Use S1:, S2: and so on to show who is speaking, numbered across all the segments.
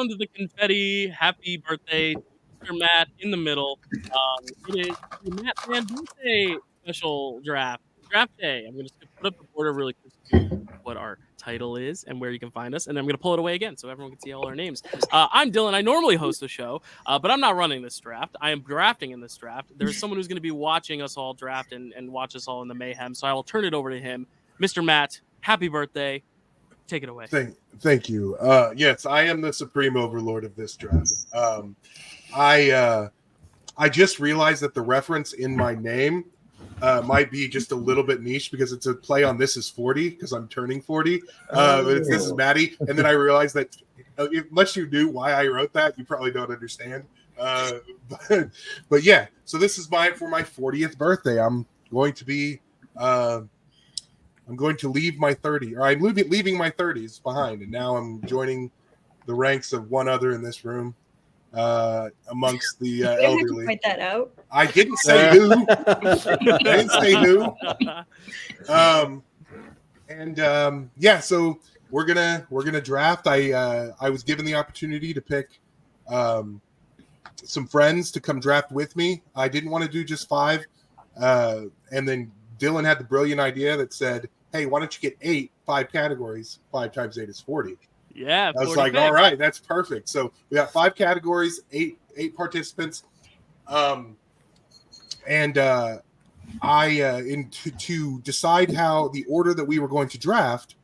S1: under the confetti. Happy birthday, Mr. Matt, in the middle. It is the Mattman birthday special draft day. I'm gonna put up the border really quick to what our title is and where you can find us, and then I'm gonna pull it away again so everyone can see all our names. I'm Dylan. I normally host the show, but I'm not running this draft. I am drafting in this draft. There's someone who's gonna be watching us all draft and watch us all in the mayhem. So I will turn it over to him, Mr. Matt. Happy birthday. Take it away.
S2: Thank you. Yes, I am the supreme overlord of this draft. I just realized that the reference in my name might be just a little bit niche because it's a play on This Is 40 because I'm turning 40. But it's This Is Maddie. And then I realized that unless you knew why I wrote that, you probably don't understand. But yeah, so this is for my 40th birthday. I'm going to leave my 30s, or I'm leaving my 30s behind, and now I'm joining the ranks of one other in this room amongst the elderly.
S3: Point that out.
S2: I didn't say who. I didn't say who. Yeah, so we're gonna draft. I was given the opportunity to pick some friends to come draft with me. I didn't want to do just 5, and then Dylan had the brilliant idea that said, hey, why don't you get 5 categories? 5 times 8 is 40.
S1: Yeah,
S2: I was like, all right, that's perfect. So we got 5 categories, 8 participants. To decide how the order that we were going to draft,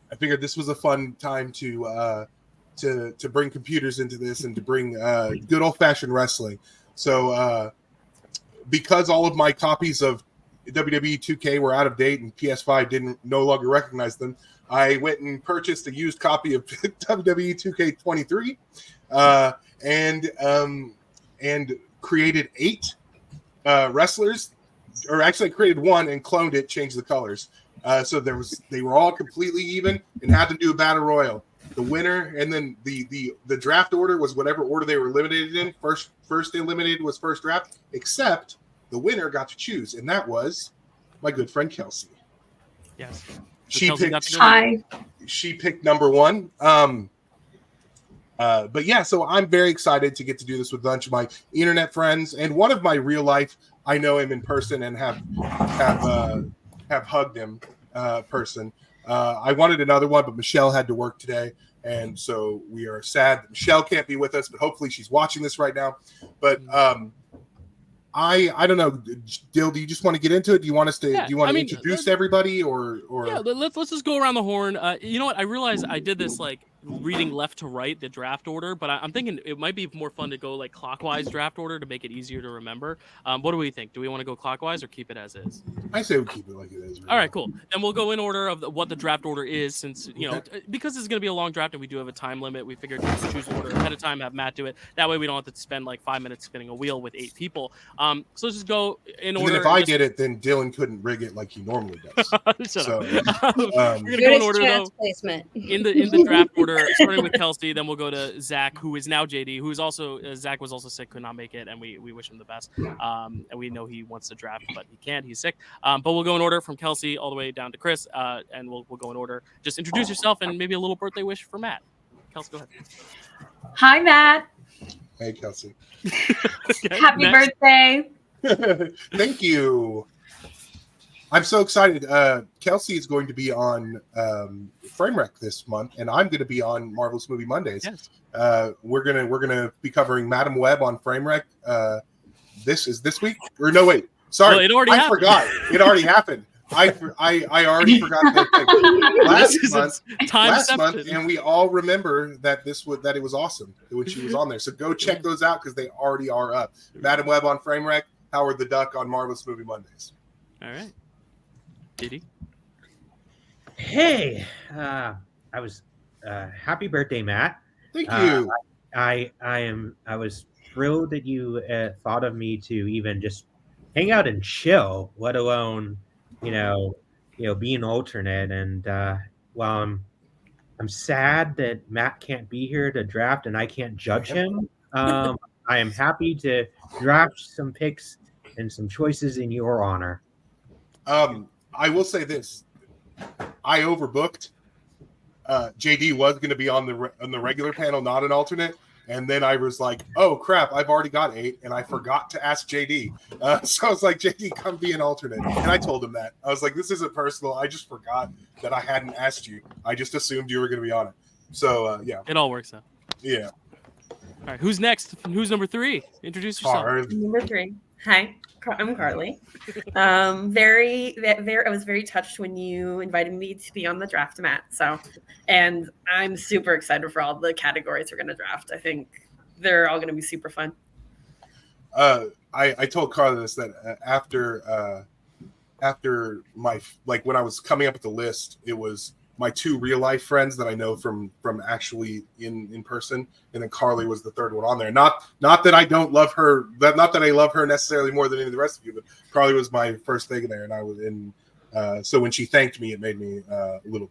S2: I figured this was a fun time to bring computers into this and to bring good old-fashioned wrestling. So because all of my copies of WWE 2K were out of date and PS5 no longer recognize them, I went and purchased a used copy of WWE 2K23 and created 8 wrestlers, or actually created 1 and cloned it, changed the colors. So they were all completely even and had to do a battle royal. The winner, and then the draft order was whatever order they were eliminated in. First eliminated was first draft, except the winner got to choose, and that was my good friend Kelsey.
S1: Yes.
S2: She picked number 1. But yeah, so I'm very excited to get to do this with a bunch of my internet friends and one of my real life. I know him in person and have hugged him person. I wanted another one, but Michelle had to work today, and so we are sad that Michelle can't be with us. But hopefully, she's watching this right now. But I don't know, Dyl. Do you just want to get into it? Do you want us to?
S1: Yeah,
S2: do you want to introduce everybody, or?
S1: Yeah, let's just go around the horn. You know what? I realized I did this like reading left to right the draft order, but I'm thinking it might be more fun to go like clockwise draft order to make it easier to remember. What do we think? Do we want to go clockwise or keep it as is?
S2: I say we keep it like it is. Right.
S1: All right, cool. Then we'll go in order of what the draft order is, since because it's going to be a long draft and we do have a time limit. We figured to just choose order ahead of time, have Matt do it. That way we don't have to spend like 5 minutes spinning a wheel with 8 people. So let's just go in order.
S2: And then if I did it, then Dylan couldn't rig it like he normally does.
S1: So we're gonna go in order though.
S3: Placement.
S1: In the draft order, starting with Kelsey, then we'll go to Zach, who is now JD, who is also Zach was also sick, could not make it, and we wish him the best. And we know he wants to draft, but he can't. He's sick. But we'll go in order from Kelsey all the way down to Chris, and we'll go in order. Just introduce yourself and maybe a little birthday wish for Matt. Kelsey, go ahead.
S4: Hi, Matt.
S2: Hey, Kelsey.
S1: Okay,
S4: Happy
S1: next.
S4: birthday.
S2: Thank you. I'm so excited. Kelsey is going to be on Framewreck this month, and I'm going to be on Marvel-ous Movie Mondays.
S1: Yes.
S2: We're gonna be covering Madam Web on Framewreck. This week, or no, wait. Sorry,
S1: well, it already happened.
S2: Forgot. It already happened. I already forgot that thing. last month, and we all remember that it was awesome when she was on there. So go check those out because they already are up. Madam Web on Framewreck, Howard the Duck on Marvel-ous Movie Mondays.
S1: All right. Diddy.
S5: Hey, I was happy birthday, Matt.
S2: Thank you.
S5: I was thrilled that you thought of me to even just hang out and chill, let alone be an alternate. And while I'm sad that Matt can't be here to draft and I can't judge him, I am happy to draft some picks and some choices in your honor.
S2: I will say this: I overbooked. JD was going to be on the regular panel, not an alternate. And then I was like, oh, crap, I've already got 8, and I forgot to ask JD. So I was like, JD, come be an alternate. And I told him that. I was like, this isn't personal. I just forgot that I hadn't asked you. I just assumed you were going to be on it. So, yeah.
S1: It all works out.
S2: Yeah.
S1: All right, who's next? Who's number 3? Introduce yourself.
S4: Number 3. Hi, I'm Carly. I was very touched when you invited me to be on the draft, Matt. And I'm super excited for all the categories we're going to draft. I think they're all going to be super fun.
S2: I told Carly this, that after my, like, when I was coming up with the list, it was my 2 real life friends that I know from actually in person, and then Carly was the 3rd one on there. Not that I don't love her, not that I love her necessarily more than any of the rest of you, but Carly was my first thing there, and I was in. So when she thanked me, it made me a little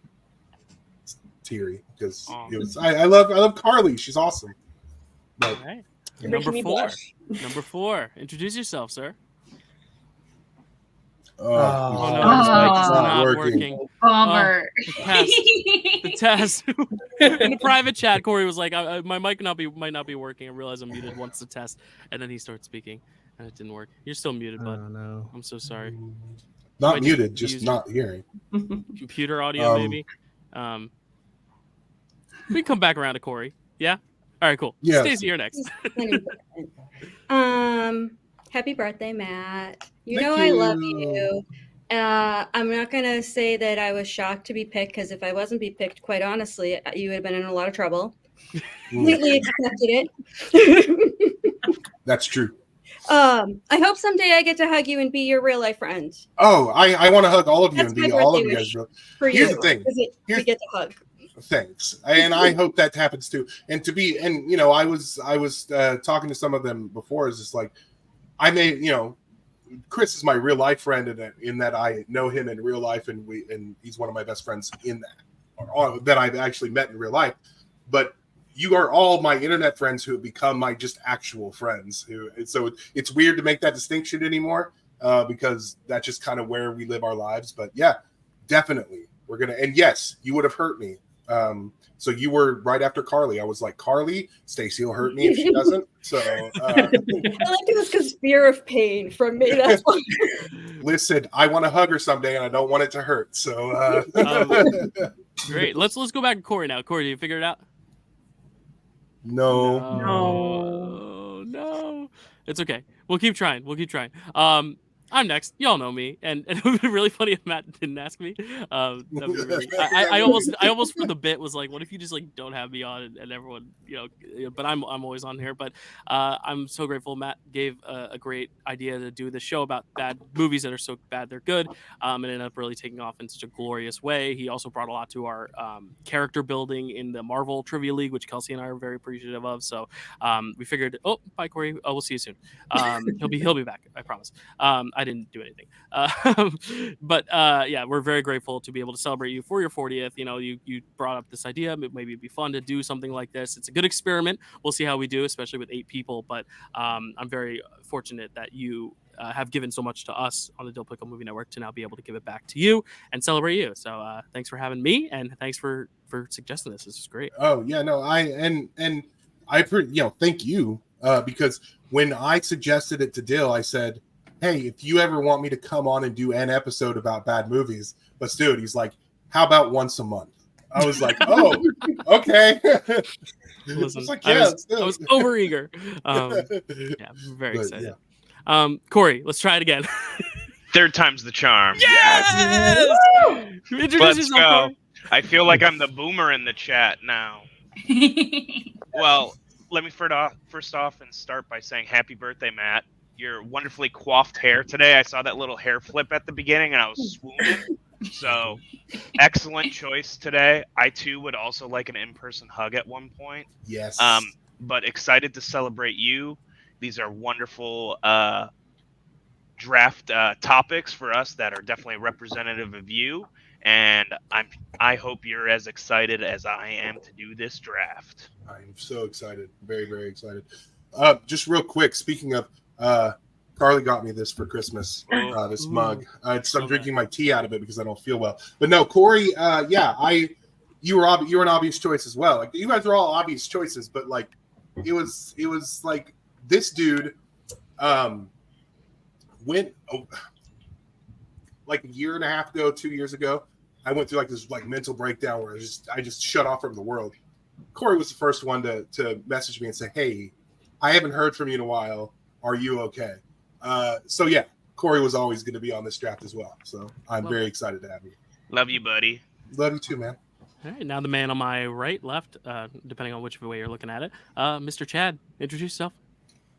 S2: teary because it was. I love Carly. She's awesome. But,
S1: all right.
S4: You're
S1: Number
S4: making me
S1: 4.
S4: blush.
S1: Number 4. Introduce yourself, sir.
S2: Oh
S1: no, his mic is not working.
S4: Bummer.
S1: The test. In the private chat, Corey was like, "My mic might not be working. I realized I'm muted once the test," and then he started speaking, and it didn't work. You're still muted, bud.
S3: No.
S1: I'm so sorry.
S2: Not muted, just not hearing.
S1: Computer audio, maybe. We can come back around to Corey. Yeah. All right. Cool.
S2: Yeah.
S1: Stacey, you're next.
S6: Happy birthday, Matt. You
S2: Thank
S6: know I love
S2: you.
S6: you. I'm not going to say that I was shocked to be picked, because if I wasn't be picked, quite honestly, you would have been in a lot of trouble. Completely accepted it.
S2: That's true.
S6: I hope someday I get to hug you and be your real life friend.
S2: Oh, I want to hug all of you
S6: That's
S2: and
S6: my
S2: be all of
S6: birthday
S2: you
S6: wish
S2: guys.
S6: for
S2: Here's
S6: you.
S2: the thing.
S6: We get to hug.
S2: Thanks, and I hope that happens too. And I was talking to some of them before. Is just like, I may, Chris is my real life friend in that I know him in real life, and he's one of my best friends in that I've actually met in real life. But you are all my internet friends who have become my just actual friends. So it's weird to make that distinction anymore because that's just kind of where we live our lives. But yeah, definitely we're gonna. And yes, you would have hurt me. So you were right after Carly. I was like, Carly, Stacy will hurt me if she doesn't. So
S6: I like it was because fear of pain from me. That's why.
S2: Listen, I want to hug her someday, and I don't want it to hurt. So
S1: Great. Let's go back to Corey now. Corey, did you figure it out? No. It's okay. We'll keep trying. I'm next. Y'all know me, and it would be really funny if Matt didn't ask me. That'd be really, I almost for the bit was like, what if you just like don't have me on and everyone, but I'm always on here. But I'm so grateful Matt gave a great idea to do the show about bad movies that are so bad they're good, and ended up really taking off in such a glorious way. He also brought a lot to our character building in the Marvel Trivia League, which Kelsey and I are very appreciative of. So we figured, bye Corey, we'll see you soon. He'll be back, I promise. I didn't do anything. But we're very grateful to be able to celebrate you for your 40th. You brought up this idea. Maybe it'd be fun to do something like this. It's a good experiment. We'll see how we do, especially with 8 people. But I'm very fortunate that you have given so much to us on the Dyl Pickle Movie Network to now be able to give it back to you and celebrate you. So thanks for having me, and thanks for suggesting this. This is great.
S2: Oh yeah, no, thank you because when I suggested it to Dyl, I said, hey, if you ever want me to come on and do an episode about bad movies, let's do it. He's like, how about once a month? I was like, oh, okay.
S1: Listen,
S2: I
S1: was overeager. Very excited. Yeah. Corey, let's try it again.
S7: 3rd time's the charm.
S1: Yes!
S7: Let's go. Corey. I feel like I'm the boomer in the chat now. Well, let me first off and start by saying happy birthday, Matt. Your wonderfully coiffed hair today. I saw that little hair flip at the beginning and I was swooning. So excellent choice today. I too would also like an in-person hug at one point.
S2: Yes.
S7: But excited to celebrate you. These are wonderful draft topics for us that are definitely representative of you. And I hope you're as excited as I am to do this draft.
S2: I'm so excited. Very, very excited. Just real quick, speaking of Carly got me this for Christmas, this mug. I'm drinking my tea out of it because I don't feel well. But no, Corey, you were an obvious choice as well. Like you guys were all obvious choices, but like it was like this dude went like a year and a half ago, 2 years ago. I went through like this like mental breakdown where I just shut off from the world. Corey was the first one to message me and say, "Hey, I haven't heard from you in a while. Are you okay?" So yeah, Corey was always going to be on this draft as well. So I'm very excited to have you.
S7: Love you, buddy.
S2: Love you too, man.
S1: All right, now the man on my right, left, depending on which way you're looking at it, Mr. Chad. Introduce yourself.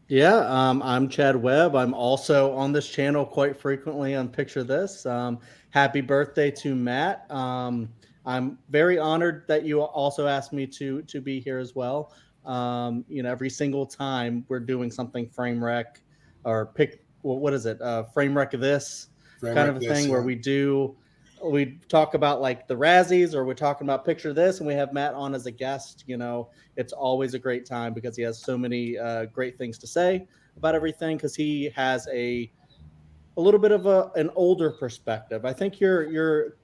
S3: Yeah, I'm Chad Webb. I'm also on this channel quite frequently on Picture This. Happy birthday to Matt. I'm very honored that you also asked me to be here as well. Every single time we're doing something Framewreck or what is it? Framewreck this kind of a thing where we talk about like the Razzies or we're talking about Picture This and we have Matt on as a guest. It's always a great time because he has so many great things to say about everything because he has a little bit of an older perspective. I think you're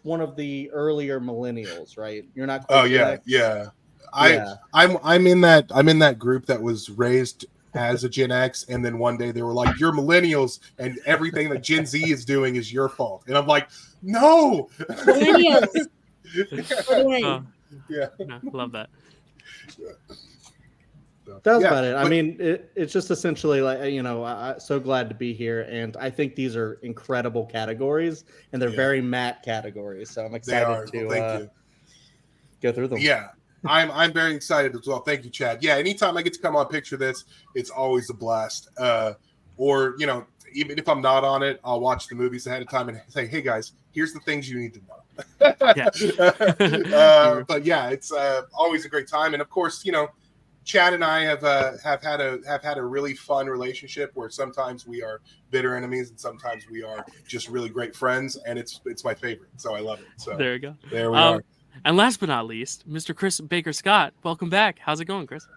S3: one of the earlier millennials, right? You're not quite
S2: yeah. I'm in that group that was raised as a Gen X, and then one day they were like, "You're millennials, and everything that Gen Z is doing is your fault." And I'm like, "No,
S6: millennials."
S2: Yeah,
S1: love that.
S3: That's about it. I mean, it's just essentially like I'm so glad to be here, and I think these are incredible categories, and they're very Matt categories. So I'm excited to go through them.
S2: Yeah. I'm very excited as well. Thank you, Chad. Yeah, anytime I get to come on Picture This, it's always a blast. Or even if I'm not on it, I'll watch the movies ahead of time and say, "Hey guys, here's the things you need to know." But yeah, it's always a great time. And of course, Chad and I have had a really fun relationship where sometimes we are bitter enemies and sometimes we are just really great friends, and it's my favorite. So I love it. So
S1: there you go.
S2: There we are.
S1: And last but not least, Mr. Chris Baker Scott. Welcome back. How's it going, Chris?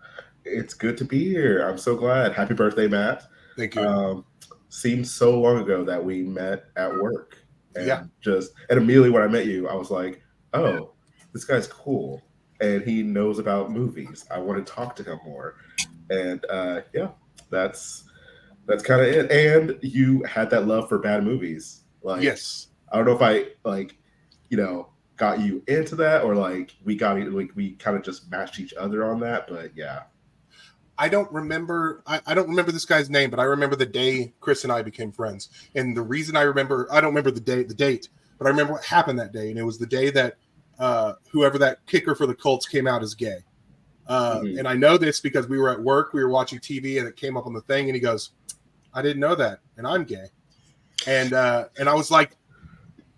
S8: It's good to be here. I'm so glad. Happy birthday, Matt.
S2: Thank you.
S8: Seems so long ago that we met at work. And and immediately when I met you, I was like, "Oh, this guy's cool. And he knows about movies. I want to talk to him more." And that's kind of it. And you had that love for bad movies. Like,
S2: yes.
S8: I don't know if I got you into that or like we kind of just matched each other on that, but yeah.
S2: I don't remember this guy's name, but I remember the day Chris and I became friends. And the reason I don't remember the date, but I remember what happened that day. And it was the day that whoever that kicker for the Colts came out as gay. And I know this because we were at work, we were watching TV and it came up on the thing and he goes, "I didn't know that. And I'm gay." And I was like,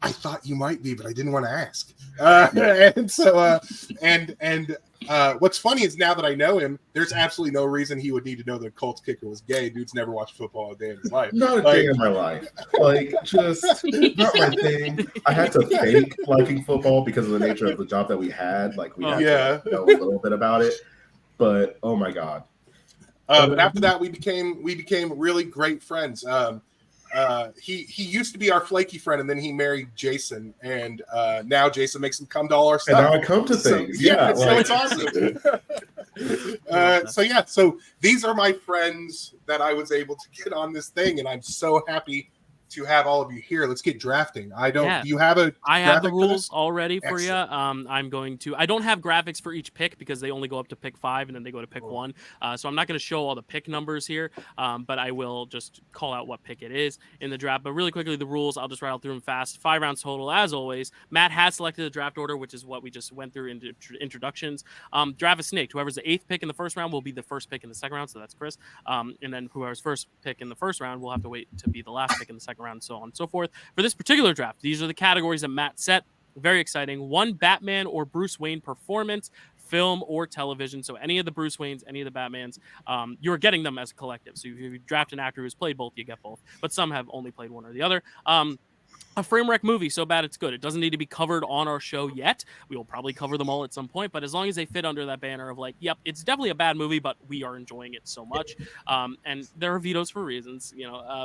S2: "I thought you might be, but I didn't want to ask." And so, what's funny is now that I know him, there's absolutely no reason he would need to know the Colts kicker was gay. Dude's never watched football a day in his life.
S8: Not a day in my life. Like, just not my thing. I had to fake liking football because of the nature of the job that we had. Like, we had to know a little bit about it. But oh my god.
S2: But after that, we became really great friends. He used to be our flaky friend, and then he married Jason, and now Jason makes him come to all our stuff.
S8: And now I come to things.
S2: So it's awesome. So these are my friends that I was able to get on this thing, and I'm so happy to have all of you here. Let's get drafting. Do you have
S1: I have the rules all ready for you. I don't have graphics for each pick because they only go up to pick 5 and then they go to pick 1. So I'm not going to show all the pick numbers here, but I will just call out what pick it is in the draft. But really quickly, the rules, I'll just rattle through them fast. 5 rounds total, as always. Matt has selected the draft order, which is what we just went through in introductions. Draft is snaked. Whoever's the 8th pick in the first round will be the first pick in the second round, so that's Chris. And then whoever's first pick in the first round will have to wait to be the last pick in the second round, so on and so forth. For this particular draft, these are the categories that Matt set. Very exciting. 1 Batman or Bruce Wayne performance, film or television. So any of the Bruce Waynes, any of the Batmans, you're getting them as a collective. So if you draft an actor who's played both, you get both. But some have only played one or the other. a Framewreck movie so bad it's good. It doesn't need to be covered on our show yet. We will probably cover them all at some point, but as long as they fit under that banner of like, yep, it's definitely a bad movie, but we are enjoying it so much. And there are vetoes for reasons,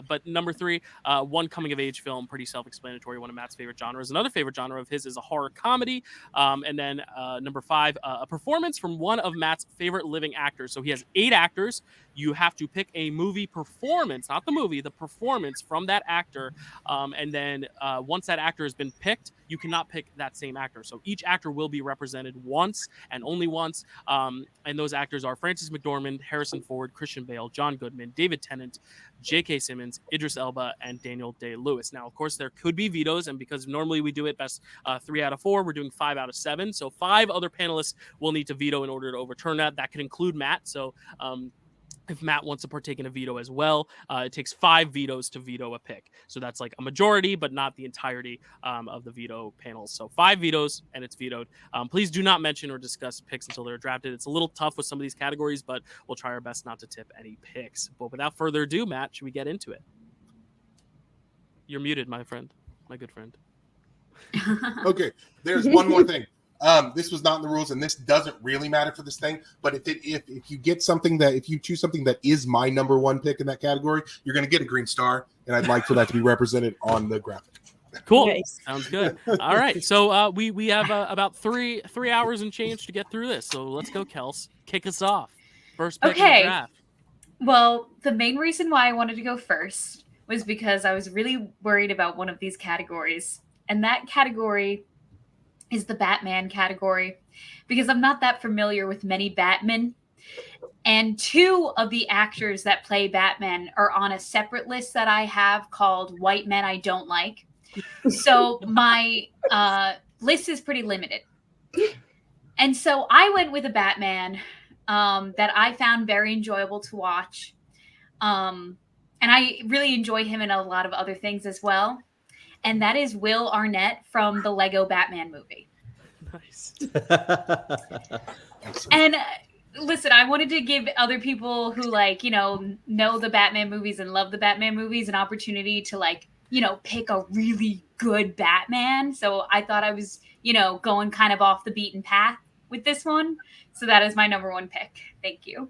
S1: but number 3, one coming of age film, pretty self-explanatory, one of Matt's favorite genres. Another favorite genre of his is a horror comedy. And then number 5, a performance from one of Matt's favorite living actors. So he has 8 actors. You have to pick a movie performance, not the movie, the performance from that actor. And then once that actor has been picked, you cannot pick that same actor. So each actor will be represented once and only once. And those actors are Frances McDormand, Harrison Ford, Christian Bale, John Goodman, David Tennant, J.K. Simmons, Idris Elba, and Daniel Day-Lewis. Now, of course, there could be vetoes, and because normally we do it best 3 out of 4, we're doing 5 out of 7. So 5 other panelists will need to veto in order to overturn that. That could include Matt. So if Matt wants to partake in a veto as well, it takes 5 vetoes to veto a pick. So that's like a majority, but not the entirety of the veto panels. So 5 vetoes, and it's vetoed. Please do not mention or discuss picks until they're drafted. It's a little tough with some of these categories, but we'll try our best not to tip any picks. But without further ado, Matt, should we get into it? You're muted, my friend, my good friend.
S2: Okay, there's one more thing. This was not in the rules, and this doesn't really matter for this thing. But if you get something if you choose something that is my number 1 pick in that category, you're going to get a green star, and I'd like for that to be represented on the graphic.
S1: Cool. Nice. Sounds good. All right. So we have about three hours and change to get through this. So let's go, Kels. Kick us off. First pick in the draft.
S9: Well, the main reason why I wanted to go first was because I was really worried about one of these categories, and that category is the Batman category, because I'm not that familiar with many Batmen. And 2 of the actors that play Batman are on a separate list that I have called White Men I Don't Like. So my list is pretty limited. And so I went with a Batman that I found very enjoyable to watch. And I really enjoy him in a lot of other things as well. And that is Will Arnett from the Lego Batman movie.
S1: Nice.
S9: And listen, I wanted to give other people who know the Batman movies and love the Batman movies an opportunity to pick a really good Batman. So I thought I was, going kind of off the beaten path with this one. So that is my number 1 pick. Thank you.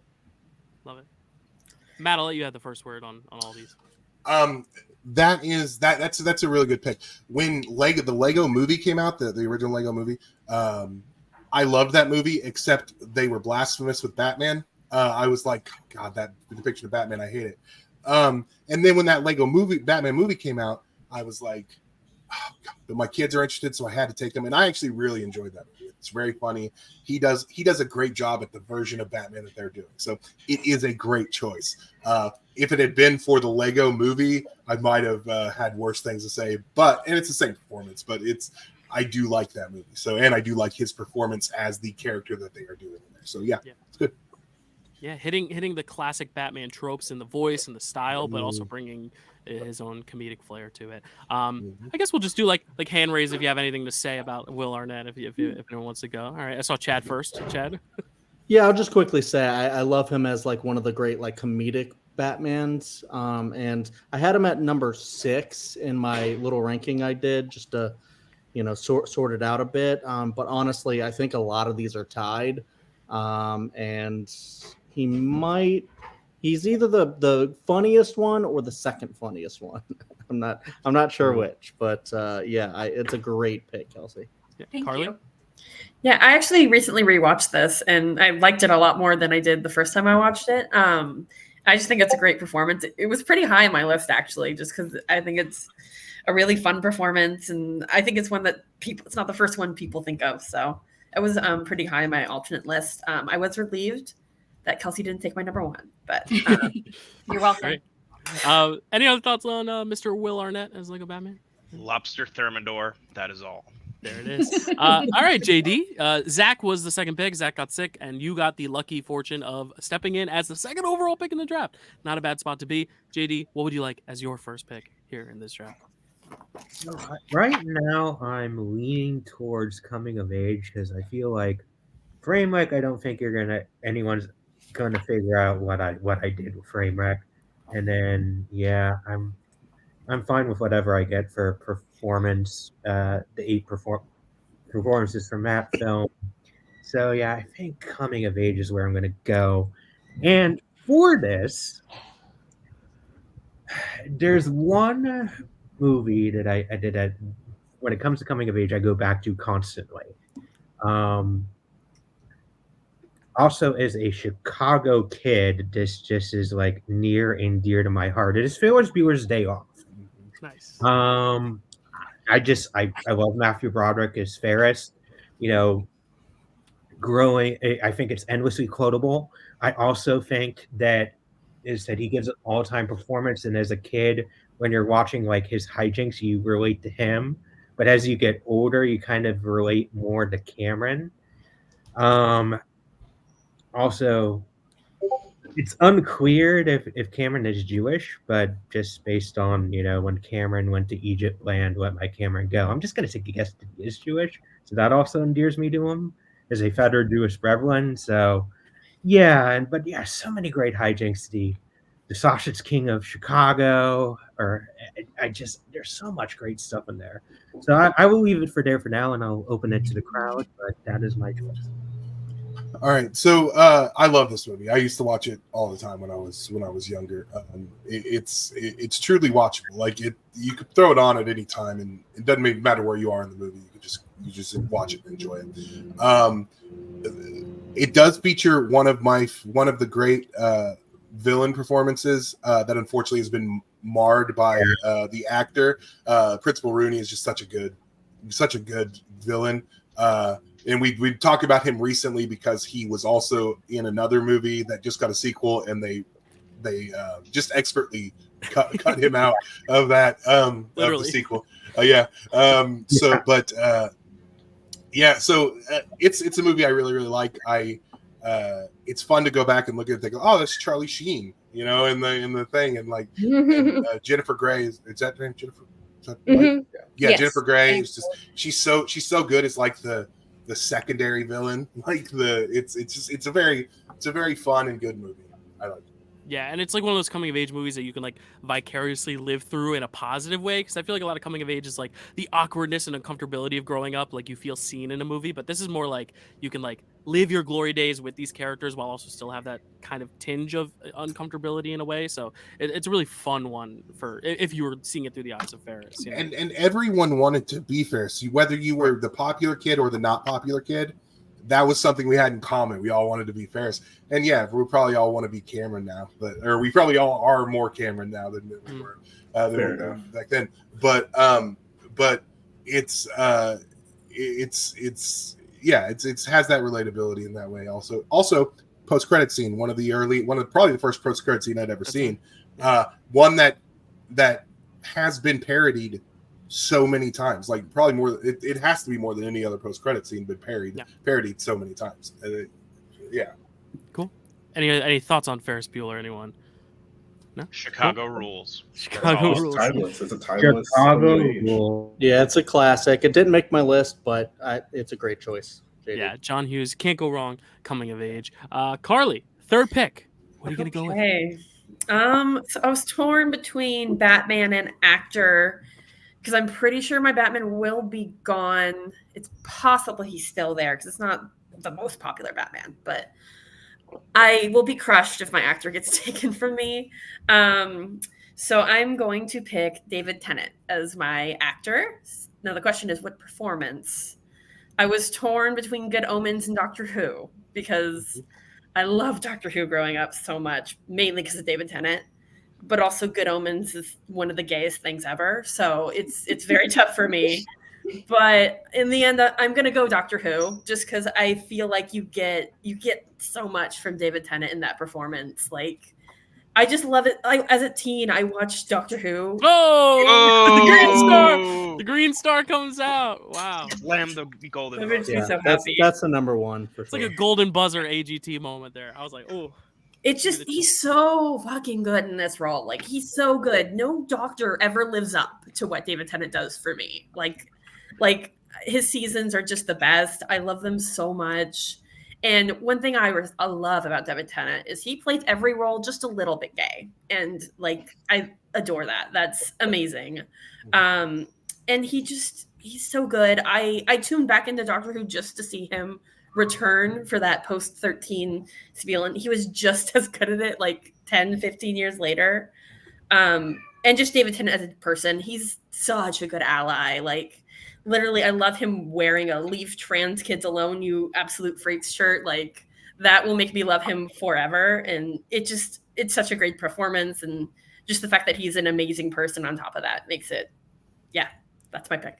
S1: Love it. Matt, I'll let you have the first word on all these.
S2: That's a really good pick. When the Lego movie came out, the original Lego movie, I loved that movie, except they were blasphemous with Batman. I was like, God, that depiction of Batman, I hate it. And then when that Batman movie came out, I was like, oh, God. But my kids are interested, so I had to take them. And I actually really enjoyed that movie. It's very funny. He does a great job at the version of Batman that they're doing. So it is a great choice. If it had been for the Lego movie, I might have had worse things to say. And it's the same performance, but I do like that movie. So, and I do like his performance as the character that they are doing in there. So yeah. It's good.
S1: Yeah, hitting the classic Batman tropes in the voice and the style, but also bringing his own comedic flair to it. I guess we'll just do like hand raise if you have anything to say about Will Arnett, if anyone wants to go. All right, I saw Chad first. Chad?
S3: Yeah, I'll just quickly say I love him as one of the great comedic Batmans. And I had him at number 6 in my little ranking I did just to, sort it out a bit. But honestly, I think a lot of these are tied. And he's either the funniest one or the second funniest one. I'm not sure which, but it's a great pick, Kelsey.
S1: Yeah.
S9: Thank
S1: Carly?
S9: you.
S4: Yeah, I actually recently rewatched this, and I liked it a lot more than I did the first time I watched it. I just think it's a great performance. It was pretty high on my list, actually, just because I think it's a really fun performance, and I think it's one that it's not the first one people think of. So it was pretty high on my alternate list. I was relieved that Kelsey didn't take my number 1, but
S9: you're welcome.
S1: Any other thoughts on Mr. Will Arnett as Lego Batman?
S7: Lobster Thermidor. That is all.
S1: There it is. All right, JD. Zach was the second pick. Zach got sick, and you got the lucky fortune of stepping in as the second overall pick in the draft. Not a bad spot to be. JD, what would you like as your first pick here in this draft?
S5: Right now, I'm leaning towards coming of age because I feel like Framewreck. I don't think anyone's gonna figure out what I did with Framewreck, and then I'm I'm fine with whatever I get for performance. The 8 performances from that film. So yeah, I think coming of age is where I'm going to go. And for this, there's one movie that I did that when it comes to coming of age, I go back to constantly. Also, as a Chicago kid, this just is like near and dear to my heart. It is Ferris Bueller's Day Off.
S1: Nice.
S5: I love Matthew Broderick as Ferris. You know, growing, I think it's endlessly quotable. I also think that he gives an all-time performance, and as a kid, when you're watching like his hijinks, you relate to him. But as you get older, you kind of relate more to Cameron. Also, it's unclear if Cameron is Jewish, but just based on, when Cameron went to Egypt land, let my Cameron go. I'm just going to take a guess that he is Jewish. So that also endears me to him as a federal Jewish Brevlin. So, yeah, but so many great hijinks. The Sausage King of Chicago, there's so much great stuff in there. So I will leave it there for now, and I'll open it to the crowd, but that is my choice.
S2: All right, so I love this movie. I used to watch it all the time when I was younger. It's truly watchable. Like you could throw it on at any time, and it doesn't matter where you are in the movie. You just watch it and enjoy it. It does feature one of the great villain performances that unfortunately has been marred by the actor. Principal Rooney is just such a good villain. And we talked about him recently because he was also in another movie that just got a sequel, and they just expertly cut him out of that of the sequel. It's a movie I really, really like. It's fun to go back and look at it and think, oh, that's Charlie Sheen, in the thing, and like and, Jennifer Grey is that her name? Jennifer? Is that right? Yeah, yes. Jennifer Grey is just she's so good. It's like the secondary villain. Like it's a very fun and good movie. I like it.
S1: Yeah, and it's like one of those coming of age movies that you can like vicariously live through in a positive way, because I feel like a lot of coming of age is like the awkwardness and uncomfortability of growing up, like you feel seen in a movie, but this is more like you can like live your glory days with these characters while also still have that kind of tinge of uncomfortability in a way. So it's a really fun one for if you were seeing it through the eyes of Ferris.
S2: And everyone wanted to be Ferris, whether you were the popular kid or the not popular kid. That was something we had in common. We all wanted to be Ferris, and we probably all want to be Cameron now, or we probably all are more Cameron now than we were back then. But it has that relatability in that way. Also post credit scene, probably the first post credit scene I'd ever seen. One that has been parodied so many times, like probably more. It has to be more than any other post-credit scene been parodied so many times.
S1: Cool. Any thoughts on Ferris Bueller? Anyone? No.
S7: Chicago rules.
S1: Chicago rules.
S8: Timeless. It's a timeless.
S5: Chicago rules.
S3: Yeah, it's a classic. It didn't make my list, but it's a great choice. JD.
S1: Yeah, John Hughes, can't go wrong. Coming of age. Carly, third pick. What are you gonna go with?
S4: So I was torn between Batman and actor, because I'm pretty sure my Batman will be gone. It's possible he's still there because it's not the most popular Batman, but I will be crushed if my actor gets taken from me. So I'm going to pick David Tennant as my actor. Now the question is, what performance? I was torn between Good Omens and Doctor Who because I love Doctor Who growing up so much, mainly because of David Tennant. But also Good Omens is one of the gayest things ever. So it's very tough for me. But in the end, I'm going to go Doctor Who just because I feel like you get so much from David Tennant in that performance. Like, I just love it. As a teen, I watched Doctor Who.
S1: Oh! The green star! The green star comes out. Wow.
S7: Slam the golden.
S4: That makes me so happy.
S3: That's the number one for
S1: it's
S3: sure.
S1: It's like a golden buzzer AGT moment there. I was like, oh.
S4: It's just, he's so fucking good in this role. Like, he's so good. No doctor ever lives up to what David Tennant does for me. Like his seasons are just the best. I love them so much. And one thing I love about David Tennant is he plays every role just a little bit gay. And like, adore that. That's amazing. And he's so good. I tuned back into Doctor Who just to see him return for that post 13 spiel, and he was just as good at it like 10, 15 years later. And just David Tennant as a person, he's such a good ally. Like, literally, I love him wearing a "Leave Trans Kids Alone, You Absolute Freaks" shirt. Like, that will make me love him forever. And it's such a great performance, and just the fact that he's an amazing person on top of that makes it, yeah, that's my pick.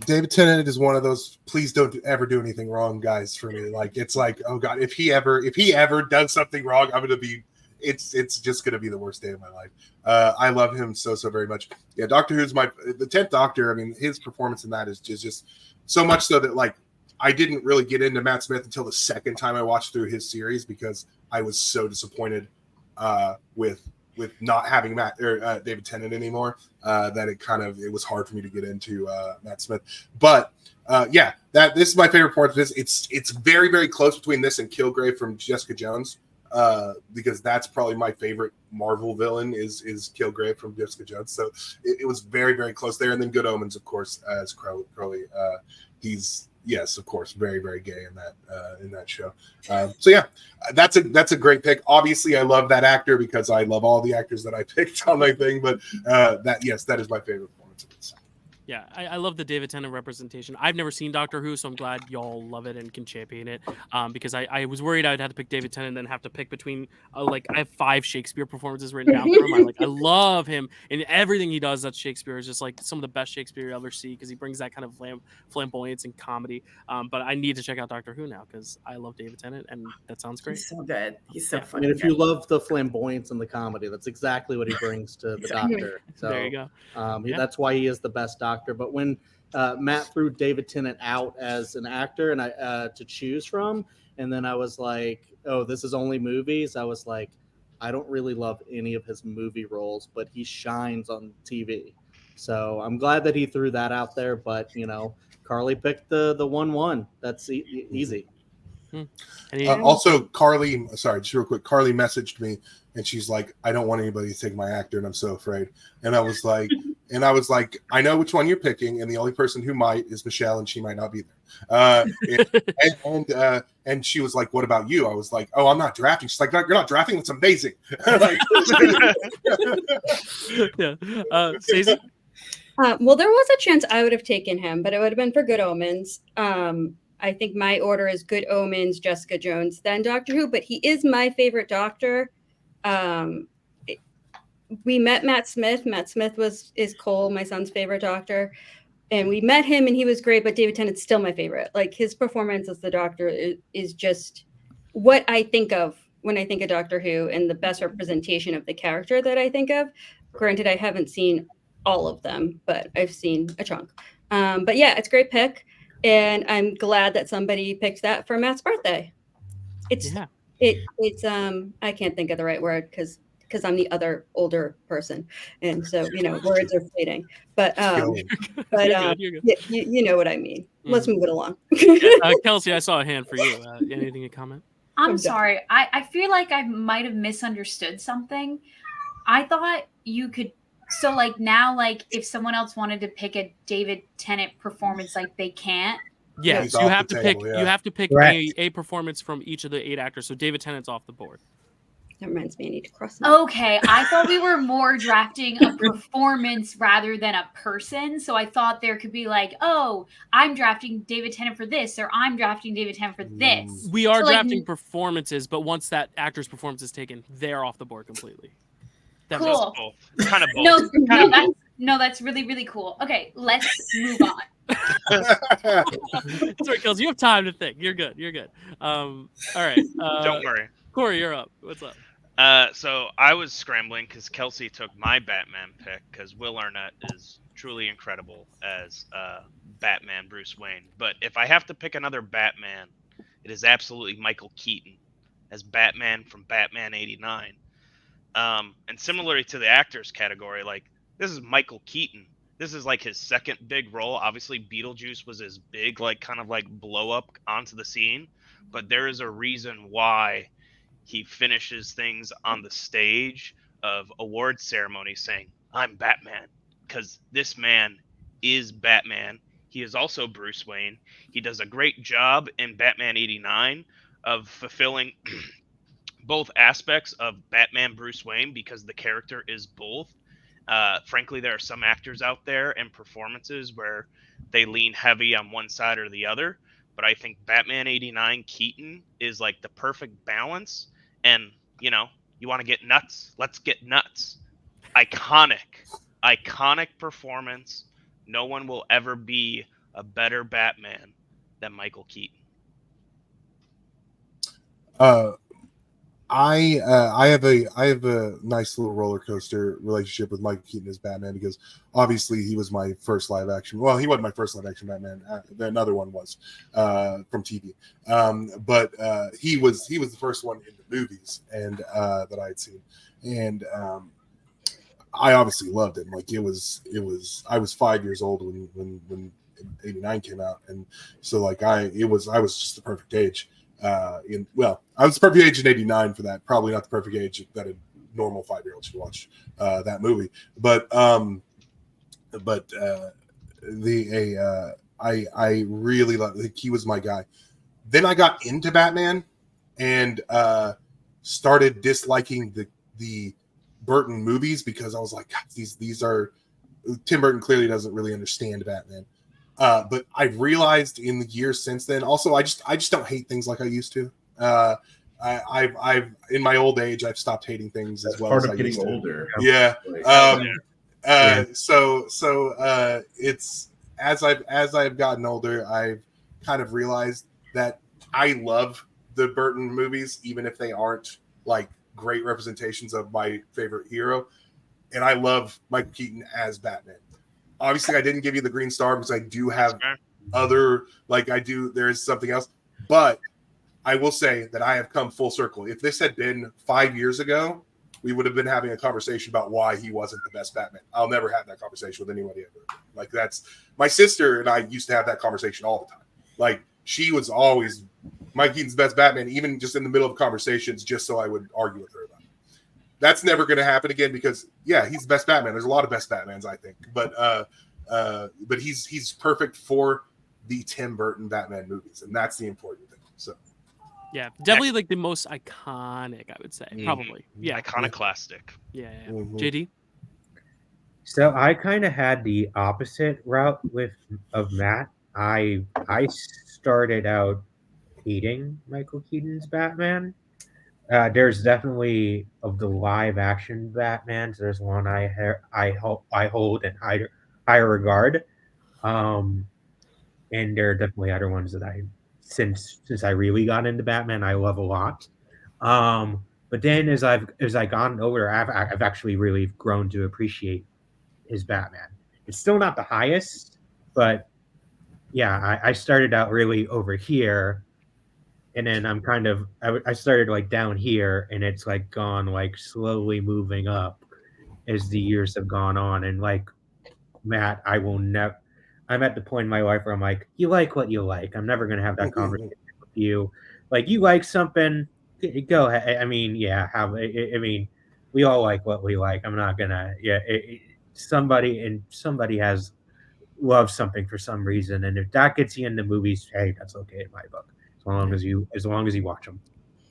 S2: David Tennant is one of those please don't ever do anything wrong guys for me. Like, it's like, oh god, if he ever does something wrong, I'm gonna be it's just gonna be the worst day of my life. I love him so very much. Yeah, Doctor Who's the 10th Doctor. I mean, his performance in that is just so much so that, like, I didn't really get into Matt Smith until the second time I watched through his series, because I was so disappointed with not having David Tennant anymore, that it was hard for me to get into Matt Smith. But yeah, this is my favorite part of this. It's very, very close between this and Kilgrave from Jessica Jones, because that's probably my favorite Marvel villain is Kilgrave from Jessica Jones. So it was very, very close there. And then Good Omens, of course, as Crowley. He's, yes, of course, very, very gay in that show. So yeah, that's a great pick. Obviously, I love that actor because I love all the actors that I picked on my thing. But that is my favorite performance of it.
S1: Yeah, I love the David Tennant representation. I've never seen Doctor Who, so I'm glad y'all love it and can champion it. Because I was worried I'd have to pick David Tennant and then have to pick between I have 5 Shakespeare performances written down for him. I love him, and everything he does that Shakespeare is just like some of the best Shakespeare you ever see, because he brings that kind of flamboyance and comedy. But I need to check out Doctor Who now because I love David Tennant, and that sounds great.
S4: He's so good. He's so funny.
S3: I mean, if you love the flamboyance and the comedy, that's exactly what he brings to the Doctor. So
S1: there you go.
S3: That's why he is the best Doctor. But when Matt threw David Tennant out as an actor and to choose from, and then I was like, oh, this is only movies. I was like, I don't really love any of his movie roles, but he shines on TV. So I'm glad that he threw that out there. But Carly picked the 1-1. That's easy.
S2: Also, Carly, sorry, just real quick, Carly messaged me and she's like, I don't want anybody to take my actor and I'm so afraid. And I was like, I know which one you're picking, and the only person who might is Michelle, and she might not be there. And she was like, what about you? I was like, oh, I'm not drafting. She's like, no, you're not drafting? That's amazing.
S1: Yeah. Stacey?
S6: Well, there was a chance I would have taken him, but it would have been for Good Omens. I think my order is Good Omens, Jessica Jones, then Doctor Who, but he is my favorite Doctor. We met Matt Smith. Matt Smith is Cole, my son's favorite Doctor. And we met him and he was great, but David Tennant's still my favorite. Like, his performance as the Doctor is just what I think of when I think of Doctor Who, and the best representation of the character that I think of. Granted, I haven't seen all of them, but I've seen a chunk. But yeah, it's a great pick. And I'm glad that somebody picked that for Matt's birthday. It's I can't think of the right word because I'm the other older person, and so words are fading. But you're good. You know what I mean. Let's move it along.
S1: Kelsey, I saw a hand for you. Anything to comment?
S9: I'm sorry. I feel like I might have misunderstood something. I thought you could. So now, if someone else wanted to pick a David Tennant performance, they can't.
S1: Yeah, so you have to pick. You have to pick a performance from each of the 8 actors. So David Tennant's off the board.
S6: That reminds me, I need to cross them.
S9: Okay, I thought we were more drafting a performance rather than a person. So I thought there could be oh, I'm drafting David Tennant for this, or I'm drafting David Tennant for this.
S1: We are drafting performances, but once that actor's performance is taken, they're off the board completely.
S9: Cool.
S7: Kind of both.
S9: No, that's really, really cool. Okay, let's move on.
S1: Sorry, Kelsey, you have time to think. You're good. All right.
S7: Don't worry.
S1: Corey, you're up. What's up?
S7: So I was scrambling because Kelsey took my Batman pick, because Will Arnett is truly incredible as Batman Bruce Wayne. But if I have to pick another Batman, it is absolutely Michael Keaton as Batman from Batman '89. And similarly to the actors category, this is Michael Keaton. This is his second big role. Obviously, Beetlejuice was his big blow up onto the scene, but there is a reason why he finishes things on the stage of award ceremonies saying, "I'm Batman," because this man is Batman. He is also Bruce Wayne. He does a great job in Batman 89 of fulfilling both aspects of Batman Bruce Wayne because the character is both. Frankly, there are some actors out there and performances where they lean heavy on one side or the other. But I think Batman 89 Keaton is like the perfect balance. And, you know, you want to get nuts? Let's get nuts. Iconic performance. No one will ever be a better Batman than Michael Keaton.
S2: I have a nice little roller coaster relationship with Michael Keaton as Batman because obviously he was my first live action. Well, he wasn't my first live action Batman. Another one was from TV, but he was the first one in the movies and that I had seen, and I obviously loved him. Like it was. I was 5 years old when 89 came out, and so like I was just the perfect age. I was the perfect age in 89 for that. Probably not the perfect age that a normal 5-year-old should watch that movie. But I really love. Like, he was my guy. Then I got into Batman and started disliking the Burton movies because I was like, God, these are Tim Burton clearly doesn't really understand Batman. But I've realized in the years since then. Also, I just don't hate things like I used to. I've in my old age, I've stopped hating things
S8: That's
S2: as well
S8: part
S2: as
S8: of
S2: I
S8: getting
S2: used to.
S8: older.
S2: Yeah.
S8: Yeah.
S2: So it's as I've gotten older, I've kind of realized that I love the Burton movies, even if they aren't like great representations of my favorite hero. And I love Michael Keaton as Batman. Obviously, I didn't give you the green star because I do have other, like I do, there is something else. But I will say that I have come full circle. If this had been 5 years ago, we would have been having a conversation about why he wasn't the best Batman. I'll never have that conversation with anybody ever. Like that's, my sister and I used to have that conversation all the time. Like she was always Mike Keaton's best Batman, even just in the middle of conversations, just so I would argue with her about it. That's never going to happen again because yeah, he's the best Batman. There's a lot of best Batmans, I think, but he's perfect for the Tim Burton Batman movies, and that's the important thing. So
S1: yeah, definitely like the most iconic, I would say, probably. Yeah,
S7: iconoclastic.
S1: Yeah. JD.
S5: So I kind of had the opposite route of Matt. I started out hating Michael Keaton's Batman. There's definitely of the live action Batmans. There's one I hold in higher regard, and there are definitely other ones that I since I really got into Batman I love a lot. But then as I gotten older, I've actually really grown to appreciate his Batman. It's still not the highest, but yeah, I started out really over here. And then I'm kind of I started like down here, and it's like gone like slowly moving up as the years have gone on. And like Matt, I'm at the point in my life where I'm like, you like what you like. I'm never gonna have that conversation with you. Like you like something, go ahead. I mean, yeah, I mean, we all like what we like. I'm not gonna somebody has loved something for some reason, and if that gets you into movies, hey, that's okay in my book. As long as you watch them.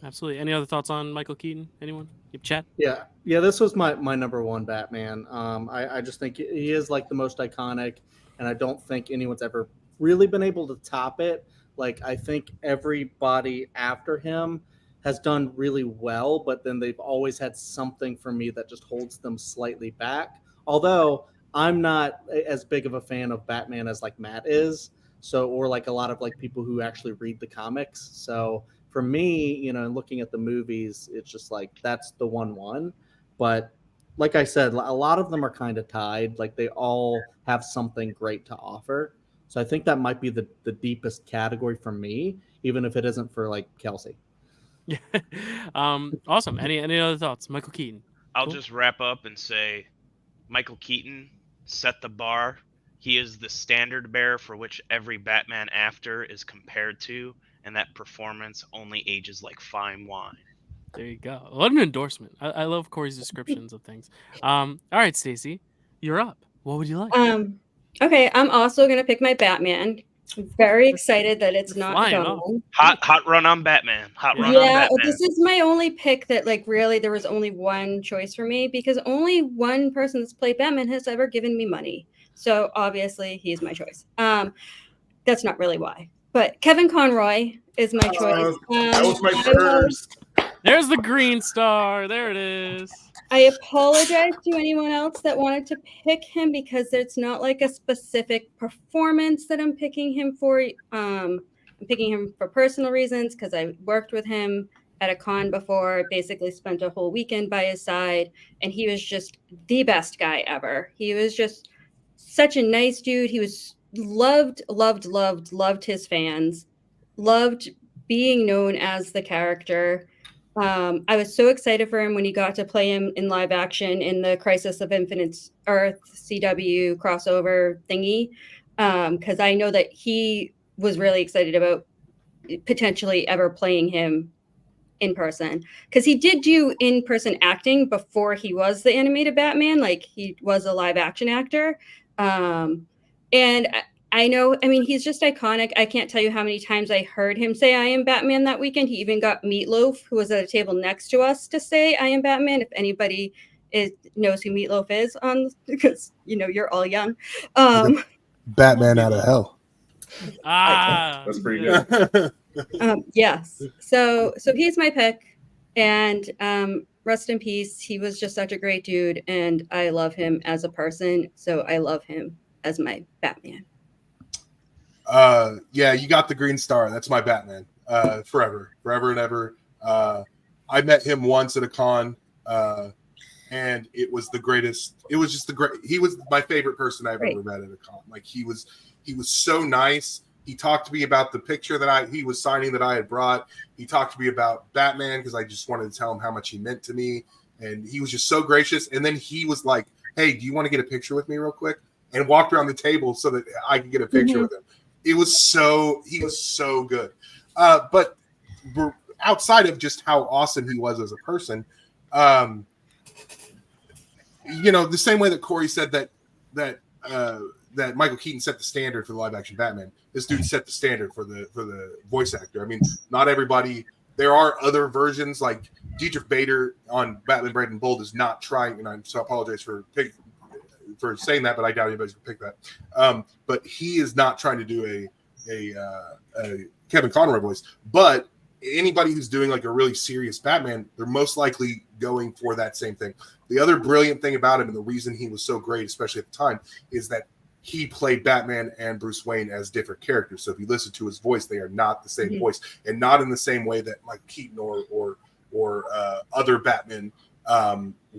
S1: Absolutely. Any other thoughts on Michael Keaton? Anyone? Chat?
S3: Yeah. This was my number one Batman. I just think he is like the most iconic, and I don't think anyone's ever really been able to top it. Like I think everybody after him has done really well, but then they've always had something for me that just holds them slightly back. Although I'm not as big of a fan of Batman as like Matt is. So, or like a lot of like people who actually read the comics. So for me, looking at the movies, it's just like, that's the one. But like I said, a lot of them are kind of tied. Like they all have something great to offer. So I think that might be the deepest category for me, even if it isn't for like Kelsey.
S1: Yeah. Awesome. Any other thoughts? Michael Keaton.
S7: I'll just wrap up and say Michael Keaton set the bar. He is the standard bearer for which every Batman after is compared to, and that performance only ages like fine wine.
S1: There you go. What an endorsement. I love Corey's descriptions of things. All right, Stacy, you're up. What would you like?
S6: Okay, I'm also gonna pick my Batman. I'm very excited that it's not gone.
S7: Hot run on Batman. Hot run on
S6: Yeah,
S7: Batman.
S6: this is my only pick that like really there was only one choice for me because only one person that's played Batman has ever given me money. So obviously he's my choice. That's not really why, but Kevin Conroy is my choice.
S8: That was my first.
S1: There's the green star. There it is.
S6: I apologize to anyone else that wanted to pick him because it's not like a specific performance that I'm picking him for. I'm picking him for personal reasons because I worked with him at a con before, basically spent a whole weekend by his side, and he was just the best guy ever. He was just such a nice dude. He was loved his fans, loved being known as the character. I was so excited for him when he got to play him in live action in the Crisis of Infinite Earth CW crossover thingy, because I know that he was really excited about potentially ever playing him in person, because he did do in-person acting before he was the animated Batman. Like, he was a live action actor. And I know, I mean, he's just iconic. I can't tell you how many times I heard him say I am Batman that weekend. He even got Meatloaf, who was at a table next to us, to say I am Batman. If anybody knows who Meatloaf is, because, you know, you're all young.
S2: Batman out of hell.
S8: That's pretty good.
S6: Yes. So he's my pick. And rest in peace. He was just such a great dude. And I love him as a person. So I love him as my Batman.
S2: Yeah, you got the green star. That's my Batman. Forever and ever. I met him once at a con, and it was the greatest. It was just he was my favorite person I've ever met at a con. Like, he was so nice. He talked to me about the picture that he was signing that I had brought. He talked to me about Batman because I just wanted to tell him how much he meant to me, and he was just so gracious. And then he was like, "Hey, do you want to get a picture with me real quick?" And walked around the table so that I could get a picture with him. He was so good. But outside of just how awesome he was as a person, you know, the same way that Corey said that Michael Keaton set the standard for the live action Batman, this dude set the standard for the voice actor. I mean, not everybody. There are other versions, like Dietrich Bader on Batman Brave and Bold is not trying, and I apologize for saying that, but I doubt anybody's gonna pick that. But he is not trying to do a Kevin Conroy voice. But anybody who's doing like a really serious Batman, they're most likely going for that same thing. The other brilliant thing about him, and the reason he was so great, especially at the time, is that he played Batman and Bruce Wayne as different characters. So if you listen to his voice, they are not the same voice, and not in the same way that Mike Keaton or other Batman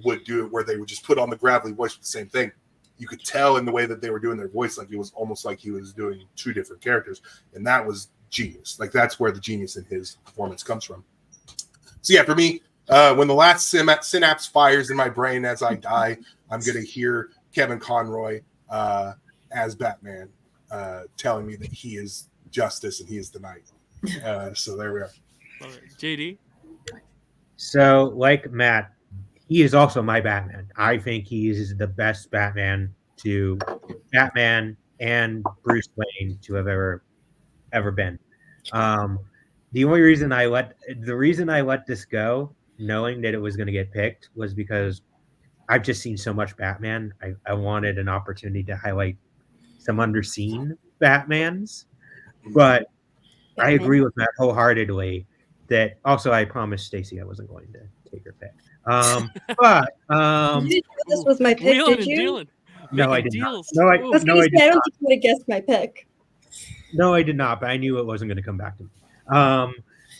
S2: would do it, where they would just put on the gravelly voice with the same thing. You could tell in the way that they were doing their voice, like it was almost like he was doing two different characters, and that was genius. Like, that's where the genius in his performance comes from. So yeah, for me, when the last synapse fires in my brain as I die, I'm gonna hear Kevin Conroy as Batman telling me that he is justice and he is the night. So there we are.
S1: JD.
S5: So, like Matt, he is also my Batman. I think he is the best Batman and Bruce Wayne to have ever been. The only reason I let this go, knowing that it was going to get picked, was because I've just seen so much Batman. I wanted an opportunity to highlight some underseen Batmans, but I agree with Matt wholeheartedly. That also, I promised Stacy I wasn't going to take her pick. But
S6: you didn't know this was my pick, did you?
S5: No, I did not.
S6: I was going to say, I don't think you would have guessed my pick.
S5: No, I did not, but I knew it wasn't going to come back to me.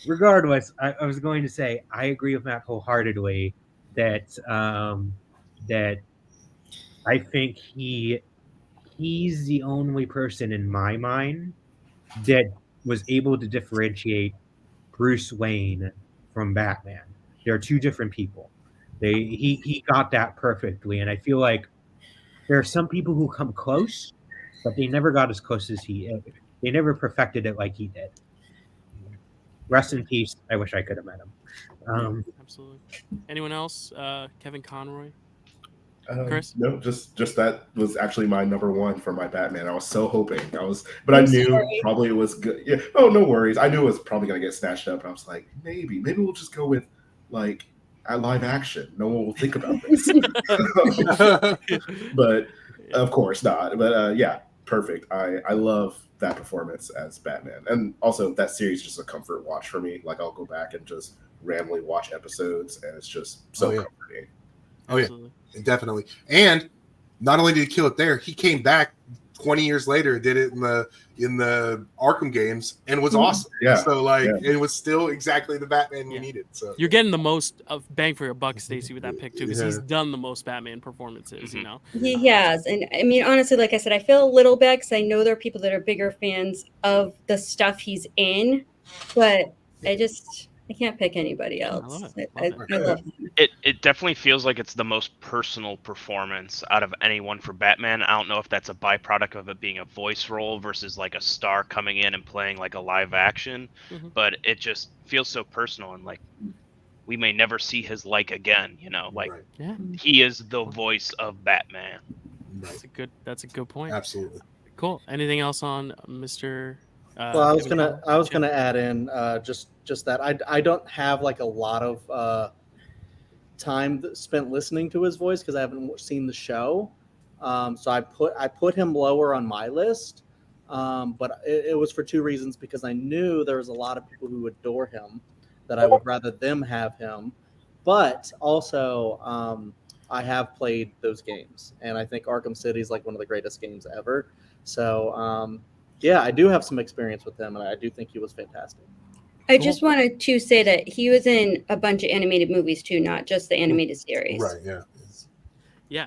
S5: Regardless, I was going to say I agree with Matt wholeheartedly that that I think he's the only person in my mind that was able to differentiate Bruce Wayne from Batman. They're two different people. He got that perfectly, and I feel like there are some people who come close, but they never got as close as he did. They never perfected it like he did. Rest in peace. I wish I could have met him.
S1: Absolutely. Anyone else? Kevin Conroy?
S8: Chris? No, just that was actually my number one for my Batman. I was so hoping but
S6: I'm
S8: I knew
S6: sorry.
S8: probably it was good. Yeah. Oh, no worries. I knew it was probably gonna get snatched up. And I was like, maybe we'll just go with like a live action. No one will think about this. But of course not. But yeah, perfect. I love that performance as Batman, and also that series is just a comfort watch for me. Like I'll go back and just randomly watch episodes, and it's just so comforting.
S2: Oh yeah, definitely. And not only did he kill it there, he came back 20 years later, did it in the Arkham games, and was awesome.
S8: Yeah.
S2: So like, it was still exactly the Batman you needed. So
S1: you're getting the most of bang for your buck, Stacy, with that pick too, because he's done the most Batman performances. You know,
S6: he has, and I mean, honestly, like I said, I feel a little bad because I know there are people that are bigger fans of the stuff he's in, but I can't pick anybody else. I love him.
S7: It definitely feels like it's the most personal performance out of anyone for Batman. I don't know if that's a byproduct of it being a voice role versus like a star coming in and playing like a live action, but it just feels so personal, and like we may never see his like again. You know, like he is the voice of Batman.
S1: That's a good point.
S2: Absolutely.
S1: Cool. Anything else on Mr.
S3: Well, I was gonna add in just that I don't have like a lot of time spent listening to his voice because I haven't seen the show. So I put him lower on my list, but it was for two reasons, because I knew there was a lot of people who adore him that I would rather them have him, but also I have played those games, and I think Arkham City is like one of the greatest games ever. So yeah, I do have some experience with him, and I do think he was fantastic.
S6: I just wanted to say that he was in a bunch of animated movies too, not just the animated series.
S2: Right. Yeah.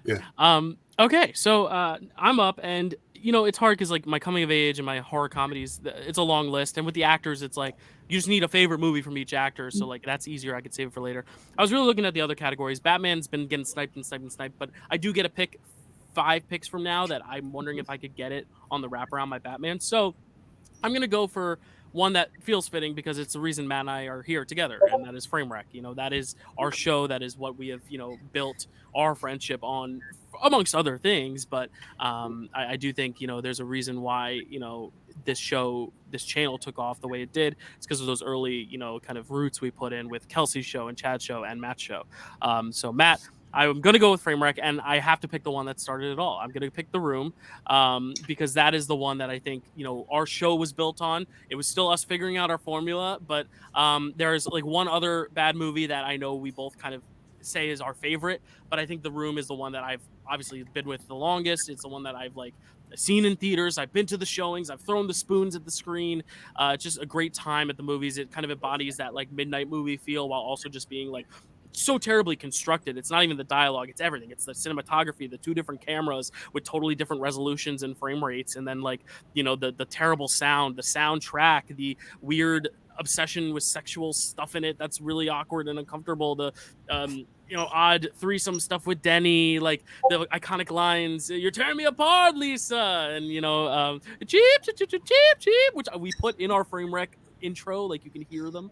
S1: Okay. So I'm up, and you know it's hard because like my coming of age and my horror comedies, it's a long list, and with the actors, it's like you just need a favorite movie from each actor. So like that's easier. I could save it for later. I was really looking at the other categories. Batman's been getting sniped, but I do get a pick 5 picks from now that I'm wondering if I could get it on the wraparound my Batman. So I'm gonna go for one that feels fitting because it's the reason Matt and I are here together, and that is Framewreck. You know, that is our show. That is what we have, built our friendship on, amongst other things. But I do think, there's a reason why, this channel took off the way it did. It's because of those early, kind of roots we put in with Kelsey's show and Chad's show and Matt's show. So Matt, I'm going to go with Framewreck, and I have to pick the one that started it all. I'm going to pick The Room because that is the one that I think, our show was built on. It was still us figuring out our formula, but there's like one other bad movie that I know we both kind of say is our favorite, but I think The Room is the one that I've obviously been with the longest. It's the one that I've seen in theaters. I've been to the showings. I've thrown the spoons at the screen. Just a great time at the movies. It kind of embodies that midnight movie feel while also just being so terribly constructed. It's not even the dialogue, it's everything. It's the cinematography, the 2 different cameras with totally different resolutions and frame rates, and then the terrible sound, the soundtrack, the weird obsession with sexual stuff in it that's really awkward and uncomfortable, the odd threesome stuff with Denny, the iconic lines, "You're tearing me apart, Lisa," and cheap, which we put in our Framewreck intro, you can hear them.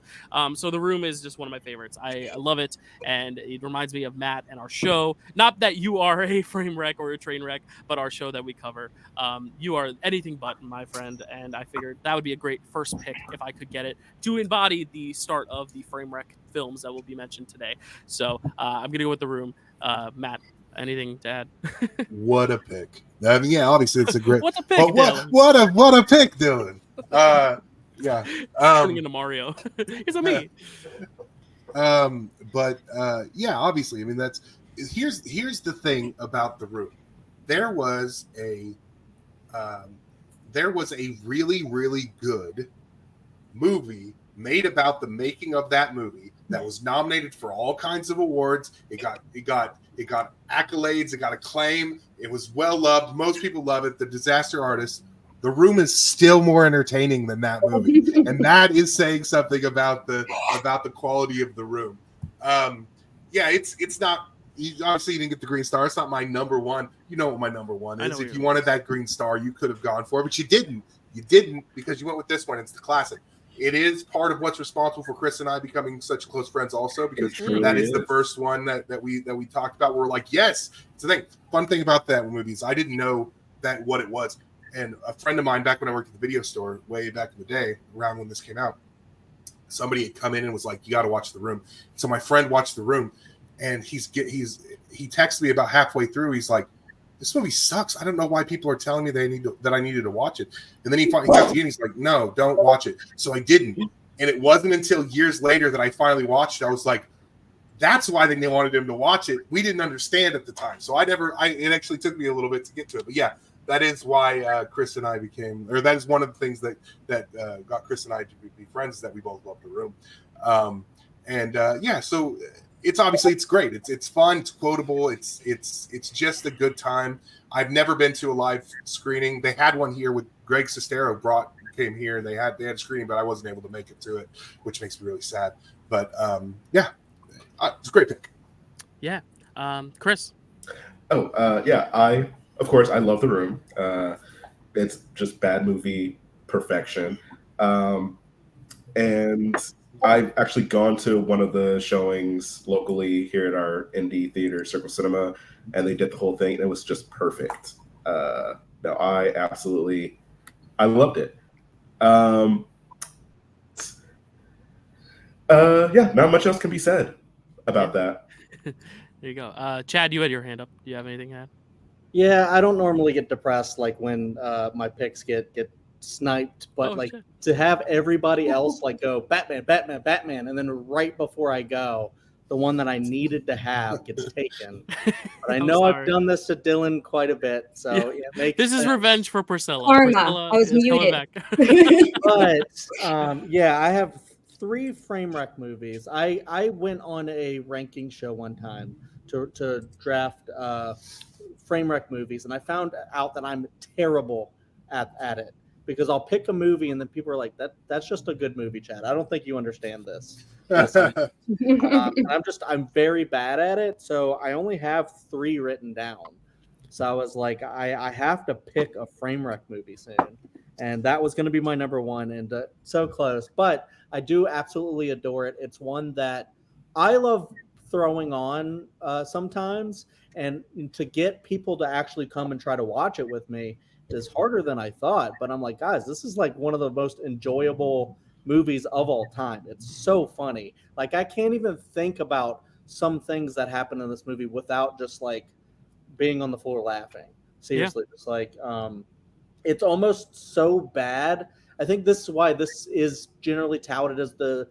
S1: So The Room is just one of my favorites. I love it, and it reminds me of Matt and our show. Not that you are a frame wreck or a train wreck, but our show that we cover. You are anything but, my friend, and I figured that would be a great first pick if I could get it to embody the start of the frame wreck films that will be mentioned today. So I'm gonna go with The Room. Matt, anything to add?
S2: What a pick! I mean, yeah, obviously it's a great.
S1: What a pick, Dylan.
S2: What a pick, Dylan. Yeah,
S1: turning into Mario. It's a me.
S2: But yeah, obviously, I mean here's the thing about The Room. There was a really, really good movie made about the making of that movie that was nominated for all kinds of awards. It got accolades. It got acclaim. It was well loved. Most people love it. The Disaster Artist. The Room is still more entertaining than that movie, and that is saying something about the quality of The Room. Yeah, it's not. Obviously, you didn't get the green star. It's not my number one. You know what my number one is. If you wanted that green star, you could have gone for it, but you didn't. You didn't because you went with this one. It's the classic. it is part of what's responsible for Chris and I becoming such close friends also, because
S8: truly
S2: that is
S8: is.
S2: the first one that we talked about. We're like, yes. It's the thing. Fun thing about that movie is I didn't know that what it was. And a friend of mine, back when I worked at the video store way back in the day, around when this came out, somebody had come in and was like, you got to watch The Room. So my friend watched The Room, and he texted me about halfway through. He's like, this movie sucks. I don't know why people are telling me that I needed to watch it. And then he got to the end. He's like, no, don't watch it. So I didn't. And it wasn't until years later that I finally watched it. I was like, that's why they wanted him to watch it. We didn't understand at the time. So it actually took me a little bit to get to it. But yeah, that is why Chris and I that is one of the things that got Chris and I to be friends, is that we both love The Room. So it's great. It's fun. It's quotable. It's just a good time. I've never been to a live screening. They had one here with Greg Sestero came here, and they had a screening, but I wasn't able to make it to it, which makes me really sad. But it's a great pick.
S1: Yeah. Chris.
S8: Of course, I love The Room. It's just bad movie perfection. And I've actually gone to one of the showings locally here at our indie theater, Circle Cinema, and they did the whole thing, and it was just perfect. I loved it. Not much else can be said about that.
S1: There you go. Chad, you had your hand up. Do you have anything to add?
S3: Yeah, I don't normally get depressed like when my picks get sniped, but to have everybody else like go Batman, and then right before I go, the one that I needed to have gets taken. But I know I've done this to Dylan quite a bit, so
S1: this is revenge for Priscilla.
S6: Karma. I was muted.
S3: But I have 3 Framewreck movies. I went on a ranking show one time to draft Framewreck movies, and I found out that I'm terrible at it, because I'll pick a movie and then people are like, that's just a good movie, Chad. I don't think you understand this. I'm very bad at it, so I only have 3 written down. So I was like, I have to pick a Framewreck movie soon, and that was going to be my number 1, and so close. But I do absolutely adore it. It's one that I love throwing on sometimes, and to get people to actually come and try to watch it with me is harder than I thought. But I'm like, guys, this is like one of the most enjoyable movies of all time. It's so funny. Like, I can't even think about some things that happen in this movie without just like being on the floor laughing. Seriously, just like it's almost so bad. I think this is why this is generally touted as the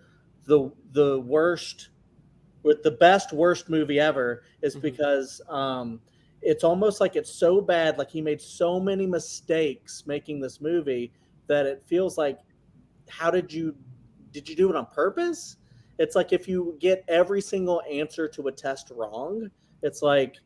S3: worst, with the best worst movie ever, is because it's almost like it's so bad, like he made so many mistakes making this movie that it feels like, did you do it on purpose? It's like if you get every single answer to a test wrong, it's like,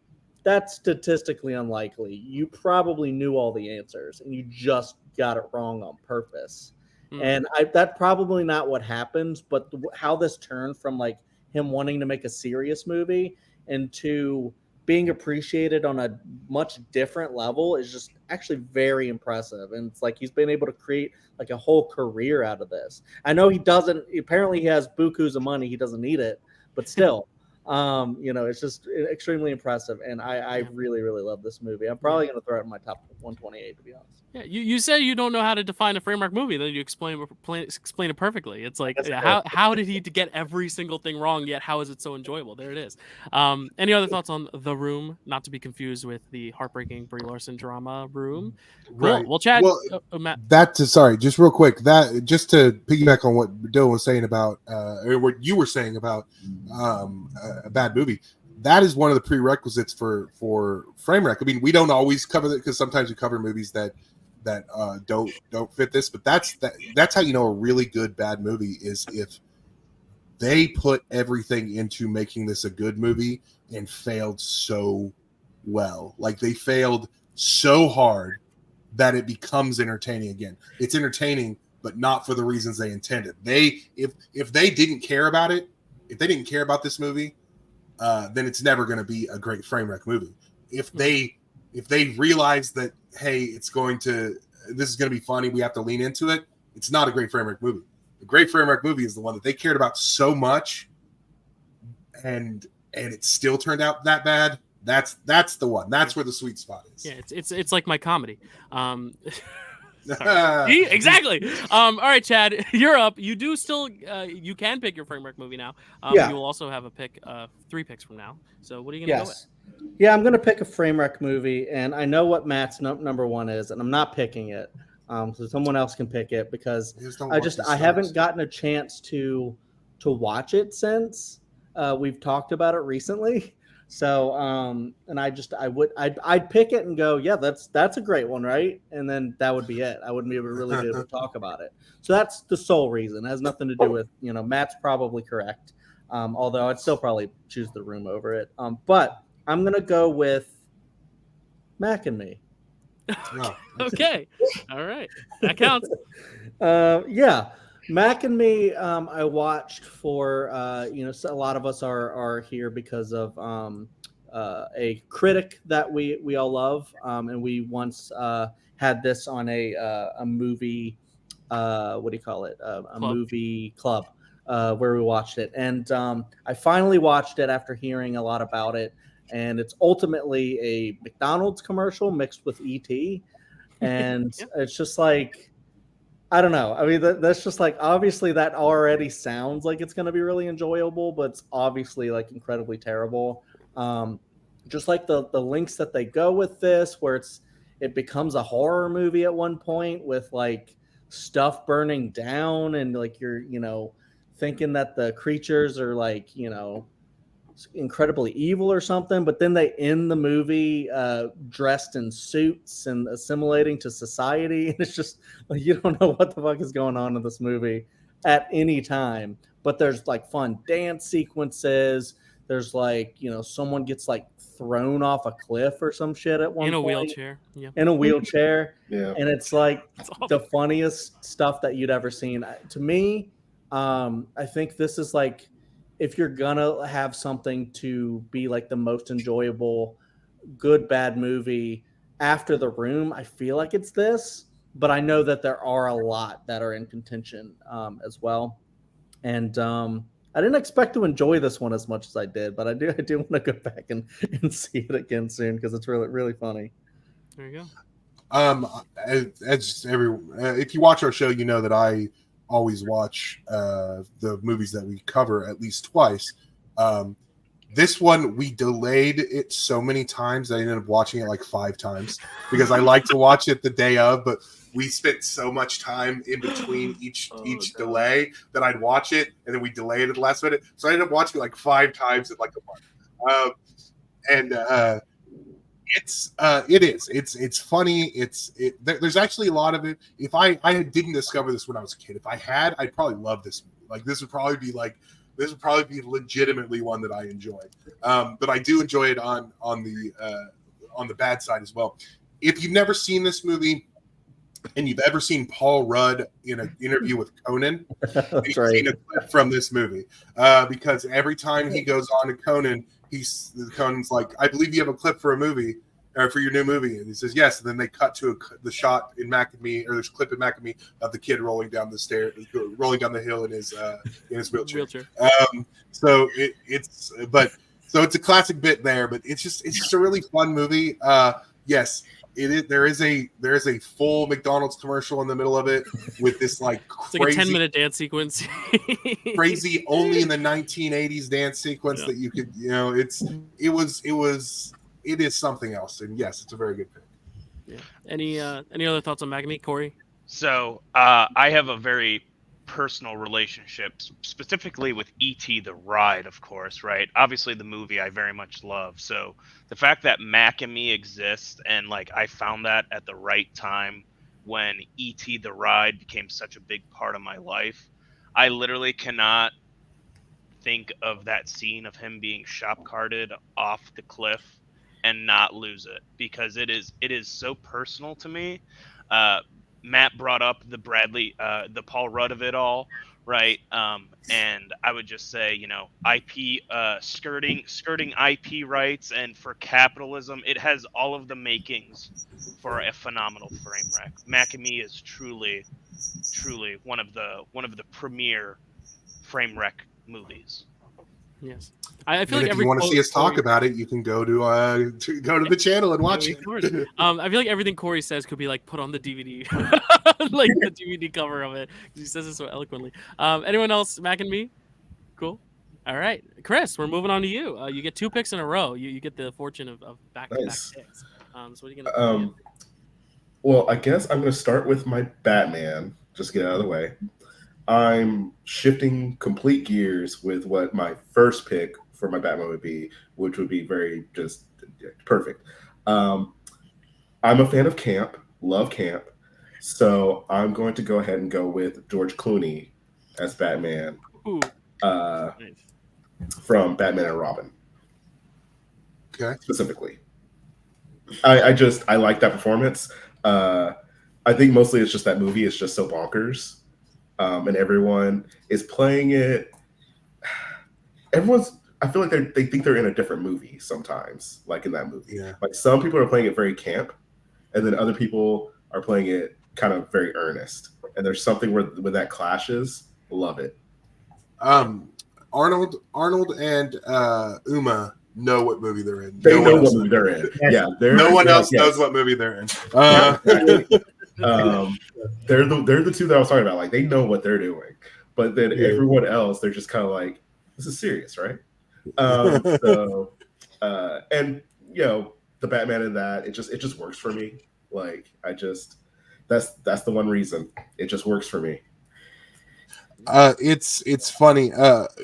S3: that's statistically unlikely. You probably knew all the answers and you just got it wrong on purpose. And that's probably not what happened, but how this turned from like him wanting to make a serious movie into being appreciated on a much different level is just actually very impressive. And it's like he's been able to create like a whole career out of this. I know apparently he has bukus of money, he doesn't need it, but still, it's just extremely impressive. And I really, really love this movie. I'm probably going to throw it in my top 128, to be honest.
S1: Yeah, you say you don't know how to define a Framewreck movie, then you explain it perfectly. It's like, how did he get every single thing wrong, yet how is it so enjoyable? There it is. Any other thoughts on The Room? Not to be confused with the heartbreaking Brie Larson drama Room. Cool.
S2: Right.
S1: Well, Chad, Matt.
S2: Just real quick, just to piggyback on what Dyl was saying about, or what you were saying about a bad movie. That is one of the prerequisites for Framewreck. I mean, we don't always cover it because sometimes we cover movies that don't fit this, but that's how you know a really good bad movie is if they put everything into making this a good movie and failed so well. Like, they failed so hard that it becomes entertaining again. It's entertaining, but not for the reasons they intended. If they didn't care about it, if they didn't care about this movie, then it's never going to be a great Framewreck movie. If they realize that, hey, this is going to be funny, we have to lean into it, it's not a great Framewreck movie. The great Framewreck movie is the one that they cared about so much, and it still turned out that bad. That's the one. That's where the sweet spot is.
S1: Yeah, it's like my comedy. See? Exactly. All right, Chad, you're up. You do still you can pick your Framewreck movie now. You will also have a pick 3 picks from now. So what are you gonna go with?
S3: Yeah, I'm gonna pick a Framewreck movie, and I know what Matt's number 1 is, and I'm not picking it. So someone else can pick it because I haven't gotten a chance to watch it since we've talked about it recently. So and I'd pick it and go, yeah, that's a great one, right? And then that would be it. I wouldn't be able to talk about it. So that's the sole reason. It has nothing to do with, Matt's probably correct. Although I'd still probably choose The Room over it. But I'm gonna go with Mac and Me.
S1: Okay. All right. That counts.
S3: Yeah. Mac and Me, I watched for, so a lot of us are here because of a critic that we all love. And we once had this on a movie, what do you call it? A movie club where we watched it. And I finally watched it after hearing a lot about it. And it's ultimately a McDonald's commercial mixed with E.T. And it's just like, I don't know. I mean, that's just like, obviously that already sounds like it's going to be really enjoyable, but it's obviously like incredibly terrible. Just like the links that they go with this, where it becomes a horror movie at one point with like stuff burning down and like you're, thinking that the creatures are like, incredibly evil or something, but then they end the movie dressed in suits and assimilating to society, and it's just like you don't know what the fuck is going on in this movie at any time. But there's like fun dance sequences. There's like someone gets like thrown off a cliff or some shit at one point.
S1: Wheelchair. Yeah.
S3: In a wheelchair.
S8: Yeah.
S3: And it's like the funniest stuff that you'd ever seen. To me, I think this is like, if you're gonna have something to be like the most enjoyable, good, bad movie after The Room, I feel like it's this, but I know that there are a lot that are in contention as well. And I didn't expect to enjoy this one as much as I did, but I do want to go back and see it again soon because it's really, really funny.
S1: There you
S2: go. If you watch our show, you know that I always watch the movies that we cover at least twice. This one, we delayed it so many times that I ended up watching it like 5 times because I like to watch it the day of, but we spent so much time in between each delay that I'd watch it and then we delayed it at the last minute. So I ended up watching it like 5 times in like a month. It's funny. There's actually a lot of it. If I didn't discover this when I was a kid, if I had, I'd probably love this movie. Like this would probably be legitimately one that I enjoyed. But I do enjoy it on the bad side as well. If you've never seen this movie and you've ever seen Paul Rudd in an interview with Conan, you've seen a clip from this movie because every time he goes on to Conan, Conan's like, I believe you have a clip for a movie or for your new movie, and he says yes. And then they cut to the shot in Mac and Me, or there's a clip in Mac and Me of the kid rolling down the stair, rolling down the hill in his wheelchair. So it's a classic bit there, but it's just a really fun movie. Yes, it is. There is a full McDonald's commercial in the middle of it with this like crazy,
S1: it's like a 10-minute dance sequence.
S2: Crazy only in the 1980s dance sequence that you could, it is something else. And yes, it's a very good pick.
S1: Yeah. Any other thoughts on Mac and Me, Corey?
S7: So I have a very personal relationship, specifically with E.T. the Ride, of course, right? Obviously, the movie I very much love. So the fact that Mac and Me exists, and like I found that at the right time when E.T. the Ride became such a big part of my life, I literally cannot think of that scene of him being shop carted off the cliff and not lose it, because it is so personal to me. Matt brought up the Paul Rudd of it all, right? And I would just say, IP skirting IP rights, and for capitalism, it has all of the makings for a phenomenal frame wreck. Mac and Me is truly truly one of the premier Framewreck movies.
S1: Yes, I feel
S2: And
S1: like
S2: if you want to see us talk about it, you can go to the channel and watch it.
S1: I feel like everything Corey says could be like put on the DVD, like the DVD cover of it. He says it so eloquently. Anyone else? Mac and me? Cool. All right, Chris, we're moving on to you. You get 2 picks in a row. You get the fortune of back-to-back
S8: Nice.
S1: picks. So what are you gonna?
S8: Well, I guess I'm gonna start with my Batman. Just get it out of the way. I'm shifting complete gears with what my first pick for my Batman would be, which would be very just perfect. I'm a fan of camp, love camp, so I'm going to go ahead and go with George Clooney as Batman.
S1: Ooh.
S8: Nice. From Batman and Robin.
S2: Okay.
S8: Specifically. I like that performance. I think mostly it's just that movie is just so bonkers. And everyone is playing it. I feel like they think they're in a different movie sometimes, like in that movie.
S2: Yeah.
S8: Like some people are playing it very camp, and then other people are playing it kind of very earnest. And there's something where when that clashes, love it.
S2: Arnold and Uma know what movie they're in.
S8: They know what movie they're in. Yeah,
S2: no one else knows what movie they're in.
S8: They're the two that I was talking about. Like they know what they're doing, but then everyone else, they're just kind of like, "This is serious, right?" And the Batman in that it just works for me. Like that's the one reason it just works for me.
S2: It's funny.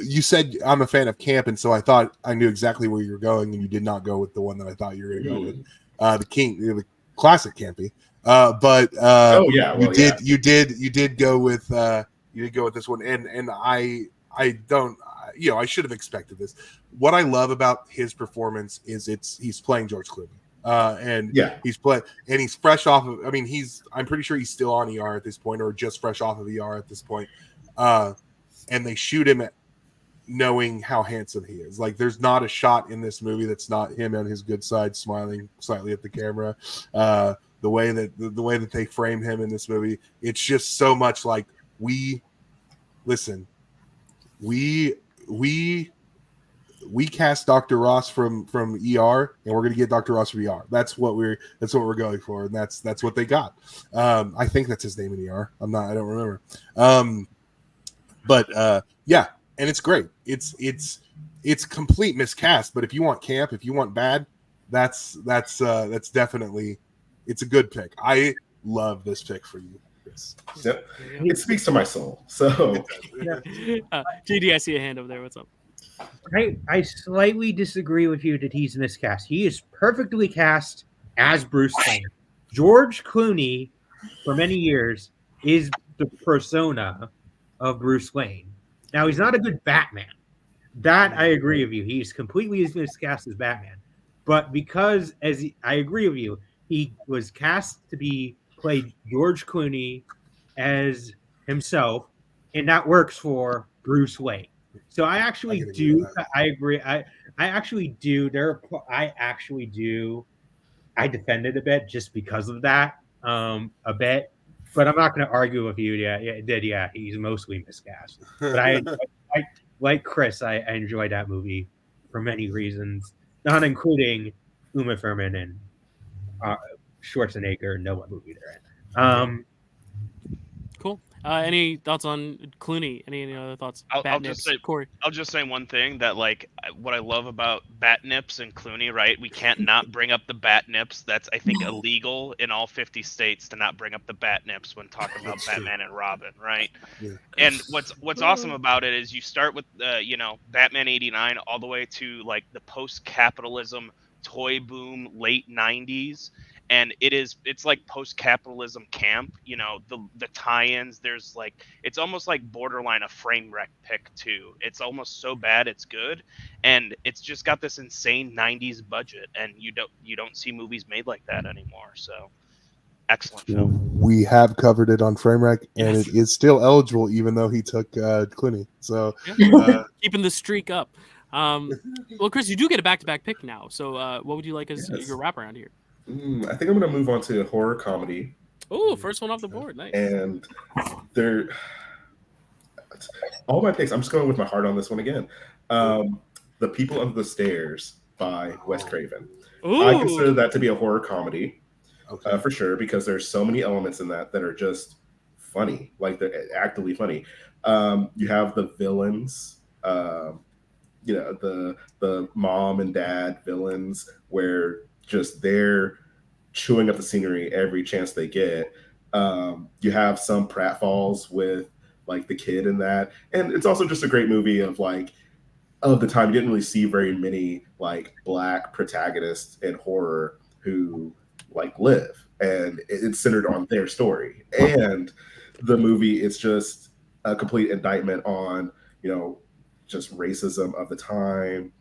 S2: You said I'm a fan of camp, and so I thought I knew exactly where you were going, and you did not go with the one that I thought you were going to go with. The classic campy. You did go with this one, and I don't. I should have expected this. What I love about his performance is he's playing George Clooney. He's fresh off of. I mean, I'm pretty sure he's still on ER at this point, or just fresh off of ER at this point. And they shoot him knowing how handsome he is. Like, there's not a shot in this movie that's not him on his good side, smiling slightly at the camera. The way that they frame him in this movie, it's just so much like we cast Dr. Ross from ER, and we're going to get Dr. Ross from ER. That's what we're going for, and that's what they got. I think that's his name in ER. I don't remember. And it's great. It's complete miscast. But if you want camp, if you want bad, that's definitely it's a good pick. I love this pick for you, Chris.
S8: Yep. It speaks to my soul. So,
S1: JD, I see a hand over there. What's up?
S5: I slightly disagree with you that he's miscast. He is perfectly cast as Bruce Wayne. George Clooney, for many years, is the persona of Bruce Wayne. Now, he's not a good Batman. That I agree with you. He's completely miscast as Batman. But because, I agree with you, he was cast to play George Clooney as himself, and that works for Bruce Wayne. So I actually do. I agree. I actually do. I defend it a bit just because of that, a bit. But I'm not going to argue with you. Yeah, he's mostly miscast. But I like Chris. I enjoyed that movie for many reasons, not including Uma Thurman and Schwarzenegger know what movie they're in.
S1: Cool. Any thoughts on Clooney? Any other thoughts?
S7: I'll just say one thing that, like, what I love about bat nips and Clooney, right? We can't not bring up the bat nips. That's, I think, illegal in all 50 states to not bring up the bat nips when talking about Batman and Robin, right? Yeah. And what's awesome about it is you start with Batman 89 all the way to like the post-capitalism toy boom late 90s. And it's like post-capitalism camp, the tie-ins. There's like, it's almost like borderline a Framewreck pick too. It's almost so bad it's good, and it's just got this insane 90s budget, and you don't see movies made like that anymore. So excellent film.
S2: We have covered it on Framewreck, and it is still eligible even though he took Clooney. So
S1: keeping the streak up. Well, Chris, you do get a back-to-back pick now. So what would you like as your wraparound here?
S8: I think I'm going to move on to horror comedy.
S1: Oh, first one off the board. Nice.
S8: And they're all my picks. I'm just going with my heart on this one again. The People Under the Stairs by Wes Craven. I consider that to be a horror comedy, for sure, because there's so many elements in that are just funny, like they're actively funny. You have the villains, the mom and dad villains, where just they're chewing up the scenery every chance they get. You have some pratfalls with like the kid in that, and it's also just a great movie of the time. You didn't really see very many like black protagonists in horror who like live, and it's centered on their story. And the movie is just a complete indictment on just racism of the time.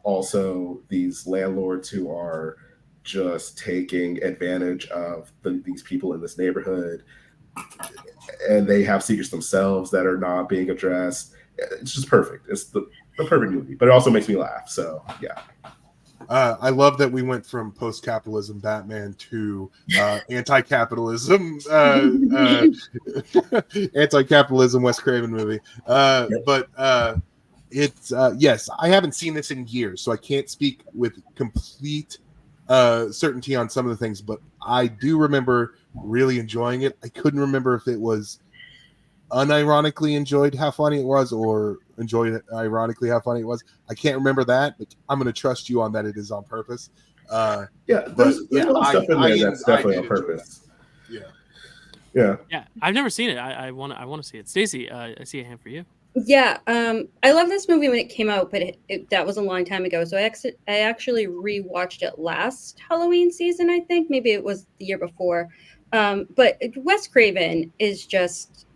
S8: Also, these landlords who are just taking advantage of these people in this neighborhood, and they have secrets themselves that are not being addressed. It's just perfect. It's the perfect movie, but it also makes me laugh. So yeah.
S2: I love that we went from post-capitalism Batman to anti-capitalism anti-capitalism Wes Craven movie. But it's yes, I haven't seen this in years, so I can't speak with complete certainty on some of the things, but I do remember really enjoying it. I couldn't remember if it was unironically enjoyed how funny it was, or enjoyed it ironically how funny it was. I can't remember that, but I'm going to trust you on that. It is on purpose.
S8: There's a lot of stuff in there that's definitely on purpose. Yeah.
S1: I've never seen it. I want to see it. Stacy, I see a hand for you.
S6: Yeah, I love this movie when it came out, but that was a long time ago. So I actually rewatched it last Halloween season. I think maybe it was the year before. But Wes Craven is just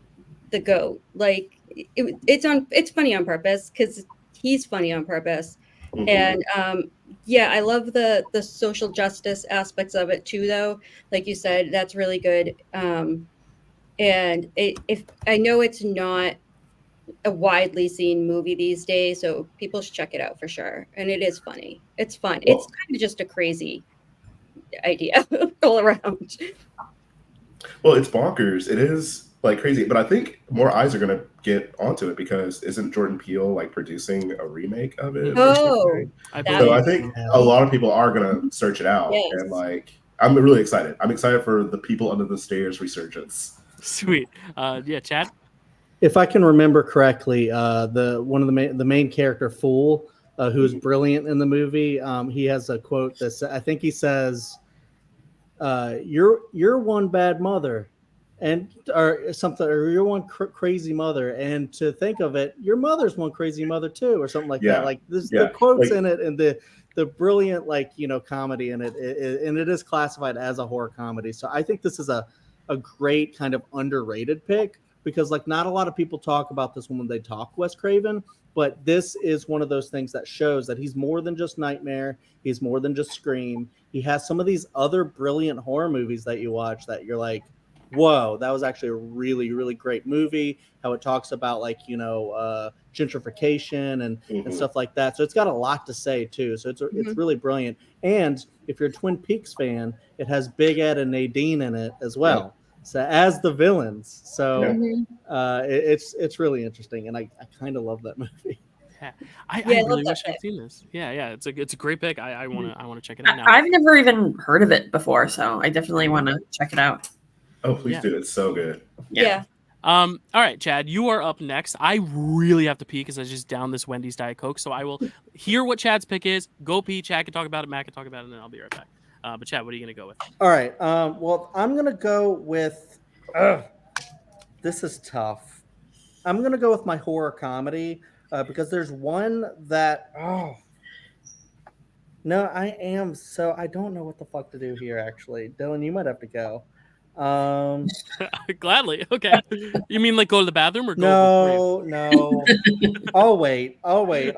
S6: the GOAT. Like it's funny on purpose because he's funny on purpose. Mm-hmm. And I love the social justice aspects of it too, though. Like you said, that's really good. And if I know it's not a widely seen movie these days, so people should check it out for sure. And it is funny. It's fun. Well, it's kind of just a crazy idea all around.
S8: Well, it's bonkers. It is like crazy, but I think more eyes are going to get onto it because isn't Jordan Peele like producing a remake of it?
S6: Oh,
S8: so I think a lot of people are going to search it out. Yes. And like, I'm really excited. I'm excited for the People Under the Stairs resurgence.
S1: Sweet. Chad?
S3: If I can remember correctly, the main character, Fool, who is brilliant in the movie, he has a quote that I think he says, "You're one bad mother, or something, or you're one crazy mother, and to think of it, your mother's one crazy mother too," or something like that. Like the quotes in it, and the brilliant comedy in it, and it is classified as a horror comedy. So I think this is a great kind of underrated pick. Because not a lot of people talk about this when they talk Wes Craven, but this is one of those things that shows that he's more than just Nightmare. He's more than just Scream. He has some of these other brilliant horror movies that you watch that you're like, whoa, that was actually a really, really great movie. How it talks about gentrification and stuff like that. So it's got a lot to say too. So it's really brilliant. And if you're a Twin Peaks fan, it has Big Ed and Nadine in it as well. Yeah. So as the villains, it's really interesting, and I kind of love that movie.
S1: Yeah, I really wish I'd seen this. Yeah, it's a great pick. I want to check it out now.
S4: I've never even heard of it before, so I definitely want to check it out.
S8: Oh, please do! It's so good.
S6: Yeah.
S1: All right, Chad, you are up next. I really have to pee because I just downed this Wendy's Diet Coke, so I will hear what Chad's pick is. Go pee. Chad can talk about it. Matt can talk about it, and then I'll be right back. But Chad, what are you going to go with?
S3: All right. Well, I'm going to go with. This is tough. I'm going to go with my horror comedy because there's one that. No, I don't know what the fuck to do here. Actually, Dylan, you might have to go.
S1: Gladly. Okay. You mean go to the bathroom or
S3: go? No. I'll wait. I'll wait.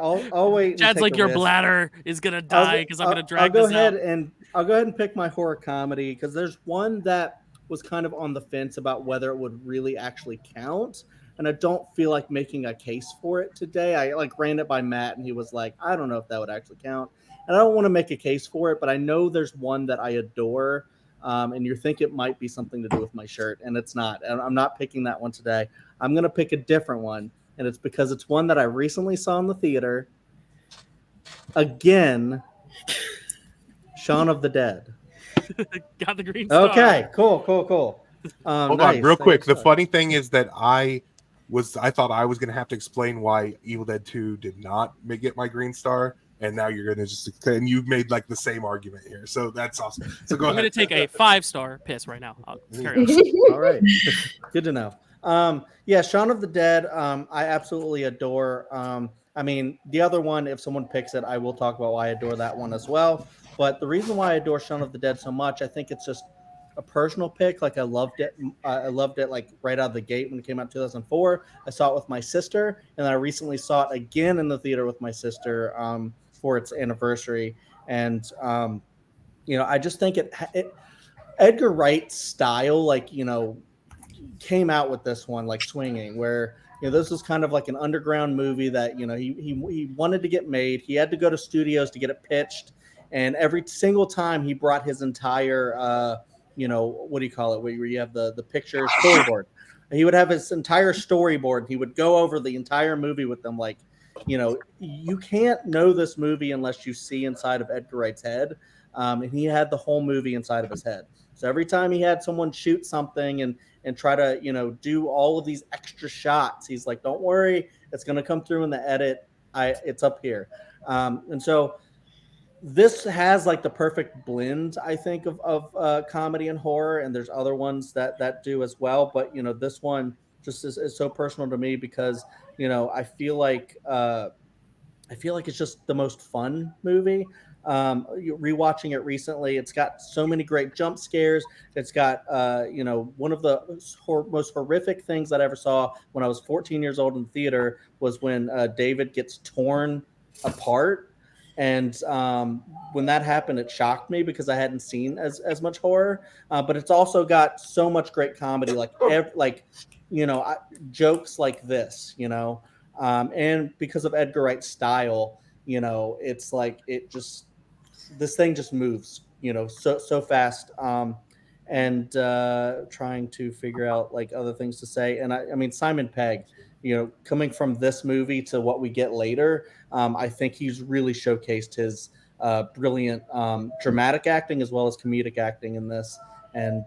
S1: Chad's like, your bladder is gonna die because I'm gonna drag this out.
S3: I'll go ahead and pick my horror comedy because there's one that was kind of on the fence about whether it would really actually count, and I don't feel like making a case for it today. I ran it by Matt, and he was like, I don't know if that would actually count, and I don't want to make a case for it, but I know there's one that I adore. and you think it might be something to do with my shirt, and it's not. And I'm not picking that one today. I'm going to pick a different one, and it's because it's one that I recently saw in the theater. Again, Shaun of the Dead.
S1: Got the green star.
S3: Okay, cool.
S2: Hold on, real quick. The funny thing is that I thought I was going to have to explain why Evil Dead 2 did not get my green star, and now you're going to just, and you made like the same argument here, so that's awesome. So go
S1: I'm
S2: ahead.
S1: going to take a 5-star piss right now. I'll carry on.
S3: All right, good to know. Yeah, Shaun of the Dead. I absolutely adore. I mean, the other one, if someone picks it, I will talk about why I adore that one as well. But the reason why I adore Shaun of the Dead so much, I think it's just a personal pick. Like I loved it. I loved it like right out of the gate when it came out in 2004. I saw it with my sister, and then I recently saw it again in the theater with my sister for its anniversary. And I just think it Edgar Wright's style, like came out with this one like swinging, where this was kind of like an underground movie that he wanted to get made. He had to go to studios to get it pitched, and every single time he brought his entire what do you call it, where you have the picture storyboard. He would have his entire storyboard. He would go over the entire movie with them. Like, you can't know this movie unless you see inside of Edgar Wright's head. And he had the whole movie inside of his head. So every time he had someone shoot something and try to, do all of these extra shots, he's like, don't worry, it's going to come through in the edit. It's up here. And so this has like the perfect blend, I think, of comedy and horror. And there's other ones that do as well. But, this one just is so personal to me because, I feel like it's just the most fun movie. Rewatching it recently, it's got so many great jump scares. It's got one of the most horrific things that I ever saw when I was 14 years old in the theater was when David gets torn apart. And when that happened, it shocked me because I hadn't seen as much horror. But it's also got so much great comedy, jokes like this, and because of Edgar Wright's style, it's like this thing just moves, so fast. And trying to figure out like other things to say. And I mean, Simon Pegg, coming from this movie to what we get later, I think he's really showcased his brilliant dramatic acting as well as comedic acting in this. And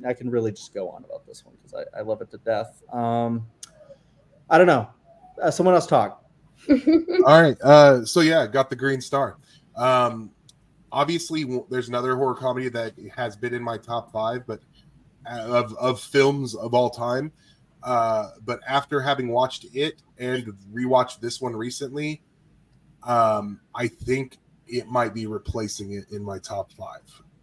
S3: I can really just go on about this one because I love it to death. I don't know. Someone else talk.
S2: All right. So yeah, got the green star. Obviously, there's another horror comedy that has been in my top 5, but of films of all time. But after having watched it and rewatched this one recently, I think it might be replacing it in my top 5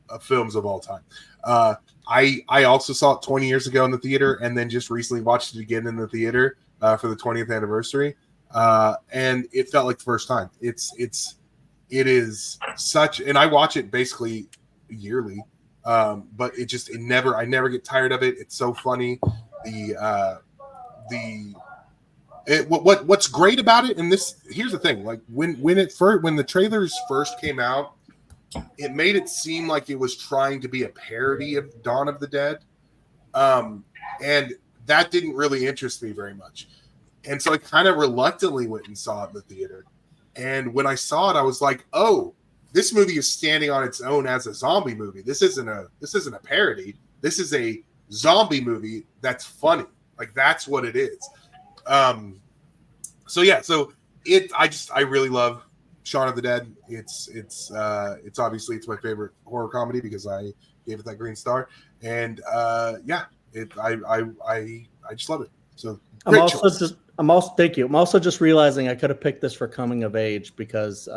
S2: of films of all time. I also saw it 20 years ago in the theater, and then just recently watched it again in the theater for the 20th anniversary, and it felt like the first time. It is such, and I watch it basically yearly, but I never get tired of it. It's so funny. What's great about it, and here's the thing, like when the trailers first came out, it made it seem like it was trying to be a parody of Dawn of the Dead, and that didn't really interest me very much. And so I kind of reluctantly went and saw it in the theater. And when I saw it, I was like, "Oh, this movie is standing on its own as a zombie movie. This isn't a parody. This is a zombie movie that's funny. Like that's what it is." So I really love Shaun of the Dead. It's obviously it's my favorite horror comedy because I gave it that green star. And I just love it. So
S3: thank you. I'm also just realizing I could have picked this for coming of age because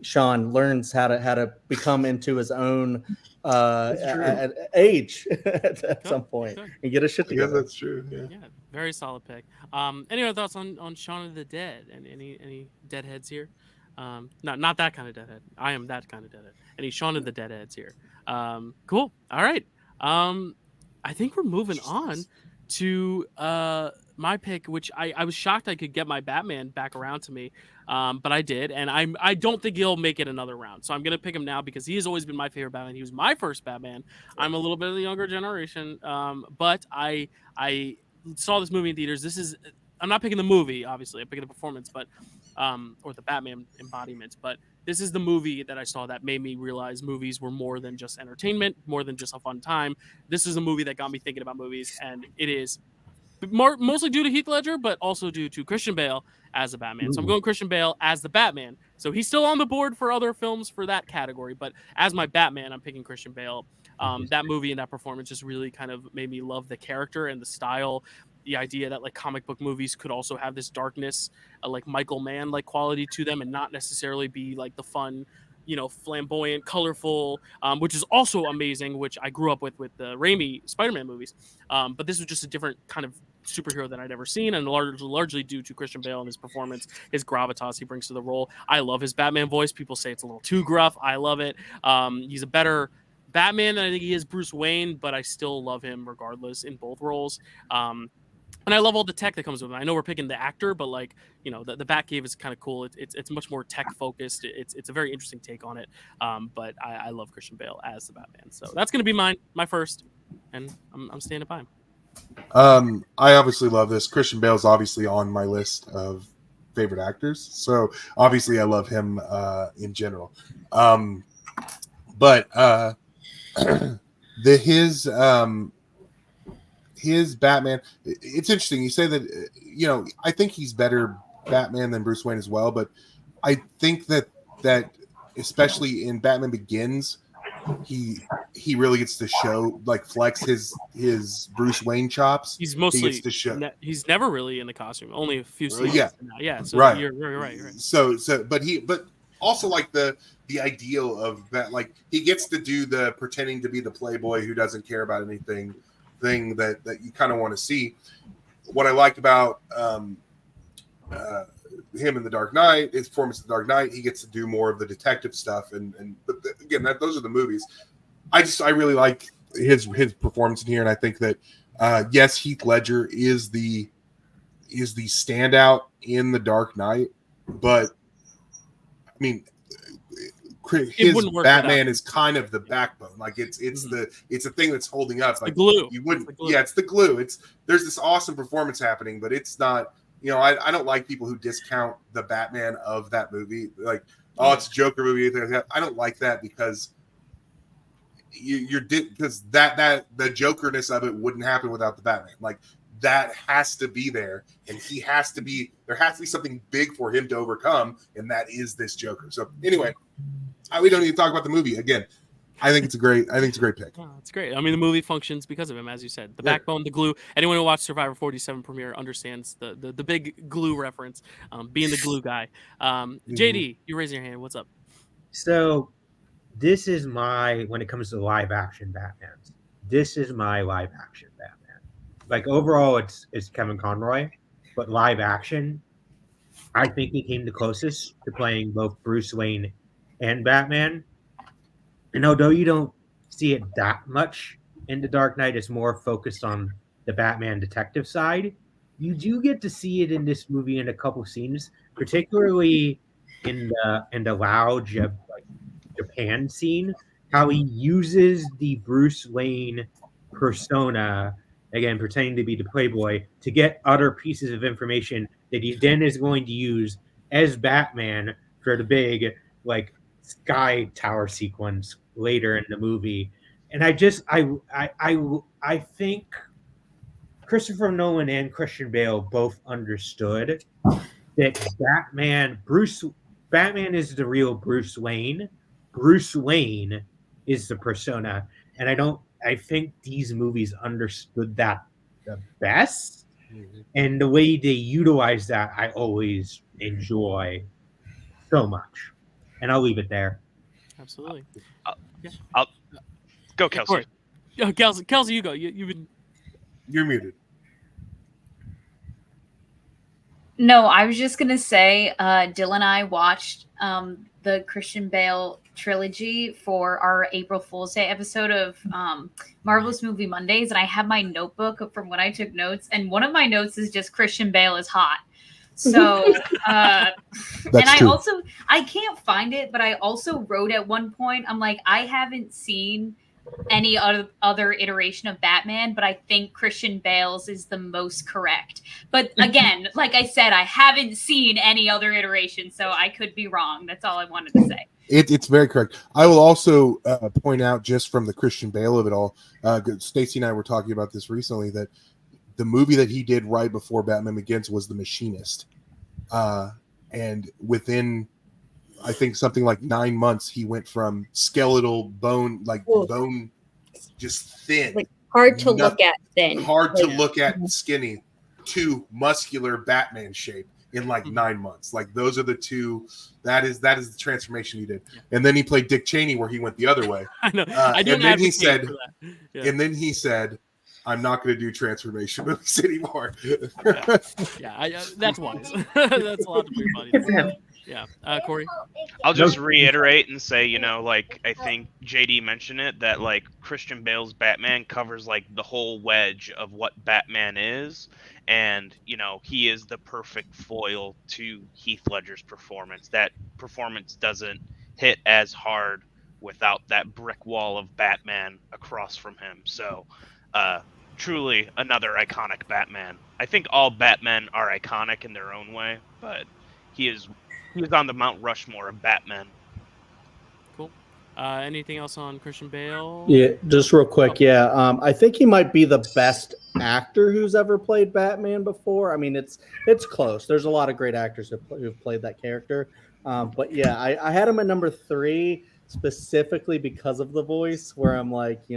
S3: Sean learns how to become into his own at age at some point and get a shit together.
S2: Yeah, that's true. Yeah,
S1: very solid pick. Any other thoughts on Shaun of the Dead and any deadheads here? Not that kind of deadhead. I am that kind of deadhead. Any Shaun of the Deadheads here? Cool. All right. I think we're moving on to my pick, which I was shocked I could get my Batman back around to me, but I did, and I don't think he'll make it another round. So I'm gonna pick him now because he has always been my favorite Batman. He was my first Batman. I'm a little bit of the younger generation, but I saw this movie in theaters. I'm not picking the movie, obviously. I'm picking the performance, but or the Batman embodiment. But this is the movie that I saw that made me realize movies were more than just entertainment, more than just a fun time. This is a movie that got me thinking about movies, and it is mostly due to Heath Ledger, but also due to Christian Bale as the Batman. So I'm going Christian Bale as the Batman. So he's still on the board for other films for that category, but as my Batman, I'm picking Christian Bale. That movie and that performance just really kind of made me love the character and the style. The idea that like comic book movies could also have this darkness, like Michael Mann like quality to them, and not necessarily be like the fun, flamboyant, colorful, which is also amazing, which I grew up with the Raimi Spider-Man movies. But this was just a different kind of superhero that I'd ever seen, and largely due to Christian Bale and his performance, his gravitas he brings to the role. I love his Batman voice. People say it's a little too gruff. I love it. He's a better Batman than I think he is Bruce Wayne, but I still love him regardless in both roles. And I love all the tech that comes with it. I know we're picking the actor, but like, the Batcave is kind of cool. It's much more tech focused. It's a very interesting take on it. But I love Christian Bale as the Batman. So that's going to be my first, and I'm standing by him.
S2: I obviously love this. Christian Bale's obviously on my list of favorite actors. So obviously I love him in general. But his Batman, it's interesting. You say that, I think he's better Batman than Bruce Wayne as well, but I think that especially in Batman Begins, he really gets to show, like, flex his Bruce Wayne chops.
S1: He's mostly
S2: he gets to show.
S1: He's never really in the costume. Only a few scenes.
S2: Yeah.
S1: So
S2: right.
S1: You're right.
S2: So, but also like the ideal of that, like he gets to do the pretending to be the playboy who doesn't care about anything thing that you kind of want to see. What I liked about him in The Dark Knight, his performance in The Dark Knight, he gets to do more of the detective stuff, but again, those are the movies. I really like his performance in here, and I think that yes, Heath Ledger is the standout in The Dark Knight, but I mean, his Batman is kind of the backbone. Like it's a thing that's holding up. Like
S1: the glue.
S2: It's the glue. There's this awesome performance happening, but it's not. I don't like people who discount the Batman of that movie. Like, oh, it's a Joker movie. I don't like that because because that the Jokerness of it wouldn't happen without the Batman. Like that has to be there, and there has to be something big for him to overcome, and that is this Joker. So anyway, we don't need to talk about the movie again. I think it's a great pick.
S1: Oh, it's great. I mean, the movie functions because of him, as you said. The backbone, the glue. Anyone who watched Survivor 47 premiere understands the big glue reference, being the glue guy. JD, you raising your hand. What's up?
S5: So this is when it comes to live action Batman, this is my live action Batman. Like overall, it's Kevin Conroy, but live action, I think he came the closest to playing both Bruce Wayne and Batman. And although you don't see it that much in The Dark Knight, it's more focused on the Batman detective side. You do get to see it in this movie in a couple scenes, particularly in the lounge of Japan scene, how he uses the Bruce Wayne persona, again pretending to be the playboy, to get other pieces of information that he then is going to use as Batman for the big sky tower sequence later in the movie. And I think Christopher Nolan and Christian Bale both understood that Batman is the real Bruce Wayne. Bruce Wayne is the persona. And I think these movies understood that the best. Mm-hmm. And the way they utilize that, I always enjoy so much. And I'll leave it there.
S1: Absolutely.
S7: I'll go, Kelsey.
S1: Kelsey, you go.
S2: You're muted.
S9: No, I was just gonna say, Dyl and I watched the Christian Bale trilogy for our April Fool's Day episode of Marvel-ous Movie Mondays, and I have my notebook from when I took notes, and one of my notes is just Christian Bale is hot. So, and I can't find it, but I also wrote at one point, I'm like, I haven't seen any other iteration of Batman, but I think Christian Bale's is the most correct. But again, like I said, I haven't seen any other iteration, so I could be wrong. That's all I wanted to say.
S2: It's very correct. I will also point out, just from the Christian Bale of it all, Stacy and I were talking about this recently, that the movie that he did right before Batman Begins was The Machinist. And within, I think, something like 9 months, he went from skeletal bone, bone, just thin,
S6: like hard to look at, thin,
S2: to look at, skinny, to muscular Batman shape in like 9 months. Like, those are the two. That is the transformation he did. Yeah. And then he played Dick Cheney, where he went the other way.
S1: I know.
S2: And then he said, I'm not going to do transformation movies anymore.
S1: That's wise. That's a lot to be funny. Yeah. Corey?
S7: I'll just reiterate and say, like, I think JD mentioned it, that, like, Christian Bale's Batman covers, like, the whole wedge of what Batman is. And, he is the perfect foil to Heath Ledger's performance. That performance doesn't hit as hard without that brick wall of Batman across from him. So, truly another iconic Batman. I think all Batmen are iconic in their own way, but he is on the Mount Rushmore of Batman.
S1: Cool. Anything else on Christian Bale?
S3: Yeah, just real quick. Yeah, I think he might be the best actor who's ever played Batman before. I mean, it's close. There's a lot of great actors who've played that character. But yeah, I had him at number 3 specifically because of the voice, where I'm like,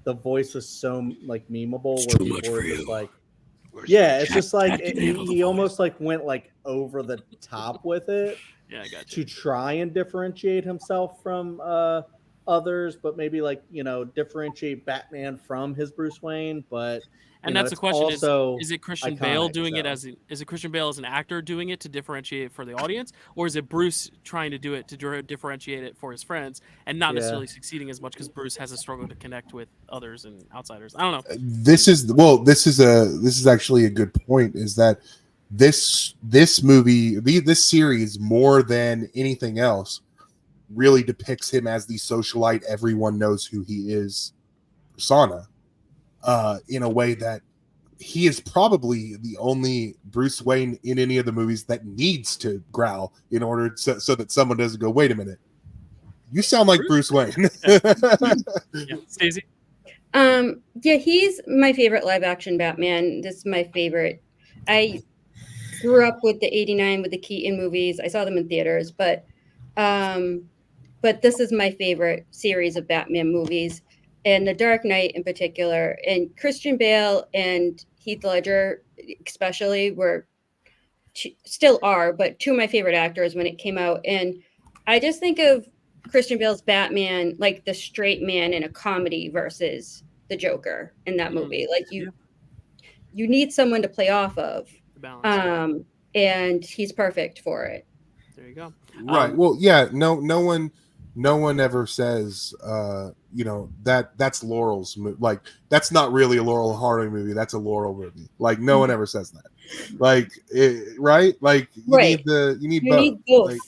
S3: the voice was so like memeable, where people were just like, it's just like he almost like went like over the top with it.
S1: Yeah, I got you.
S3: To try and differentiate himself from others, but maybe like differentiate Batman from his Bruce Wayne. But
S1: and that's the question: is it Christian Bale doing it
S3: is
S1: it Christian Bale as an actor doing it to differentiate for the audience, or is it Bruce trying to do it to differentiate it for his friends and not necessarily succeeding as much because Bruce has a struggle to connect with others and outsiders? I don't know.
S2: This is actually a good point. Is that this movie, this series, more than anything else, really depicts him as the socialite, everyone knows who he is persona, in a way that he is probably the only Bruce Wayne in any of the movies that needs to growl in order so that someone doesn't go, wait a minute, you sound like Bruce Wayne.
S1: Stacey?
S6: He's my favorite live action Batman. This is my favorite. I grew up with the 89 with the Keaton movies. I saw them in theaters, but this is my favorite series of Batman movies, and The Dark Knight in particular. And Christian Bale and Heath Ledger especially still are, but two of my favorite actors when it came out. And I just think of Christian Bale's Batman like the straight man in a comedy versus the Joker in that movie. Like you need someone to play off of. And he's perfect for it.
S1: There you go.
S2: Right. Well, yeah. No one ever says, that's Laurel's movie. Like, that's not really a Laurel and Hardy movie. That's a Laurel movie. Like, no one ever says that. Like, right? Like, you need both.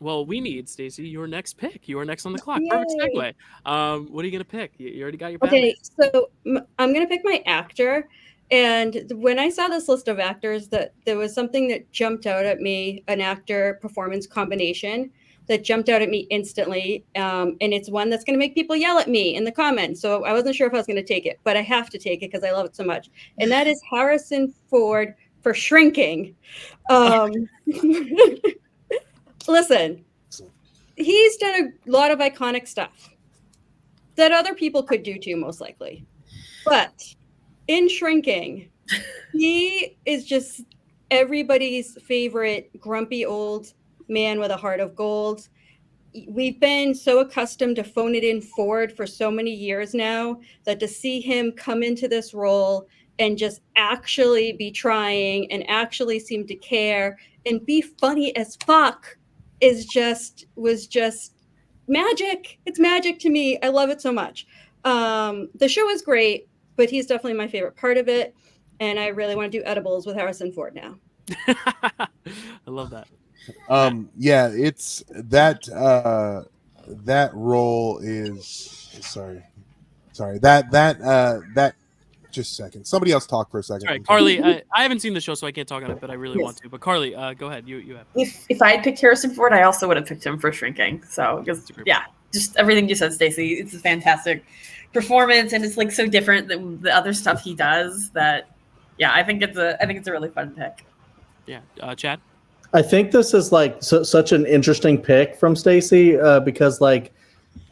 S1: Well, we need, Stacey, your next pick. You are next on the clock. Yay. Perfect segue. What are you gonna pick? You already got your Batman.
S6: Okay, so I'm gonna pick my actor. And when I saw this list of actors, that there was something that jumped out at me, an actor performance combination that jumped out at me instantly. And it's one that's going to make people yell at me in the comments. So I wasn't sure if I was going to take it, but I have to take it because I love it so much. And that is Harrison Ford for Shrinking. Listen, he's done a lot of iconic stuff that other people could do too, most likely. But in Shrinking, he is just everybody's favorite grumpy old man with a heart of gold. We've been so accustomed to phone it in Ford for so many years now that to see him come into this role and just actually be trying and actually seem to care and be funny as fuck was just magic. It's magic to me. I love it so much. The show is great, but he's definitely my favorite part of it. And I really want to do edibles with Harrison Ford now.
S1: I love that.
S2: Yeah, it's that that role is sorry. That just a second. Somebody else talk for a second.
S1: All right, Carly, I haven't seen the show, so I can't talk on it, but I really want to. But Carly, go ahead. You have.
S4: If I had picked Harrison Ford, I also would have picked him for Shrinking. So yeah, just everything you said, Stacy. It's a fantastic performance, and it's like so different than the other stuff he does. That yeah, I think it's a really fun pick.
S1: Yeah, Chad.
S3: I think this is like such an interesting pick from Stacy because, like,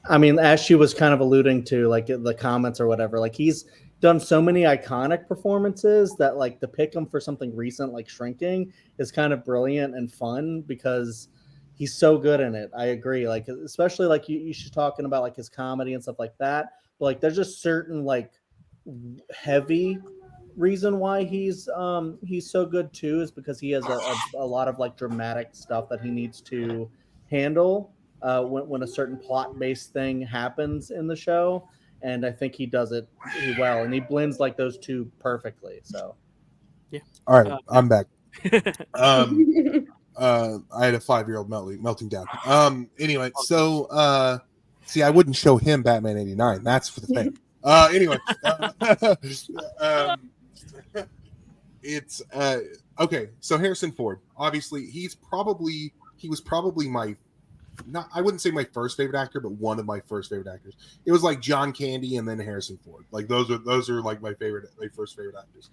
S3: I mean, as she was kind of alluding to, like the comments or whatever, like he's done so many iconic performances that, like, to pick him for something recent like Shrinking is kind of brilliant and fun because he's so good in it. I agree. Like, especially like you should talking about like his comedy and stuff like that. But like, there's just certain like heavy reason why he's so good too is because he has a lot of like dramatic stuff that he needs to handle when a certain plot-based thing happens in the show, and I think he does it well, and he blends like those two perfectly. So
S1: yeah.
S2: All right, I'm back. I had a 5-year-old melting down. Anyway, so see, I wouldn't show him Batman '89. That's for the thing. Anyway, it's okay. So Harrison Ford, obviously, he was probably my, I wouldn't say my first favorite actor, but one of my first favorite actors. It was like John Candy and then Harrison Ford. Like those are like my first favorite actors.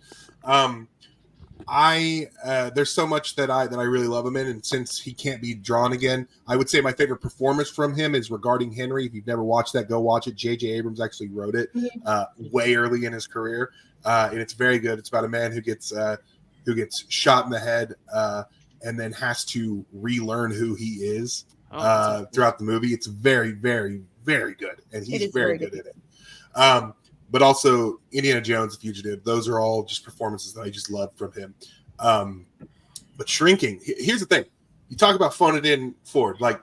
S2: There's so much that I really love him in, and since he can't be drawn again, I would say my favorite performance from him is Regarding Henry. If you've never watched that, go watch it. J.J. Abrams actually wrote it way early in his career, and it's very good. It's about a man who gets shot in the head and then has to relearn who he is throughout the movie. It's very, very, very good, and he's very good at it. But also Indiana Jones, The Fugitive. Those are all just performances that I just love from him. But Shrinking, here's the thing. You talk about phone it in Ford. Like,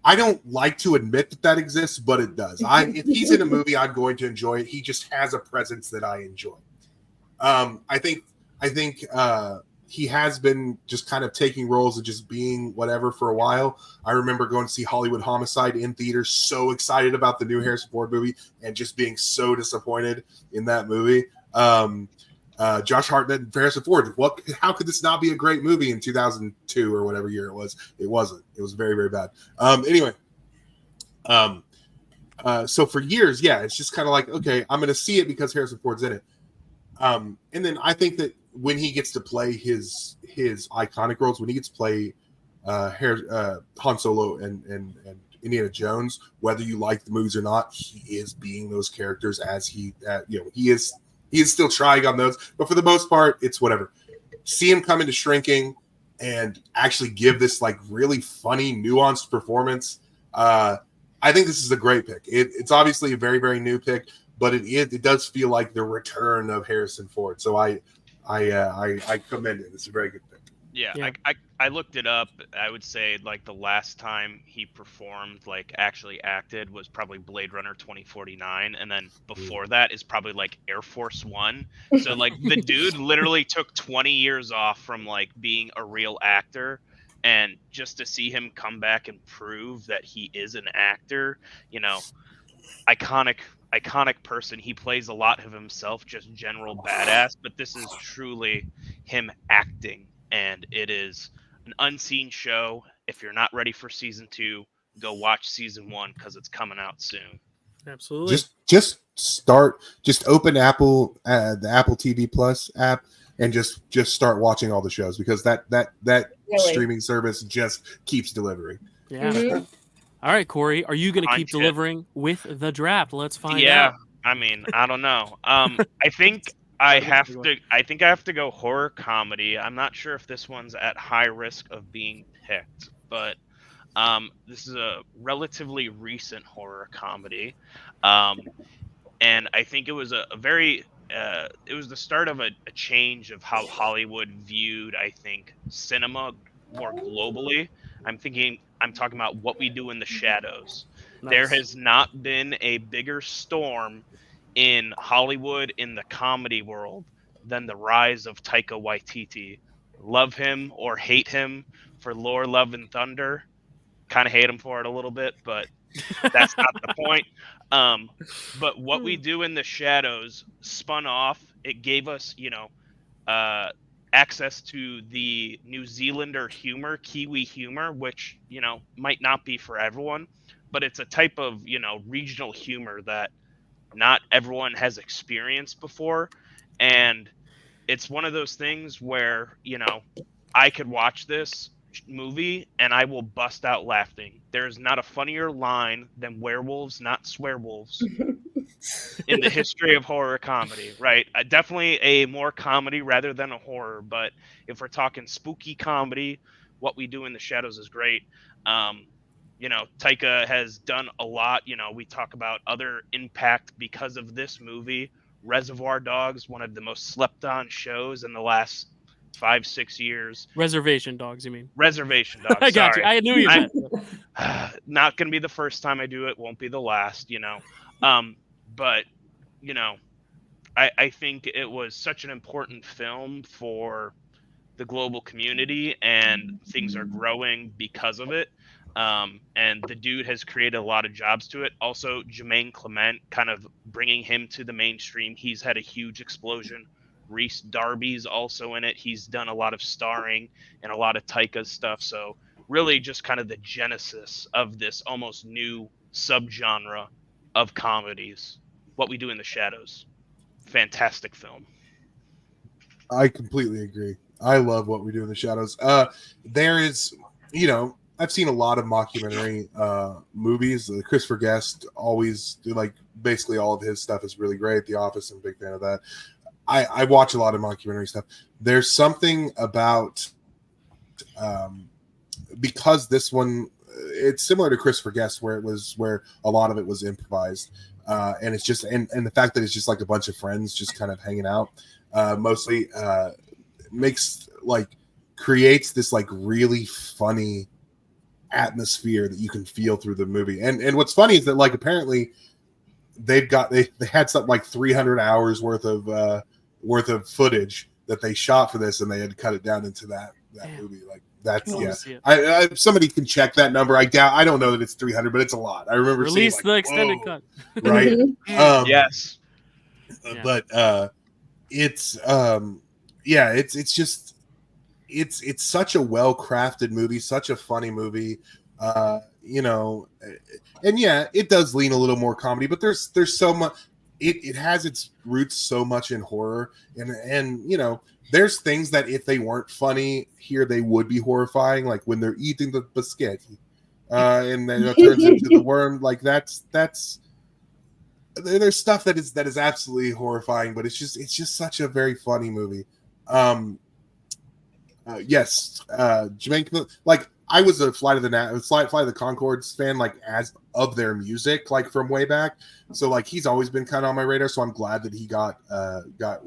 S2: I don't like to admit that exists, but it does. If he's in a movie, I'm going to enjoy it. He just has a presence that I enjoy. I think he has been just kind of taking roles and just being whatever for a while. I remember going to see Hollywood Homicide in theaters, so excited about the new Harrison Ford movie, and just being so disappointed in that movie. Josh Hartnett and Harrison Ford. How could this not be a great movie in 2002 or whatever year it was? It wasn't. It was very, very bad. Anyway, so for years, yeah, it's just kind of like, okay, I'm going to see it because Harrison Ford's in it. And then I think that when he gets to play his iconic roles, when he gets to play Han Solo and Indiana Jones, whether you like the movies or not, he is being those characters as he is still trying on those. But for the most part, it's whatever. See him come into Shrinking and actually give this like really funny, nuanced performance. I think this is a great pick. It's obviously a very, very new pick, but it does feel like the return of Harrison Ford. So I commend it. It's a very good pick.
S7: Yeah. I looked it up. I would say like the last time he performed, like actually acted, was probably Blade Runner 2049, and then before that is probably like Air Force One. So like the dude literally took 20 years off from like being a real actor, and just to see him come back and prove that he is an actor, iconic person. He plays a lot of himself, just general badass, but this is truly him acting, and it is an unseen show. If you're not ready for season 2, go watch season 1 because it's coming out soon.
S1: Absolutely.
S2: Just open the Apple TV Plus app and just start watching all the shows, because that really? Streaming service just keeps delivering.
S1: Yeah. Mm-hmm. All right, Corey, are you going to keep delivering with the draft? Let's find out.
S7: Yeah, I mean, I don't know. I think I have to go horror comedy. I'm not sure if this one's at high risk of being picked, but this is a relatively recent horror comedy, and I think it was a very it was the start of a change of how Hollywood viewed, I think, cinema more globally. I'm talking about What We Do in the Shadows.
S1: Nice.
S7: There has not been a bigger storm in Hollywood, in the comedy world, than the rise of Taika Waititi. Love him or hate him for Lore, Love, and Thunder. Kind of hate him for it a little bit, but that's not the point. But What We Do in the Shadows spun off. It gave us, access to the New Zealander humor, Kiwi humor, which, might not be for everyone, but it's a type of, regional humor that not everyone has experienced before. And it's one of those things where, I could watch this movie and I will bust out laughing. There's not a funnier line than werewolves, not swearwolves in the history of horror comedy, right? Definitely a more comedy rather than a horror, but if we're talking spooky comedy, What We Do in the Shadows is great. Taika has done a lot. We talk about other impact because of this movie. Reservoir Dogs, one of the most slept on shows in the last 5-6 years.
S1: Reservation Dogs, you mean?
S7: Reservation Dogs.
S1: I got
S7: sorry.
S1: you. I knew you meant.
S7: Not going to be the first time I do it. Won't be the last, But, I think it was such an important film for the global community, and things are growing because of it. And the dude has created a lot of jobs to it. Also, Jermaine Clement, kind of bringing him to the mainstream. He's had a huge explosion. Rhys Darby's also in it. He's done a lot of starring and a lot of Taika's stuff. So really just kind of the genesis of this almost new subgenre of comedies. What We Do in the Shadows. Fantastic film.
S2: I completely agree. I love What We Do in the Shadows. There is, I've seen a lot of mockumentary movies. Christopher Guest always basically all of his stuff is really great. The Office, I'm a big fan of that. I watch a lot of mockumentary stuff. There's something about because this one, it's similar to Christopher Guest, where a lot of it was improvised, and it's just and the fact that it's just like a bunch of friends just kind of hanging out, mostly creates this really funny atmosphere that you can feel through the movie. And what's funny is that apparently they had something like 300 hours worth of footage that they shot for this, and they had to cut it down into that movie. That's if somebody can check that number. I don't know that it's 300, but it's a lot. I remember
S1: release
S2: seeing
S1: the extended cut,
S2: right?
S7: Yes,
S2: but it's just it's such a well-crafted movie, such a funny movie, and it does lean a little more comedy, but there's so much. It has its roots so much in horror, and there's things that if they weren't funny here, they would be horrifying, like when they're eating the biscotti, and then it turns into the worm. That's there's stuff that is absolutely horrifying, but it's just such a very funny movie. Yes, Jermaine, I was a Flight of the Conchords fan, as of their music, from way back. So he's always been kind of on my radar. So I'm glad that he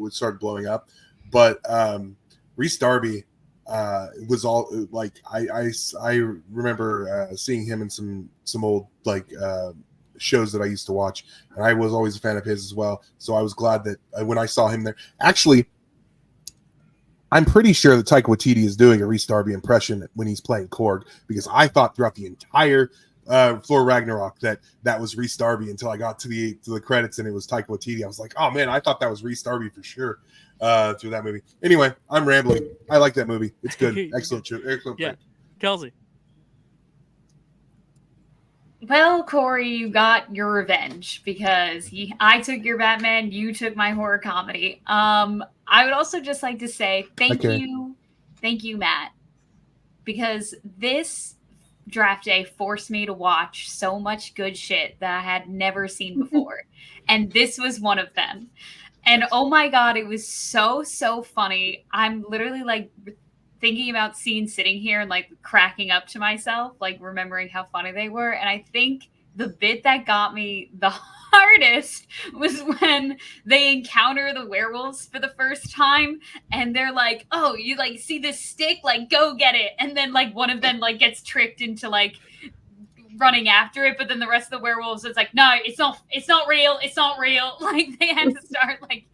S2: started blowing up. But Rhys Darby was all I remember seeing him in some old shows that I used to watch, and I was always a fan of his as well. So I was glad that when I saw him there, actually. I'm pretty sure that Taika Waititi is doing a Rhys Darby impression when he's playing Korg, because I thought throughout the entire Thor Ragnarok that was Rhys Darby until I got to the credits and it was Taika Waititi. I was like, oh man, I thought that was Rhys Darby for sure through that movie. Anyway, I'm rambling. I like that movie. It's good. Excellent.
S1: Yeah, Kelsey.
S9: Well, Corey, you got your revenge because I took your Batman, you took my horror comedy. I would also just like to say thank you, Matt, because this draft day forced me to watch so much good shit that I had never seen before, and this was one of them. And oh my god, it was so funny. I'm literally thinking about scenes sitting here and cracking up to myself, remembering how funny they were. And I think the bit that got me the hardest was when they encounter the werewolves for the first time, and they're like, "Oh, you like see this stick? Like, go get it!" And then like one of them like gets tricked into like running after it, but then the rest of the werewolves is like, "No, it's not real, it's not real." Like they had to start like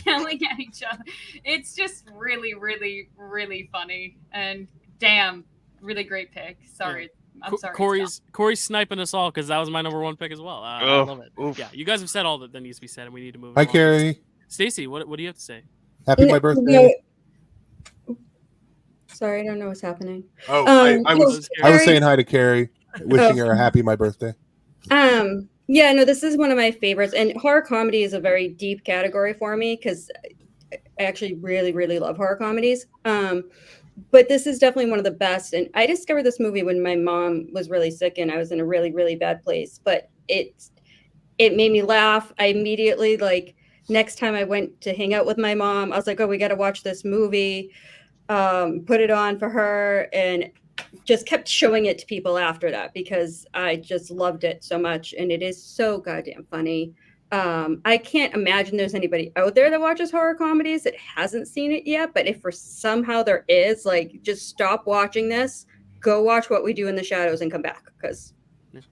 S9: yelling at each other. It's just really, really, really funny, and damn, really great pick. Sorry. I'm sorry.
S1: Corey's sniping us all because that was my number one pick as well. I love it.
S7: Oof.
S1: Yeah, you guys have said all that needs to be said, and we need to move.
S10: Hi, Carrie.
S1: Stacy, what do you have to say?
S10: Happy my birthday.
S6: Sorry, I don't know what's happening.
S2: Oh,
S10: I was saying hi to Carrie, wishing her a happy my birthday.
S6: Yeah, no, this is one of my favorites, and horror comedy is a very deep category for me because I actually really, really love horror comedies. But this is definitely one of the best, and I discovered this movie when my mom was really sick and I was in a really, really bad place. But it made me laugh. I immediately, like, next time I went to hang out with my mom, I was like, "Oh, we got to watch this movie." Put it on for her, and just kept showing it to people after that because I just loved it so much, and it is so goddamn funny. I can't imagine there's anybody out there that watches horror comedies that hasn't seen it yet, but if for somehow there is, like, just stop watching this, go watch What We Do in the Shadows and come back, because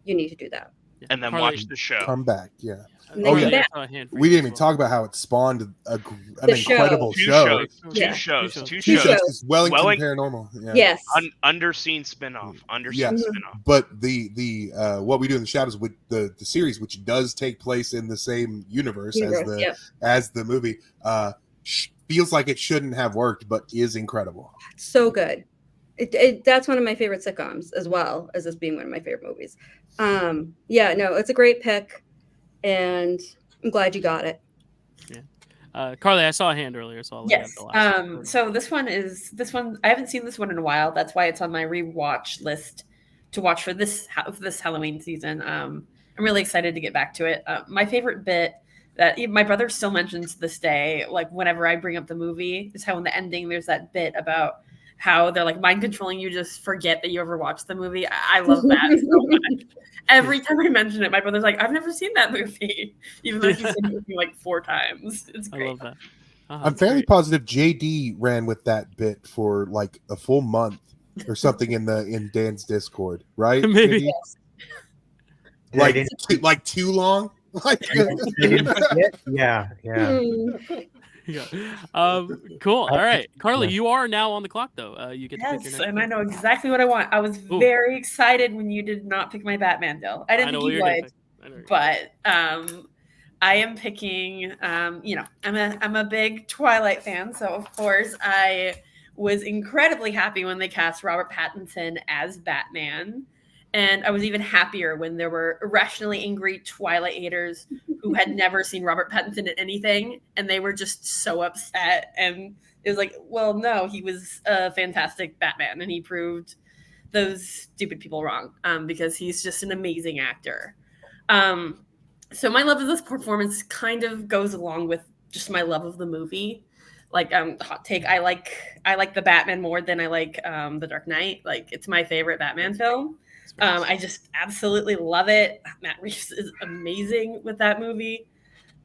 S6: you need to do that.
S7: And then watch the show.
S10: Come back, yeah.
S6: Oh yeah,
S10: we didn't even talk about how it spawned an incredible show.
S7: Two shows.
S10: It's Wellington Paranormal. Yeah.
S6: Yes.
S7: Underseen spinoff. Spinoff.
S10: But the What We Do in the Shadows with the series, which does take place in the same universe as the movie, feels like it shouldn't have worked, but is incredible.
S6: So good. That's one of my favorite sitcoms, as well as this being one of my favorite movies. Yeah, no, it's a great pick, and I'm glad you got it.
S1: Yeah. Carly, I saw a hand earlier, so I'll let
S4: yes. So this one I haven't seen this one in a while. That's why it's on my rewatch list to watch for this Halloween season. I'm really excited to get back to it. My favorite bit that my brother still mentions to this day, like whenever I bring up the movie, is how in the ending there's that bit about how they're like mind controlling you, just forget that you ever watched the movie. I love that so much. Every time I mention it, my brother's like, "I've never seen that movie," even though he's seen it with me like 4 times. It's great.
S1: I love that.
S10: I'm fairly positive JD ran with that bit for like a full month or something in Dan's Discord, right?
S1: Maybe.
S10: Yes. Like too long.
S5: Yeah.
S1: Yeah. Cool. All right, Carly, you are now on the clock, though. You get to pick your next
S4: and I know exactly what I want. I was very excited when you did not pick my Batman, Dyl. I didn't think you would, but I am picking. I'm a big Twilight fan, so of course I was incredibly happy when they cast Robert Pattinson as Batman. And I was even happier when there were irrationally angry Twilight haters who had never seen Robert Pattinson in anything, and they were just so upset. And it was like, well, no, he was a fantastic Batman, and he proved those stupid people wrong because he's just an amazing actor. So my love of this performance kind of goes along with just my love of the movie. Like, hot take, I like the Batman more than I like The Dark Knight. Like, it's my favorite Batman film. I just absolutely love it. Matt Reeves is amazing with that movie.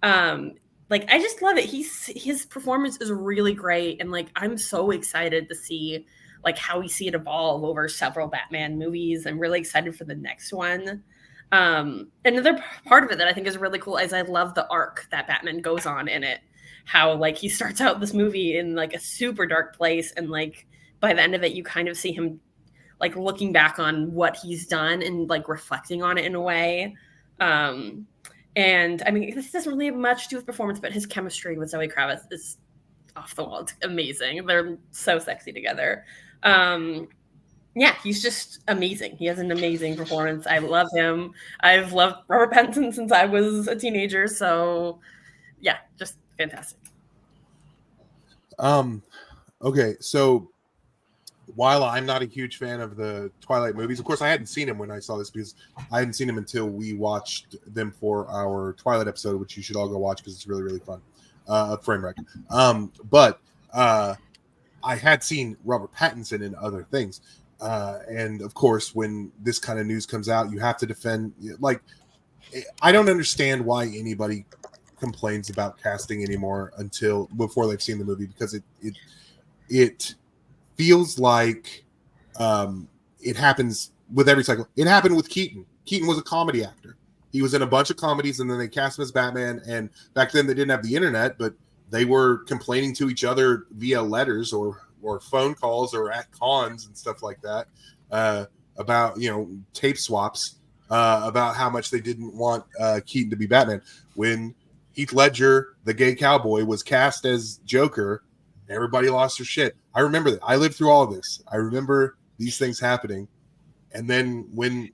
S4: Like, I just love it. His performance is really great, and like I'm so excited to see like how we see it evolve over several Batman movies. I'm really excited for the next one. Another part of it that I think is really cool is I love the arc that Batman goes on in it. How like he starts out this movie in like a super dark place, and like by the end of it you kind of see him like looking back on what he's done and like reflecting on it in a way. And I mean, this doesn't really have much to do with performance, but his chemistry with Zoe Kravitz is off the wall. It's amazing. They're so sexy together. Yeah, he's just amazing. He has an amazing performance. I love him. I've loved Robert Pattinson since I was a teenager. So yeah, just fantastic.
S10: Okay, so while I'm not a huge fan of the Twilight movies, of course, I hadn't seen him when I saw this because I hadn't seen him until we watched them for our Twilight episode, which you should all go watch because it's really, really fun. Framewreck. But I had seen Robert Pattinson in other things. And of course, when this kind of news comes out, you have to defend. Like, I don't understand why anybody complains about casting anymore until before they've seen the movie, because it feels like it happens with every cycle. It happened with Keaton. Keaton was a comedy actor. He was in a bunch of comedies, and then they cast him as Batman. And back then they didn't have the internet, but they were complaining to each other via letters or phone calls or at cons and stuff like that about, tape swaps about how much they didn't want Keaton to be Batman. When Heath Ledger, the gay cowboy, was cast as Joker, everybody lost their shit. I remember that. I lived through all of this. I remember these things happening. And then when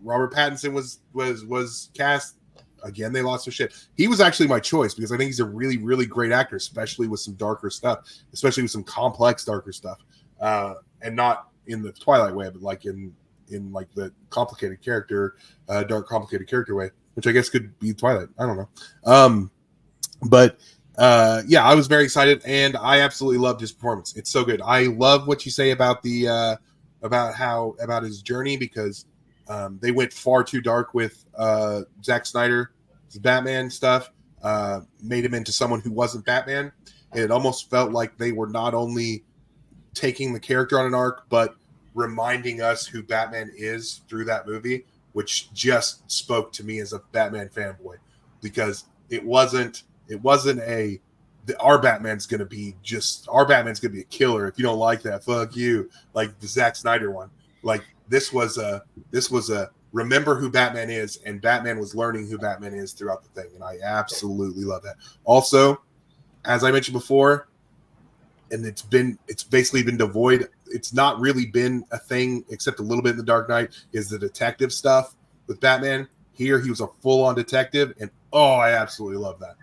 S10: Robert Pattinson was cast, again, they lost their shit. He was actually my choice because I think he's a really, really great actor, especially with some darker stuff, especially with some complex, darker stuff, and not in the Twilight way, but like in like the complicated character, dark, complicated character way, which I guess could be Twilight. I don't know. But I was very excited, and I absolutely loved his performance. It's so good. I love what you say about the about his journey, because they went far too dark with Zack Snyder's Batman stuff, made him into someone who wasn't Batman. And it almost felt like they were not only taking the character on an arc, but reminding us who Batman is through that movie, which just spoke to me as a Batman fanboy, because it wasn't our Batman's gonna be a killer. If you don't like that, fuck you. Like the Zack Snyder one. Like this was a remember who Batman is, and Batman was learning who Batman is throughout the thing, and I absolutely love that. Also, as I mentioned before, and it's basically been devoid. It's not really been a thing except a little bit in The Dark Knight, is the detective stuff with Batman. Here he was a full-on detective, and I absolutely love that.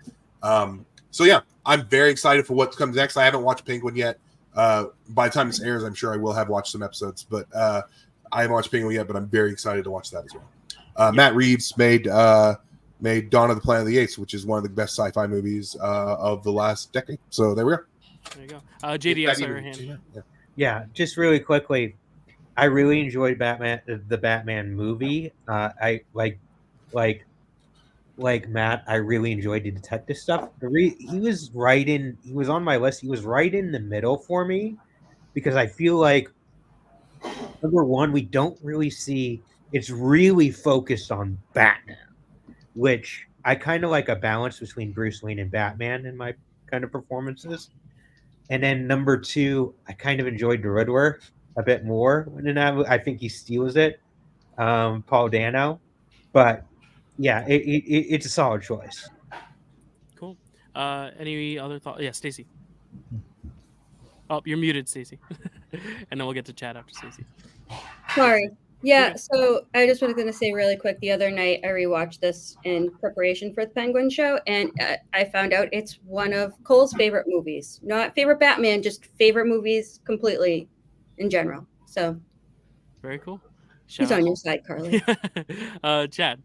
S10: So yeah, I'm very excited for what comes next. I haven't watched Penguin yet. By the time this airs, I'm sure I will have watched some episodes, but I haven't watched Penguin yet, but I'm very excited to watch that as well. Matt Reeves made Dawn of the Planet of the Apes, which is one of the best sci-fi movies of the last decade. So there we are.
S1: There you go. JD, I saw your hand.
S5: Yeah, just really quickly, I really enjoyed the Batman movie. I like Matt. I really enjoyed the detective stuff. He was on my list. He was right in the middle for me, because I feel like, number one, we don't really see. It's really focused on Batman, which I kind of like a balance between Bruce Wayne and Batman in my kind of performances. And then number two, I kind of enjoyed the Riddler a bit more. I think he steals it, Paul Dano. But yeah, it's a solid choice.
S1: Cool. Any other thoughts? Yeah, Stacy. Oh, you're muted, Stacy. And then we'll get to chat after Stacy.
S6: Sorry. Yeah, so I just was going to say really quick, the other night I rewatched this in preparation for the Penguin show, and I found out it's one of Cole's favorite movies. Not favorite Batman, just favorite movies completely in general. So
S1: very cool.
S6: He's on your side, Carly.
S1: Chad.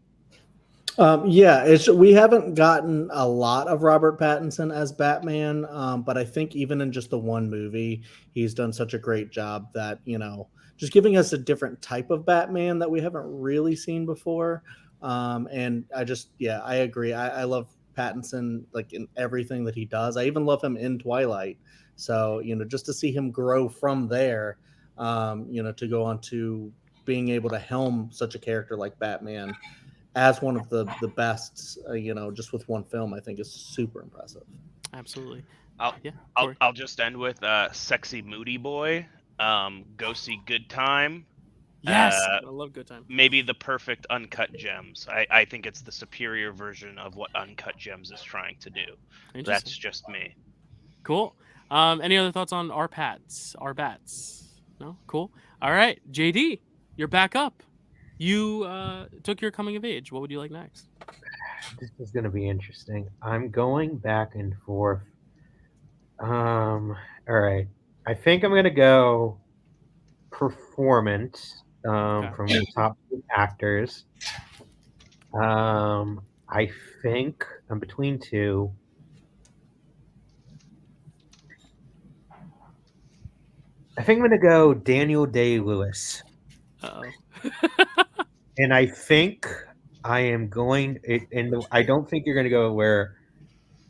S3: We haven't gotten a lot of Robert Pattinson as Batman, but I think even in just the one movie, he's done such a great job that, just giving us a different type of Batman that we haven't really seen before. And I agree. I love Pattinson like in everything that he does. I even love him in Twilight. So, just to see him grow from there, to go on to being able to helm such a character like Batman as one of the best, just with one film, I think is super impressive.
S1: Absolutely.
S7: I'll just end with Sexy Moody Boy. Go see Good Time.
S1: Yes, I love Good Time.
S7: Maybe the perfect Uncut Gems. I think it's the superior version of what Uncut Gems is trying to do. That's just me.
S1: Cool. Any other thoughts on our bats? No? Cool. All right, JD, you're back up. You took your coming of age. What would you like next?
S5: This is going to be interesting. I'm going back and forth. All right. I think I'm going to go performance from the top 2 actors. I think I'm between 2. I think I'm going to go Daniel Day-Lewis.
S1: Uh-oh.
S5: And I think I am going, and I don't think you're going to go where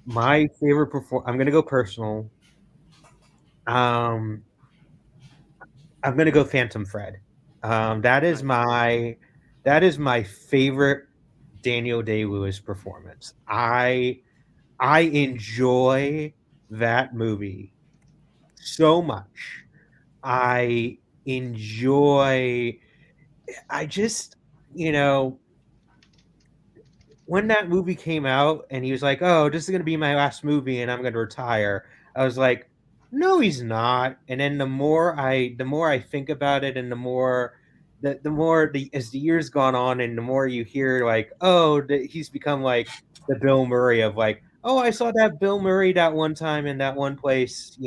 S5: my favorite I'm going to go personal. I'm going to go Phantom Fred. That is my favorite Daniel Day-Lewis performance. I enjoy that movie so much. I just, when that movie came out and he was like, "Oh, this is going to be my last movie and I'm going to retire." I was like, "No, he's not." And then the more I think about it, and the more as the years gone on, and the more you hear like, "Oh, he's become like the Bill Murray of like, oh, I saw that Bill Murray that one time in that one place,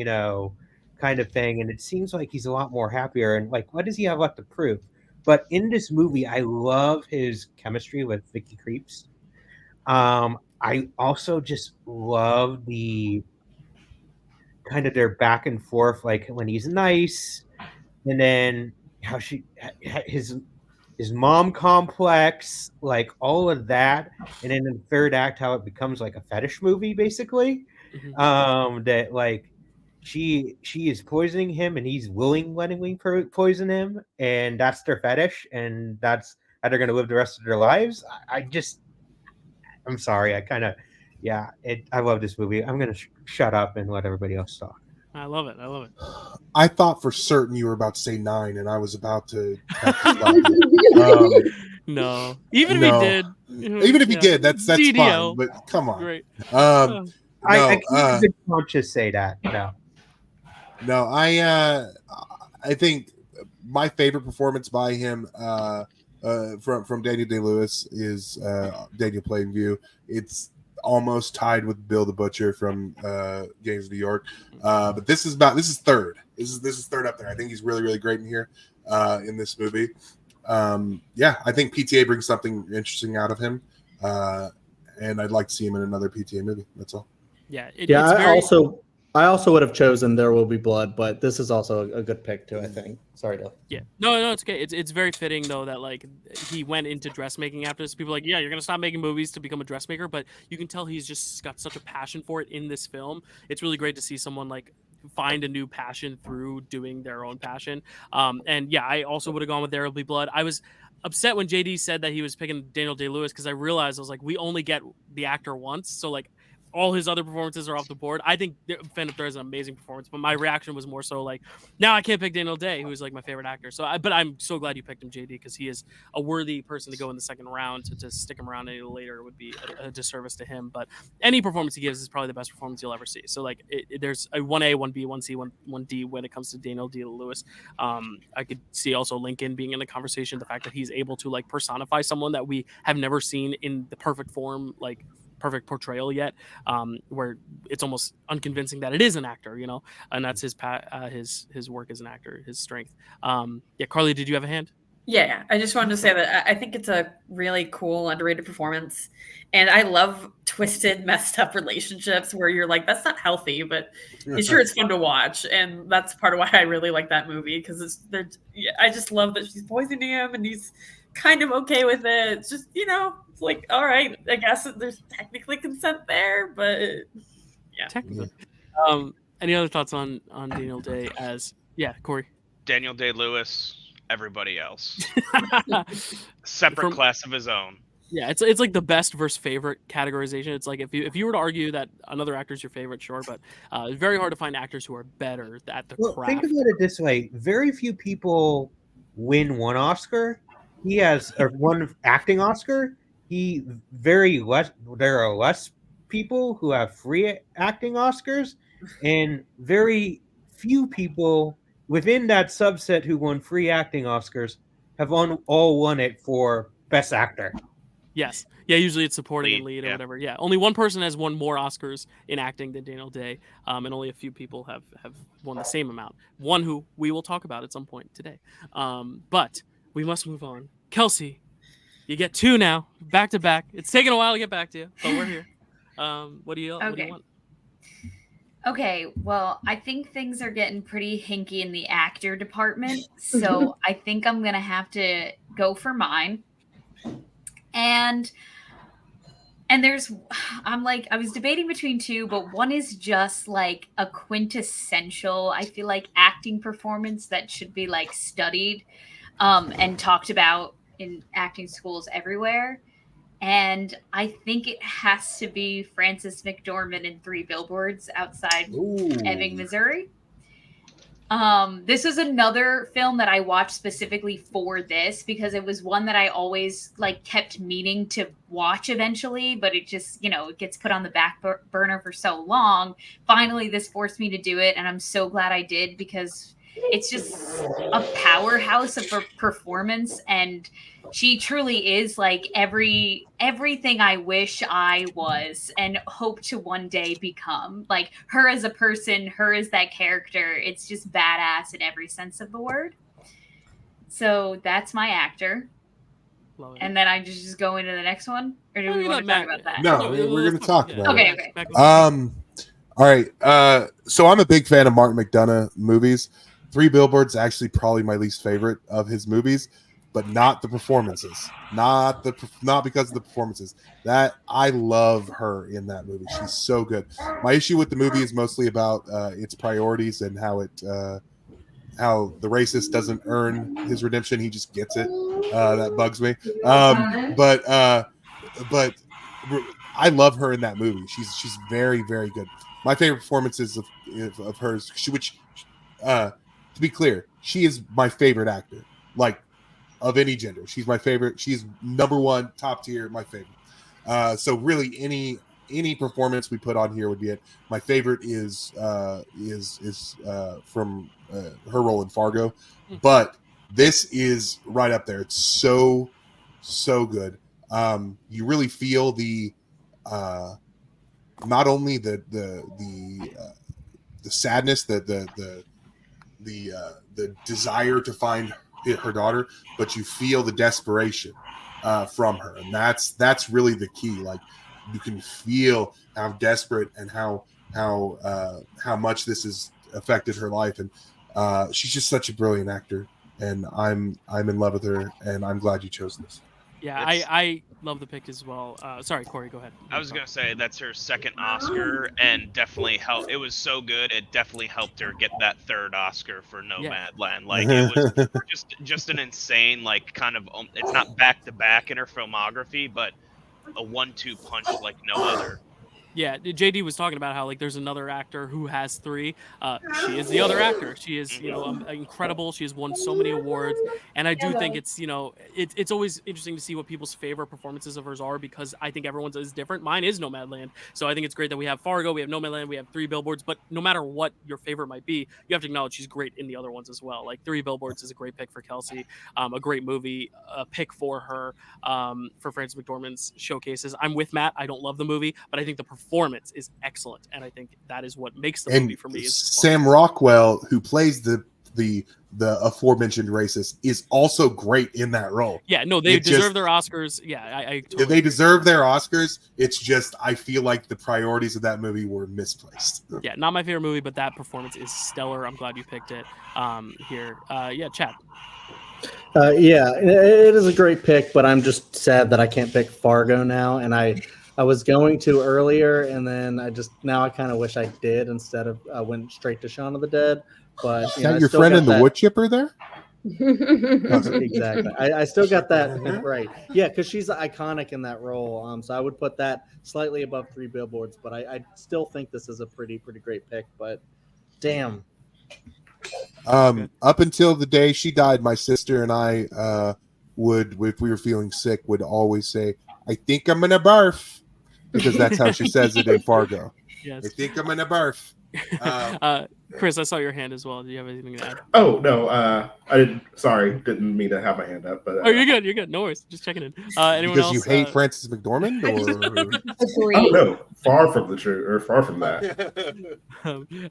S5: kind of thing." And it seems like he's a lot more happier, and like, what does he have left to prove? But in this movie, I love his chemistry with Vicky Creeps. I also just love the kind of their back and forth, like when he's nice, and then how his mom complex, like all of that, and then in the third act, how it becomes like a fetish movie, basically. That like she is poisoning him, and he's willingly poison him, and that's their fetish, and that's how they're going to live the rest of their lives. I'm sorry. I love this movie. I'm going to shut up and let everybody else talk.
S1: I love it.
S10: I thought for certain you were about to say 9, and I was about to.
S1: No, even if he did,
S10: even if he did, that's
S1: DDO.
S10: fine. But come on,
S1: Great.
S10: No,
S5: I can't just say that.
S10: No, I think my favorite performance by him from Daniel Day-Lewis is Daniel Plainview. It's almost tied with Bill the Butcher from Gangs of New York, but this is third. This is third up there. I think he's really, really great in here in this movie. I think PTA brings something interesting out of him, and I'd like to see him in another PTA movie. That's all.
S3: I also would have chosen There Will Be Blood, but this is also a good pick too, I think. Sorry, Dyl.
S1: Yeah. No, it's okay. It's very fitting though that like he went into dressmaking after this. People are like, yeah, you're gonna stop making movies to become a dressmaker, but you can tell he's just got such a passion for it in this film. It's really great to see someone like find a new passion through doing their own passion. And yeah, I also would have gone with There Will Be Blood. I was upset when JD said that he was picking Daniel Day-Lewis because I realized I was like, we only get the actor once, so like all his other performances are off the board. I think Phantom Thread is an amazing performance, but my reaction was more so like, now I can't pick Daniel Day, who is like my favorite actor. But I'm so glad you picked him, JD, because he is a worthy person to go in the second round. To stick him around any later would be a disservice to him. But any performance he gives is probably the best performance you'll ever see. So like, there's a 1A, 1B, 1C, 1D when it comes to Daniel Day-Lewis. I could see also Lincoln being in the conversation. The fact that he's able to like personify someone that we have never seen in the perfect form, like perfect portrayal yet, where it's almost unconvincing that it is an actor, and that's his work as an actor, his strength. Carly, did you have a hand?
S4: Yeah, I just wanted to say that I think it's a really cool, underrated performance. And I love twisted, messed up relationships where you're like, that's not healthy, but it's fun to watch. And that's part of why I really like that movie, because I just love that she's poisoning him and he's kind of okay with it. It's just, it's like, all right, I guess there's technically consent there, but yeah.
S1: Technically. Any other thoughts on Daniel Day as, Corey?
S7: Daniel Day-Lewis, everybody else. Separate class of his own.
S1: Yeah, it's like the best versus favorite categorization. It's like if you were to argue that another actor is your favorite, sure, but it's very hard to find actors who are better at the craft.
S5: Think about it this way: very few people win one Oscar. He has one acting Oscar. There are less people who have free acting Oscars, and very few people within that subset who won free acting Oscars have all won it for Best Actor.
S1: Yes. Yeah, usually it's supporting and lead or whatever. Yeah, only one person has won more Oscars in acting than Daniel Day, and only a few people have won the same amount. One who we will talk about at some point today. But we must move on. Kelsey, you get 2 now, back to back. It's taken a while to get back to you, but we're here. What do you want?
S9: Okay, well, I think things are getting pretty hinky in the actor department, so I think I'm gonna have to go for mine. And there's I'm like I was debating between two, but one is just like a quintessential, I feel like, acting performance that should be like studied and talked about in acting schools everywhere. And I think it has to be Frances McDormand in Three Billboards Outside Ebbing, Missouri. This was another film that I watched specifically for this because it was one that I always like kept meaning to watch eventually, but it just, it gets put on the back burner for so long. Finally, this forced me to do it, and I'm so glad I did because it's just a powerhouse of a performance, and she truly is like everything I wish I was and hope to one day become. Like her as a person, her as that character. It's just badass in every sense of the word. So that's my actor. And then I just go into the next one, or do we want to talk about that?
S2: No, we're going to talk about it.
S9: Okay.
S2: All right. So I'm a big fan of Martin McDonagh movies. Three Billboards actually probably my least favorite of his movies, but not the performances. Not because of the performances. That I love her in that movie. She's so good. My issue with the movie is mostly about its priorities and how how the racist doesn't earn his redemption. He just gets it. That bugs me. But I love her in that movie. She's very, very good. My favorite performances of hers, to be clear, she is my favorite actor, like of any gender. She's my favorite. She's number one, top tier, my favorite. So really, any performance we put on here would be it. My favorite is from her role in Fargo, but this is right up there. It's so good. You really feel the not only the sadness, the desire to find her daughter, but you feel the desperation from her, and that's really the key. Like you can feel how desperate and how much this has affected her life, and she's just such a brilliant actor, and I'm in love with her, and I'm glad you chose this.
S1: Yeah, I love the pick as well. Sorry, Corey, go ahead.
S7: I was gonna say that's her second Oscar, and definitely helped. It was so good, it definitely helped her get that third Oscar for Nomadland. Like it was just an insane, like kind of. It's not back to back in her filmography, but a 1-2 punch like no other.
S1: Yeah, JD was talking about how like there's another actor who has 3. She is the other actor. She is, incredible. She has won so many awards, and I do think it's, it's always interesting to see what people's favorite performances of hers are, because I think everyone's is different. Mine is Nomadland, so I think it's great that we have Fargo, we have Nomadland, we have Three Billboards. But no matter what your favorite might be, you have to acknowledge she's great in the other ones as well. Like Three Billboards is a great pick for Kelsey, a great movie, a pick for her, for Frances McDormand's showcases. I'm with Matt. I don't love the movie, but I think the performance is excellent, and I think that is what makes the movie for me.
S2: Sam Rockwell, who plays the aforementioned racist, is also great in that role.
S1: Yeah, no, they deserve their Oscars. Yeah, I totally
S2: they deserve their Oscars. It's just I feel like the priorities of that movie were misplaced.
S1: Yeah, not my favorite movie, but that performance is stellar. I'm glad you picked it here. Yeah, Chad.
S3: Yeah, it is a great pick, but I'm just sad that I can't pick Fargo now, and I was going to earlier, and then I kind of wish I did instead of went straight to Shaun of the Dead. But
S2: is that your friend in the wood chipper there?
S3: Exactly. I still got that right. Yeah, because she's iconic in that role. So I would put that slightly above Three Billboards, but I still think this is a pretty great pick. But damn.
S2: Up until the day she died, my sister and I would, if we were feeling sick, would always say, "I think I'm gonna barf," because that's how she says it in Fargo.
S1: Yes.
S2: I think I'm gonna barf.
S1: Chris, I saw your hand as well. Do you have anything to add?
S8: Oh no, I didn't. Sorry, didn't mean to have my hand up. But
S1: oh, you're good. You're good. No worries. Just checking in. Anyone
S10: because
S1: else?
S10: you hate Frances McDormand, or
S8: oh no, far from the truth, or far from that.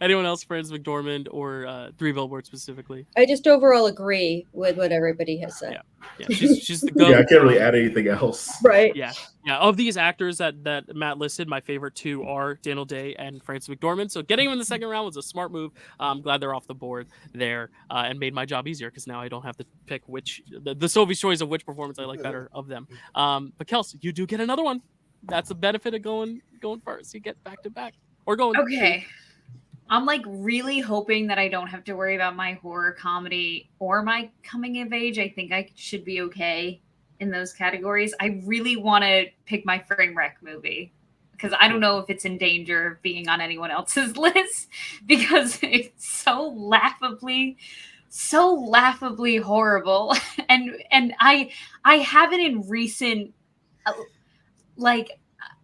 S1: Anyone else, Frances McDormand or Three Billboards specifically?
S6: I just overall agree with what everybody has said.
S1: Yeah, she's the GOAT.
S8: Yeah, I can't really add anything else.
S6: Right.
S1: Yeah. Of these actors that Matt listed, my favorite two are Daniel Day and Frances McDormand. So getting him in the second round was a smart move. I'm glad they're off the board there and made my job easier because now I don't have to pick which the Sophie's choice of which performance I like better of them. But Kelsey, you do get another one. That's the benefit of going first. You get back to back or going.
S9: Okay. I'm like really hoping that I don't have to worry about my horror comedy or my coming of age. I think I should be okay in those categories. I really want to pick my Framewreck movie because I don't know if it's in danger of being on anyone else's list because it's so laughably horrible. And I haven't in recent, like,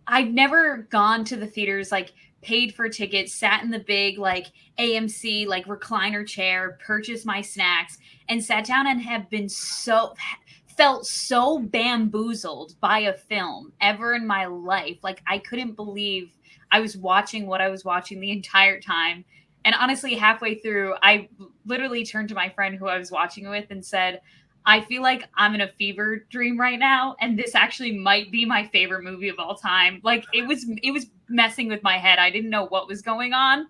S9: I've never gone to the theaters, like paid for tickets, sat in the big like AMC like recliner chair, purchased my snacks, and sat down and have been felt so bamboozled by a film ever in my life. Like I couldn't believe I was watching what I was watching the entire time. And honestly, halfway through, I literally turned to my friend who I was watching with and said, I feel like I'm in a fever dream right now, and this actually might be my favorite movie of all time. Like it was messing with my head. I didn't know what was going on,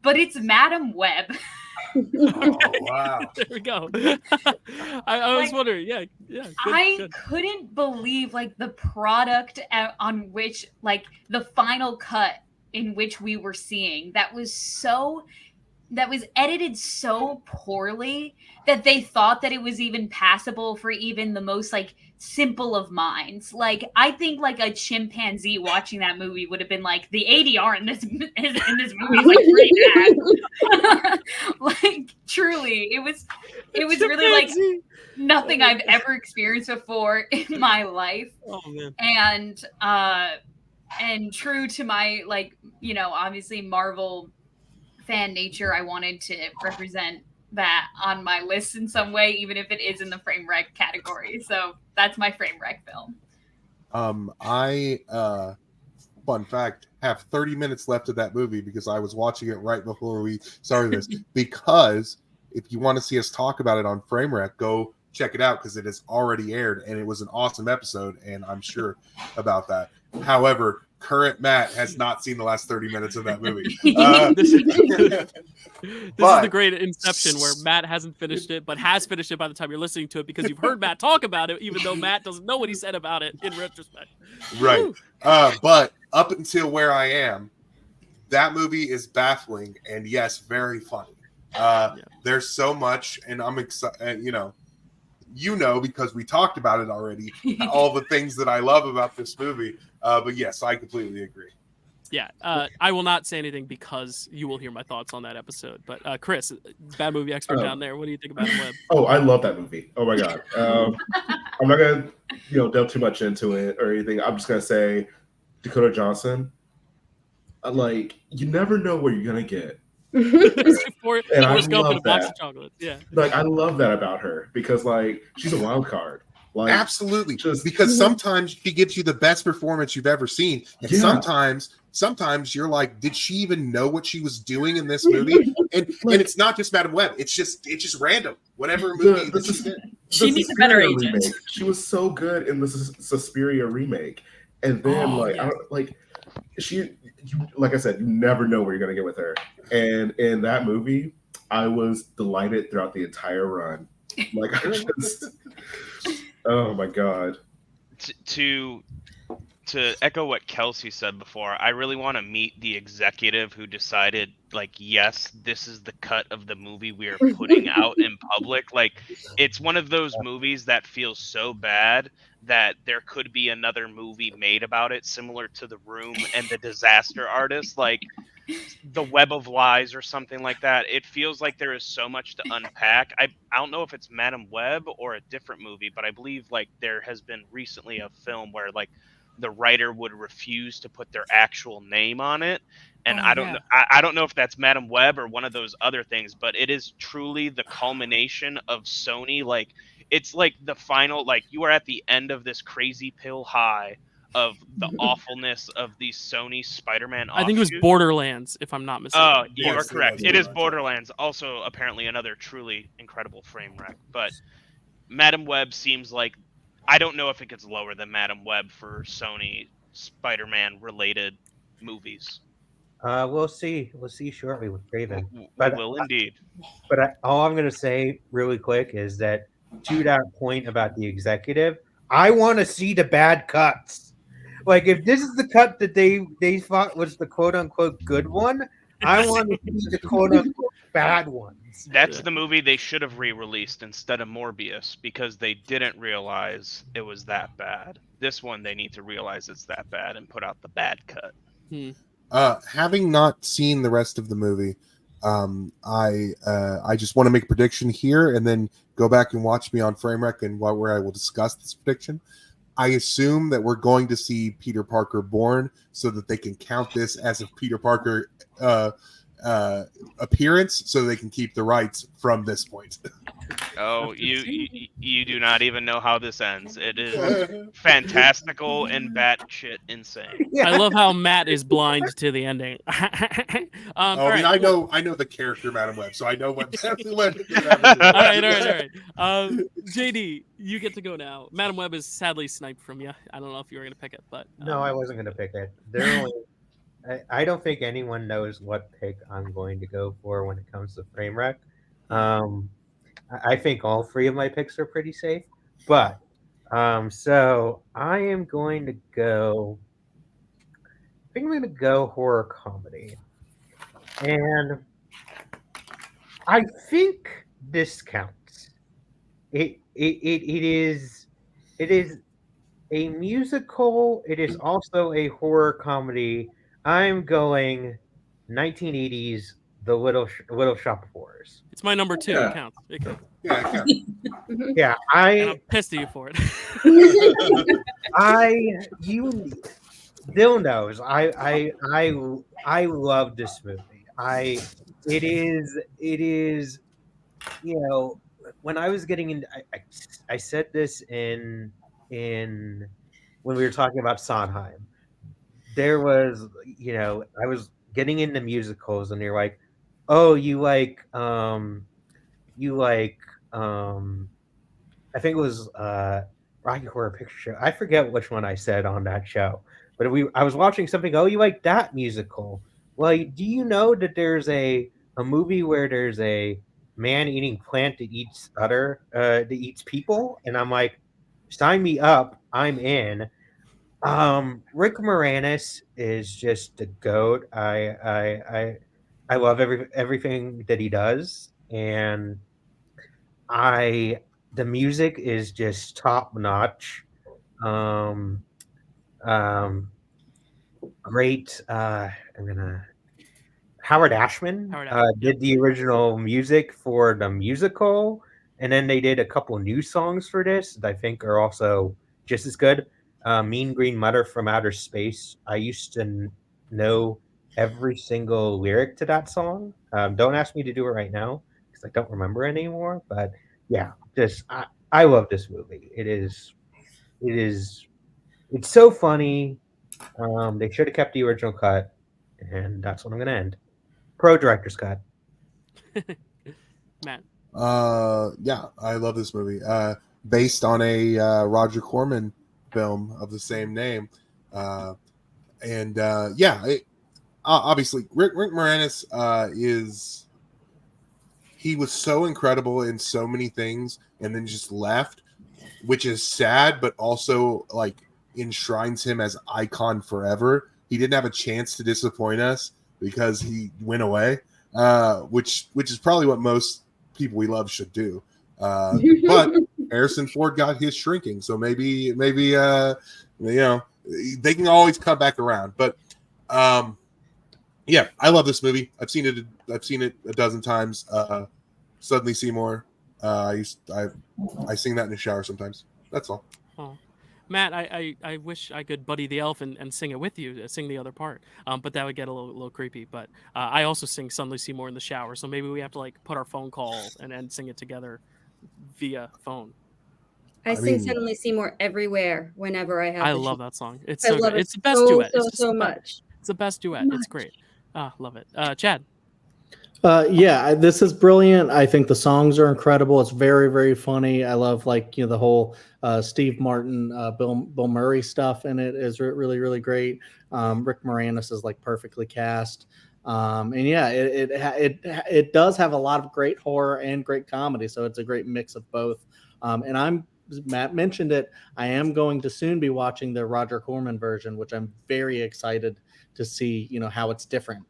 S9: but it's Madam Web.
S10: Oh, wow.
S1: There we go. I was wondering. Yeah. Good.
S9: Couldn't believe like the product on which like the final cut in which we were seeing that was edited so poorly that they thought that it was even passable for even the most like simple of minds. Like I think like a chimpanzee watching that movie would have been like, the ADR in this movie is like pretty bad. Like truly, it was really like nothing I've ever experienced before in my life.
S1: Oh man.
S9: And true to my like, you know, obviously Marvel fan nature, I wanted to represent that on my list in some way, even if it is in the Framewreck category. So that's my Framewreck film.
S10: I fun fact, have 30 minutes left of that movie because I was watching it right before we started this. Because if you want to see us talk about it on Framewreck, go check it out because it has already aired and it was an awesome episode, and I'm sure about that. However, current Matt has not seen the last 30 minutes of that movie.
S1: This is the great Inception where Matt hasn't finished it, but has finished it by the time you're listening to it because you've heard Matt talk about it, even though Matt doesn't know what he said about it in retrospect.
S10: Right. But up until where I am, that movie is baffling and yes, very funny. There's so much, and I'm excited, you know, because we talked about it already, all the things that I love about this movie. But yes, I completely agree.
S1: Yeah, I will not say anything because you will hear my thoughts on that episode. But Chris, bad movie expert down there, what do you think about Webb?
S8: Oh, I love that movie. Oh my god. I'm not gonna delve too much into it or anything. I'm just gonna say Dakota Johnson. Like, you never know what you're gonna get.
S1: And I love that. Yeah.
S8: Like, I love that about her because like she's a wild card. Like,
S10: absolutely, because sometimes she gives you the best performance you've ever seen, and sometimes you're like, did she even know what she was doing in this movie? And it's not just Madam Web; it's just random. Whatever movie
S4: she needs a better agent.
S8: Remake. She was so good in the Suspiria remake, and then like I said, you never know what you're gonna get with her. And in that movie, I was delighted throughout the entire run. Like I just. Oh my god.
S7: To echo what Kelsey said before, I really want to meet the executive who decided, like, yes, this is the cut of the movie we are putting out in public. Like, it's one of those movies that feels so bad that there could be another movie made about it, similar to The Room and The Disaster Artist, like The Web of Lies or something like that. It feels like there is so much to unpack. I don't know if it's Madam Web or a different movie, but I believe like there has been recently a film where like the writer would refuse to put their actual name on it. And I don't know. I don't know if that's Madam Web or one of those other things, but it is truly the culmination of Sony. Like, it's like the final. Like, you are at the end of this crazy pill high of the awfulness of these Sony Spider-Man offshoots.
S1: I think it was Borderlands, if I'm not mistaken.
S7: Oh, you are correct. It is Borderlands. Also, apparently, another truly incredible Framewreck. But Madam Web seems like, I don't know if it gets lower than Madam Web for Sony Spider-Man related movies.
S5: We'll see. We'll see shortly with Craven.
S7: We will indeed.
S5: But all I'm going to say really quick is that to that point about the executive, I want to see the bad cuts. Like, if this is the cut that they thought was the quote unquote good one, I want to see the quote unquote bad ones.
S7: That's the movie they should have re-released instead of Morbius, because they didn't realize it was that bad. This one, they need to realize it's that bad and put out the bad cut.
S10: Having not seen the rest of the movie, I just want to make a prediction here and then go back and watch me on Framewreck and where I will discuss this prediction. I assume that we're going to see Peter Parker born so that they can count this as a Peter Parker appearance, so they can keep the rights from this point.
S7: Oh, you do not even know how this ends. It is fantastical and batshit insane.
S1: I love how Matt is blind to the ending.
S10: I mean, I know the character Madam Web, so I know what.
S1: All right. JD, you get to go now. Madam Web is sadly sniped from you. I don't know if you were going to pick it, but
S5: no, I wasn't going to pick it. They're only. I don't think anyone knows what pick I'm going to go for when it comes to Framewreck. I think all three of my picks are pretty safe, but so I am going to go. I think I'm going to go horror comedy, and I think this counts. It is a musical. It is also a horror comedy. I'm going 1980s, The Little Shop of Horrors.
S1: It's my number 2.
S2: Yeah.
S1: It counts. It counts.
S2: Yeah, it counts.
S5: Yeah,
S1: And I'm pissed at you for it.
S5: Dyl knows. I love this movie. It is, you know, when I was getting into, I said this in when we were talking about Sondheim. There was, you know, I was getting into musicals, and you're like, oh, you like, I think it was Rocky Horror Picture Show. I forget which one I said on that show, but I was watching something. Oh, you like that musical? Well, do you know that there's a movie where there's a man eating plant that eats people? And I'm like, sign me up, I'm in. Rick Moranis is just the GOAT. I love everything that he does, and the music is just top notch. Great. Howard Ashman did the original music for the musical, and then they did a couple new songs for this that I think are also just as good. Mean Green Mother from Outer Space. I used to know every single lyric to that song. Don't ask me to do it right now because I don't remember anymore. But yeah, I love this movie. It's so funny. They should have kept the original cut, and that's what I'm gonna end. Pro director's cut.
S1: Matt.
S10: Yeah, I love this movie. Based on a Roger Corman film of the same name, obviously Rick Moranis he was so incredible in so many things and then just left, which is sad, but also like enshrines him as icon forever. He didn't have a chance to disappoint us because he went away, which is probably what most people we love should do. But Harrison Ford got his shrinking, so maybe you know, they can always come back around. But yeah, I love this movie. I've seen it a dozen times. Suddenly Seymour. I sing that in the shower sometimes. That's all.
S1: Oh. Matt, I wish I could Buddy the Elf and sing it with you, sing the other part. But that would get a little creepy. But I also sing Suddenly Seymour in the shower, so maybe we have to like put our phone call and sing it together via phone.
S6: I sing Suddenly Seymour everywhere whenever I have.
S1: I
S6: the
S1: love
S6: chance.
S1: that song. It's
S6: I
S1: so
S6: love
S1: good.
S6: it
S1: It's the best
S6: so,
S1: duet.
S6: So,
S1: It's just
S6: so
S1: the
S6: much.
S1: best. It's the best duet. It's great. Love it. Chad.
S3: Yeah, this is brilliant. I think the songs are incredible. It's very, very funny. I love like the whole Steve Martin, Bill Murray stuff in it is really, really great. Rick Moranis is like perfectly cast. And yeah, it does have a lot of great horror and great comedy. So it's a great mix of both. And Matt mentioned it. I am going to soon be watching the Roger Corman version, which I'm very excited to see, how it's different.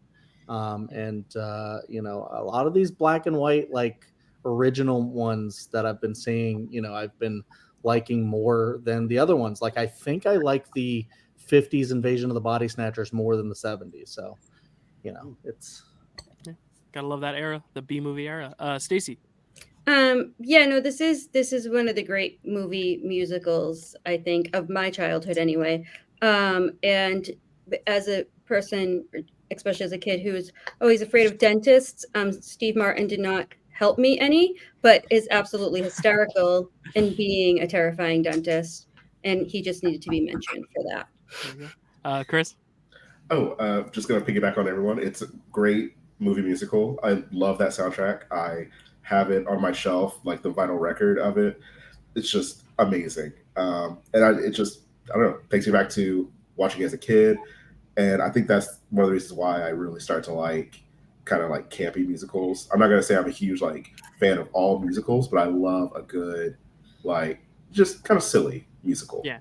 S3: A lot of these black and white, like original ones that I've been seeing, I've been liking more than the other ones. Like, I think I like the 50s Invasion of the Body Snatchers more than the 70s. So, it's
S1: gotta love that era, the B movie era. Stacy.
S6: This is one of the great movie musicals, I think, of my childhood anyway. And as a person, especially as a kid who's always afraid of dentists, Steve Martin did not help me any, but is absolutely hysterical in being a terrifying dentist, and he just needed to be mentioned for that.
S1: There you go. Chris?
S8: Just gonna piggyback on everyone. It's a great movie musical. I love that soundtrack. I have it on my shelf, like the vinyl record of it. It's just amazing. It just, I don't know, takes me back to watching as a kid. And I think that's one of the reasons why I really start to like kind of like campy musicals. I'm not going to say I'm a huge like fan of all musicals, but I love a good, like, just kind of silly musical.
S1: Yeah.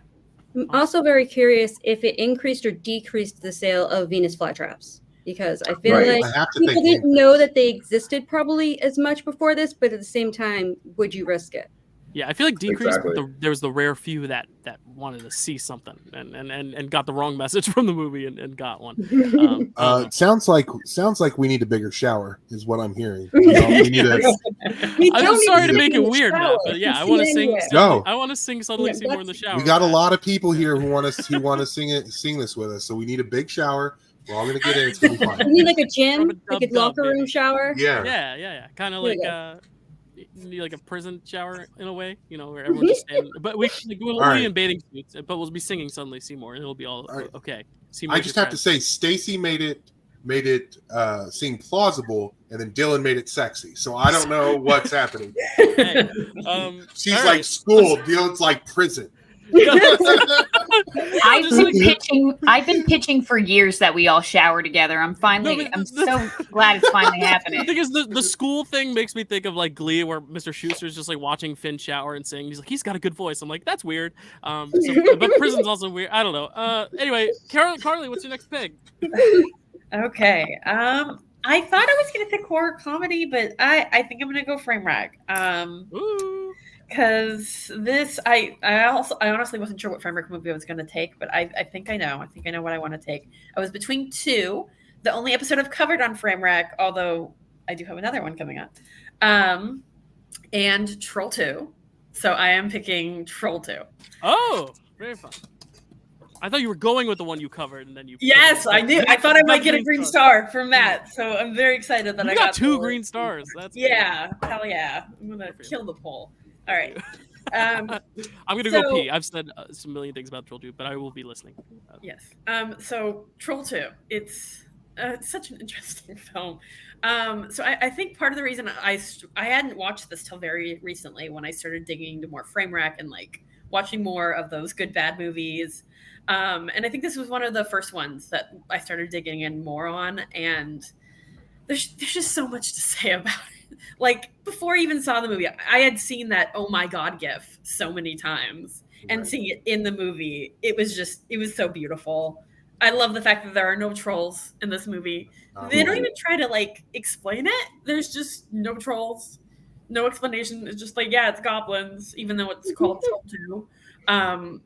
S6: I'm also very curious if it increased or decreased the sale of Venus flytraps, because I feel like people didn't know that they existed probably as much before this, but at the same time, would you risk it?
S1: Yeah, I feel like decreased. But there was the rare few that wanted to see something and got the wrong message from the movie and got one.
S10: Sounds like we need a bigger shower, is what I'm hearing. We need
S1: I'm sorry to make it weird, Matt, but yeah, I want to sing. I want to sing Suddenly Seymour in the shower.
S10: We got a lot of people here who want to sing this with us, so we need a big shower. We're all gonna get in. It's gonna be fine.
S6: You need like a gym, like a locker room shower.
S1: Yeah. Kind of like you need like a prison shower in a way, where everyone just stand. But we'll be in bathing suits, but we'll be singing Suddenly Seymour, and it'll be all okay.
S10: I just have to say, Stacy made it seem plausible, and then Dylan made it sexy. So I don't know what's happening.
S1: Hey,
S10: she's like school. Dylan's like prison.
S9: I've been pitching for years that we all shower together. I'm so glad it's finally happening.
S1: The thing is, the school thing makes me think of like Glee, where Mr. Schuster's just like watching Finn shower and sing. He's like, he's got a good voice. I'm like, that's weird. But prison's also weird. I don't know. Anyway, Carly, what's your next pick?
S4: Okay. I thought I was gonna pick horror comedy, but I think I'm gonna go Framewreck. Because this, I honestly wasn't sure what Framewreck movie I was going to take, but I think I know. I think I know what I want to take. I was between two. The only episode I've covered on Framewreck, although I do have another one coming up, and Troll 2. So I am picking Troll 2.
S1: Oh, very fun. I thought you were going with the one you covered, and then you.
S4: Yes, I knew. I thought I might get a green star from Matt, so I'm very excited that I got
S1: two green stars. That's
S4: hell yeah! I'm gonna kill the poll. All right.
S1: I'm gonna go pee. I've said some million things about Troll 2, but I will be listening.
S4: Yes. So Troll 2, it's such an interesting film. So I think part of the reason I hadn't watched this till very recently, when I started digging into more Framewreck and like watching more of those good bad movies. And I think this was one of the first ones that I started digging in more on, and there's just so much to say about it. Like, before I even saw the movie, I had seen that "oh my god" gif so many times, and seeing it in the movie, it was so beautiful. I love the fact that there are no trolls in this movie. They don't even try to like explain it. There's just no trolls, no explanation. It's just like, yeah, it's goblins, even though it's called Troll 2.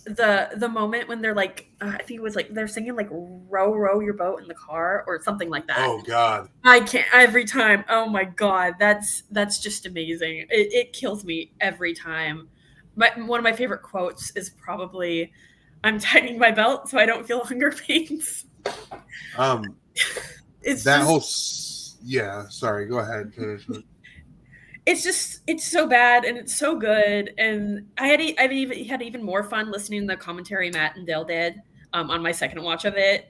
S4: The moment when they're like, I think it was like they're singing like row your boat in the car or something like that.
S10: Oh god,
S4: I can't every time. Oh my god, that's just amazing. It kills me every time. one of my favorite quotes is probably, "I'm tightening my belt so I don't feel hunger pains."
S2: It's that whole sorry, go ahead.
S4: It's so bad and it's so good, and I've even had even more fun listening to the commentary Matt and Dyl did on my second watch of it,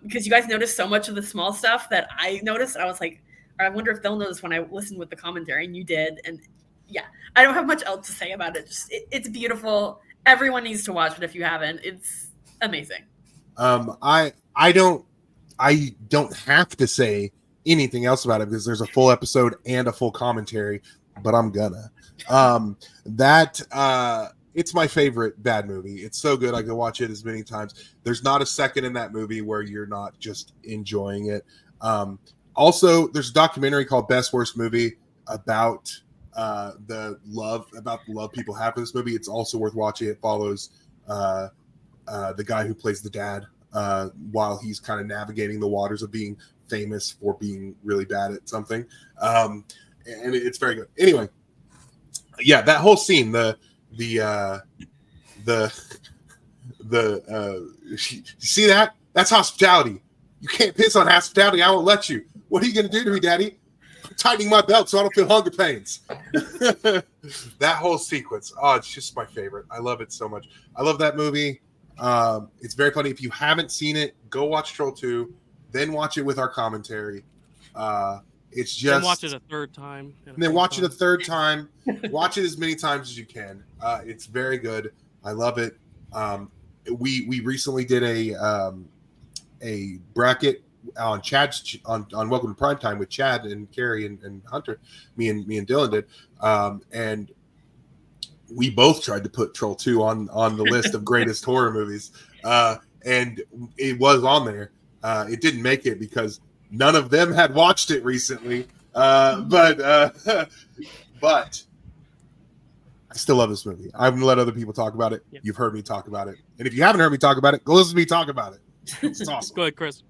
S4: because you guys noticed so much of the small stuff that I noticed. I was like, I wonder if they'll notice when I listened with the commentary, and you did. And yeah, I don't have much else to say about it. Just it's beautiful. Everyone needs to watch it if you haven't. It's amazing.
S2: I don't have to say anything else about it because there's a full episode and a full commentary, but I'm gonna. It's my favorite Bad movie. It's so good. I go watch it as many times. There's not a second in that movie where you're not just enjoying it. Also, there's a documentary called Best Worst Movie about the love people have for this movie. It's also worth watching. It follows the guy who plays the dad while he's kind of navigating the waters of being famous for being really bad at something. And it's very good. Anyway, yeah, that whole scene, see that? That's hospitality. You can't piss on hospitality. I won't let you. What are you going to do to me, Daddy? I'm tightening my belt so I don't feel hunger pains. That whole sequence. Oh, it's just my favorite. I love it so much. I love that movie. It's very funny. If you haven't seen it, go watch Troll 2, then watch it with our commentary. It's just
S1: then watch it a third time.
S2: Then watch it a third time. Watch it as many times as you can. It's very good. I love it. We recently did a bracket on Chad's on Welcome to Primetime with Chad and Carrie and Hunter. Me and Dylan did, and we both tried to put Troll 2 on the list of greatest horror movies, and it was on there. It didn't make it because none of them had watched it recently, but I still love this movie. I'm gonna let other people talk about it. Yep. You've heard me talk about it, and if you haven't heard me talk about it, go listen to me talk about it. It's awesome.
S1: Go ahead, Chris.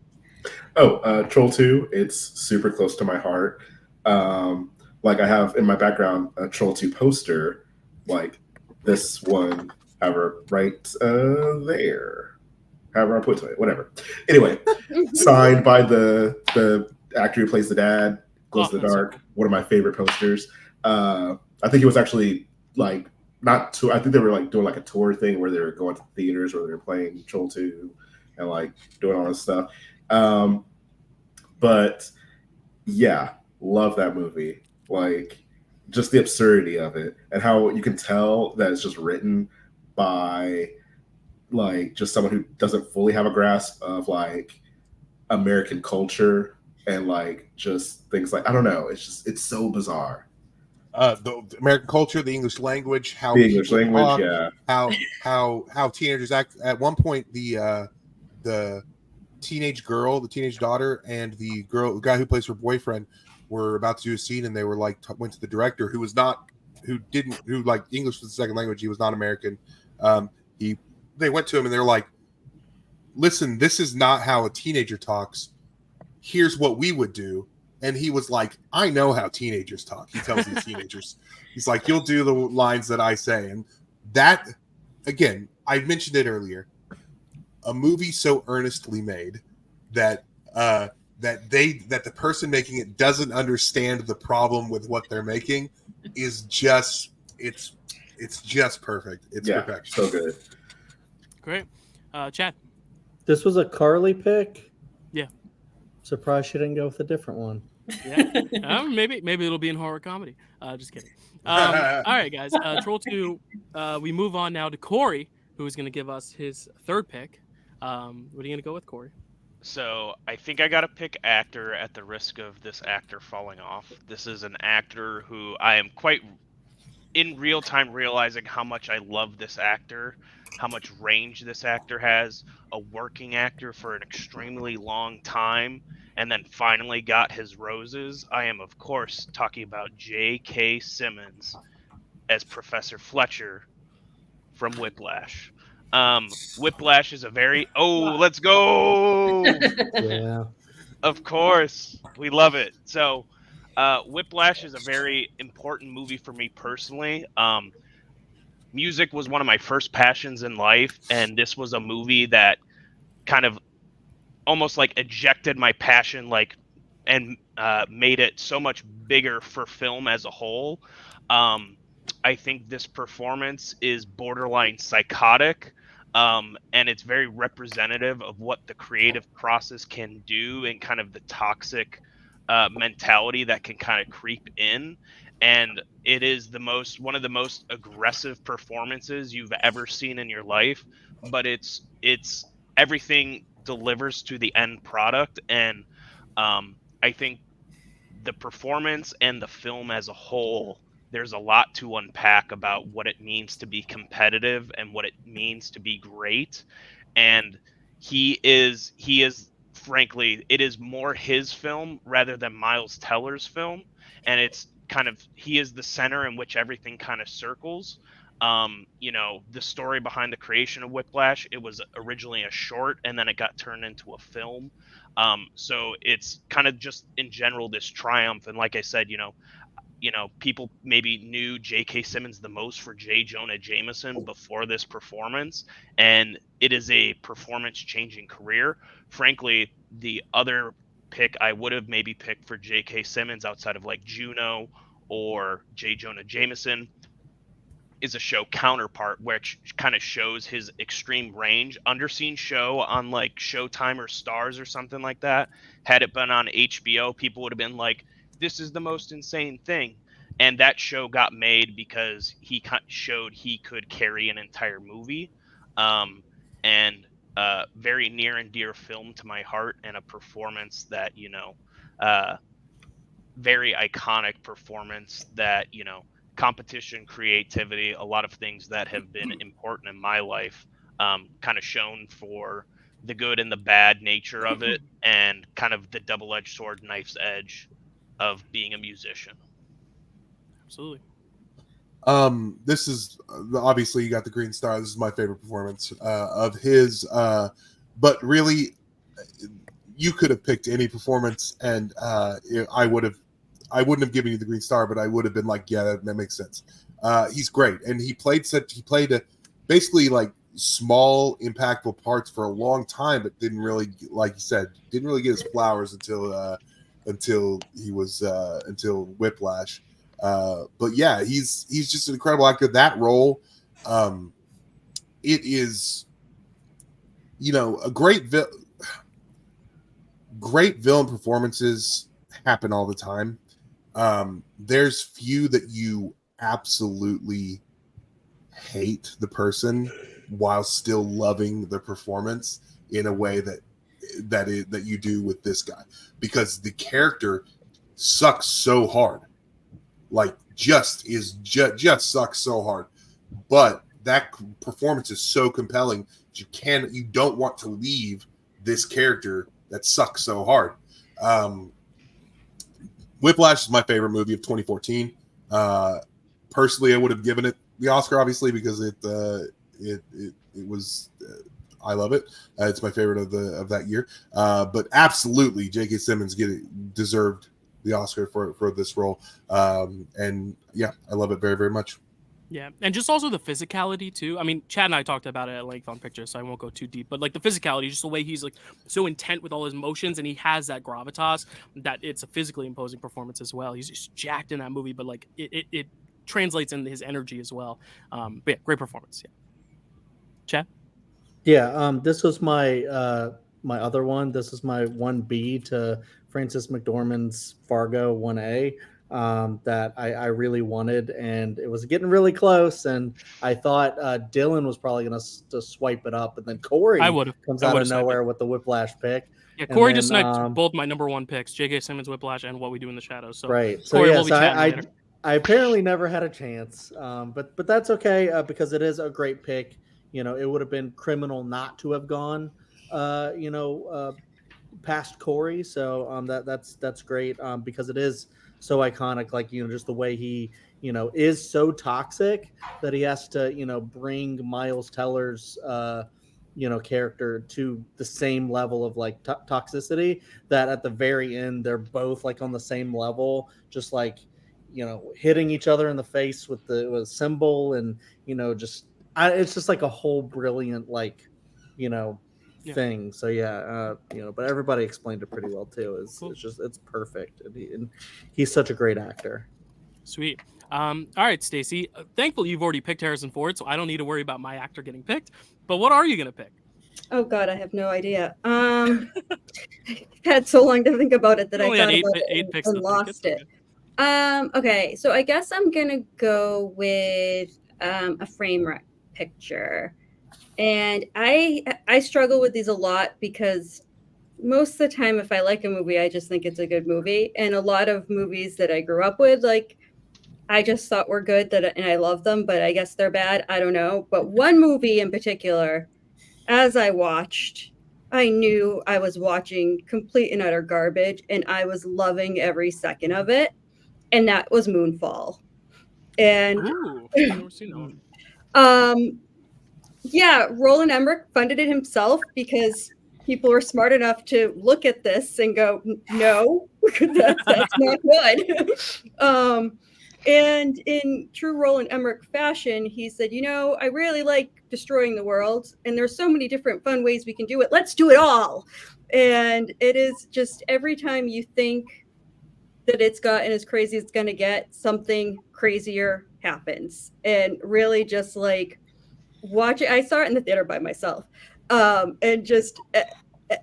S8: Troll 2, it's super close to my heart. Like I have in my background a Troll 2 poster, like this one, however, right there. However I put it, whatever. Anyway, signed by the actor who plays the dad, Glows in the Dark. One of my favorite posters. I think it was actually like not tour. I think they were like doing like a tour thing where they were going to theaters where they were playing Troll 2 and like doing all this stuff. But yeah, love that movie. Like just the absurdity of it and how you can tell that it's just written by like just someone who doesn't fully have a grasp of like American culture and like just things like, I don't know. It's so bizarre.
S2: The American culture, the English language, how
S8: the English language,
S2: talk,
S8: yeah,
S2: how teenagers act. At one point, the teenage girl, the teenage daughter, and the guy who plays her boyfriend were about to do a scene, and they were like went to the director, who like English was the second language. He was not American. They went to him and they're like, "Listen, this is not how a teenager talks. Here's what we would do." And he was like, "I know how teenagers talk." He tells these teenagers, he's like, "You'll do the lines that I say." And that, again, I mentioned it earlier, a movie so earnestly made that the person making it doesn't understand the problem with what they're making is just it's just perfect. It's perfection.
S8: So good.
S1: Great. Chad.
S3: This was a Carly pick.
S1: Yeah.
S3: Surprised she didn't go with a different one.
S1: Yeah. Maybe it'll be in horror comedy. Just kidding. All right, guys. Troll 2. We move on now to Corey, who is going to give us his third pick. What are you going to go with, Corey?
S7: So I think I got to pick actor at the risk of this actor falling off. This is an actor who I am quite in real time realizing how much I love this actor, how much range this actor has, a working actor for an extremely long time, and then finally got his roses. I am, of course, talking about J.K. Simmons as Professor Fletcher from Whiplash. Whiplash is a very let's go.
S3: Yeah.
S7: Of course, we love it. So, Whiplash is a very important movie for me personally. music was one of my first passions in life, and this was a movie that kind of almost like ejected my passion, like, and made it so much bigger for film as a whole. I think this performance is borderline psychotic, and it's very representative of what the creative process can do and kind of the toxic mentality that can kind of creep in. And it is one of the most aggressive performances you've ever seen in your life, but it's everything delivers to the end product. And I think the performance and the film as a whole, there's a lot to unpack about what it means to be competitive and what it means to be great. And he is frankly, it is more his film rather than Miles Teller's film. And it's kind of, he is the center in which everything kind of circles. The story behind the creation of Whiplash, it was originally a short and then it got turned into a film. So it's kind of just in general this triumph. And like I said, people maybe knew J.K. Simmons the most for J. Jonah Jameson before this performance, and it is a performance-changing career. Frankly, the other pick I would have maybe picked for J.K. Simmons outside of like Juno or J. Jonah Jameson is a show Counterpart, which kind of shows his extreme range. Underseen show on like Showtime or Stars or something like that. Had it been on HBO, people would have been like, this is the most insane thing. And that show got made because he showed he could carry an entire movie. And very near and dear film to my heart, and a performance that, very iconic performance that, competition, creativity, a lot of things that have been important in my life, kind of shown for the good and the bad nature of it, and kind of the double-edged sword, knife's edge of being a musician.
S1: Absolutely.
S10: This is obviously, you got the green star. This is my favorite performance of his, but really you could have picked any performance, and I wouldn't have given you the green star, but I would have been like, yeah, that makes sense. He's great, and he played basically like small impactful parts for a long time, but didn't really, like you said, didn't really get his flowers until Whiplash. But yeah, he's just an incredible actor. That role, it is, a great villain performances happen all the time. There's few that you absolutely hate the person while still loving the performance in a way that you do with this guy, because the character sucks so hard, like just sucks so hard, but that performance is so compelling that you don't want to leave this character that sucks so hard. Whiplash is my favorite movie of 2014. Personally, I would have given it the Oscar, obviously, because it was. I love it. It's my favorite of that year. But absolutely, J.K. Simmons deserved the Oscar for this role. And yeah, I love it very, very much.
S1: Yeah, and just also the physicality too. I mean, Chad and I talked about it at length on pictures, so I won't go too deep. But like the physicality, just the way he's like so intent with all his motions, and he has that gravitas that it's a physically imposing performance as well. He's just jacked in that movie, but like it translates into his energy as well. But yeah, great performance. Yeah, Chad.
S3: Yeah, this was my my other one. This is my 1B to Frances McDormand's Fargo 1A. That I really wanted, and it was getting really close, and I thought Dylan was probably going to swipe it up, and then Corey comes out of nowhere with the Whiplash pick.
S1: Yeah, Corey just sniped both my number one picks, J.K. Simmons, Whiplash, and What We Do in the Shadows. So
S3: right, so
S1: Corey,
S3: yes,
S1: we'll be chatting later.
S3: I apparently never had a chance, but that's okay because it is a great pick. It would have been criminal not to have gone, past Corey. So that's great because it is so iconic. Like, just the way he, is so toxic that he has to, bring Miles Teller's, character to the same level of like toxicity, that at the very end, they're both like on the same level, just like, hitting each other in the face with the symbol, and it's just like a whole brilliant thing. So but everybody explained it pretty well too. It's perfect, and he's such a great actor.
S1: Sweet. All right, Stacy. Thankfully, you've already picked Harrison Ford, so I don't need to worry about my actor getting picked. But what are you gonna pick?
S6: Oh God, I have no idea. Had so long to think about it that I thought about it and lost it. Okay, so I guess I'm gonna go with a Framewreck picture, and I struggle with these a lot because most of the time, if I like a movie, I just think it's a good movie, and a lot of movies that I grew up with, like, I just thought were good and I love them, but I guess they're bad. I don't know. But one movie in particular, as I watched, I knew I was watching complete and utter garbage, and I was loving every second of it. And that was Moonfall. And
S1: I've never seen that one.
S6: Roland Emmerich funded it himself because people were smart enough to look at this and go, no, that's not good. And in true Roland Emmerich fashion, he said, I really like destroying the world, and there's so many different fun ways we can do it. Let's do it all. And it is just every time you think that it's gotten as crazy as it's going to get, something crazier happens. And really just like watch it. I saw it in the theater by myself. And just